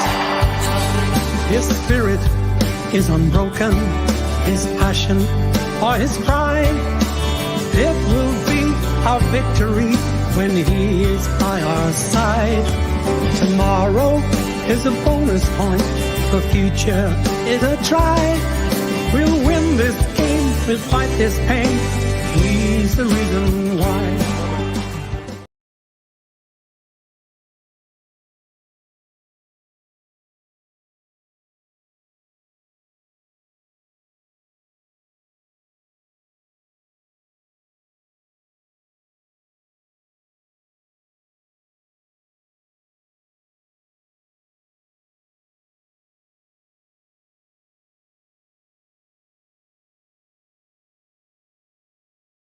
His spirit is unbroken, his passion or his pride. It will be our victory when he is by our side. Tomorrow is a bonus point, the future is a try. We'll win this game, we'll fight this pain, he's the reason why.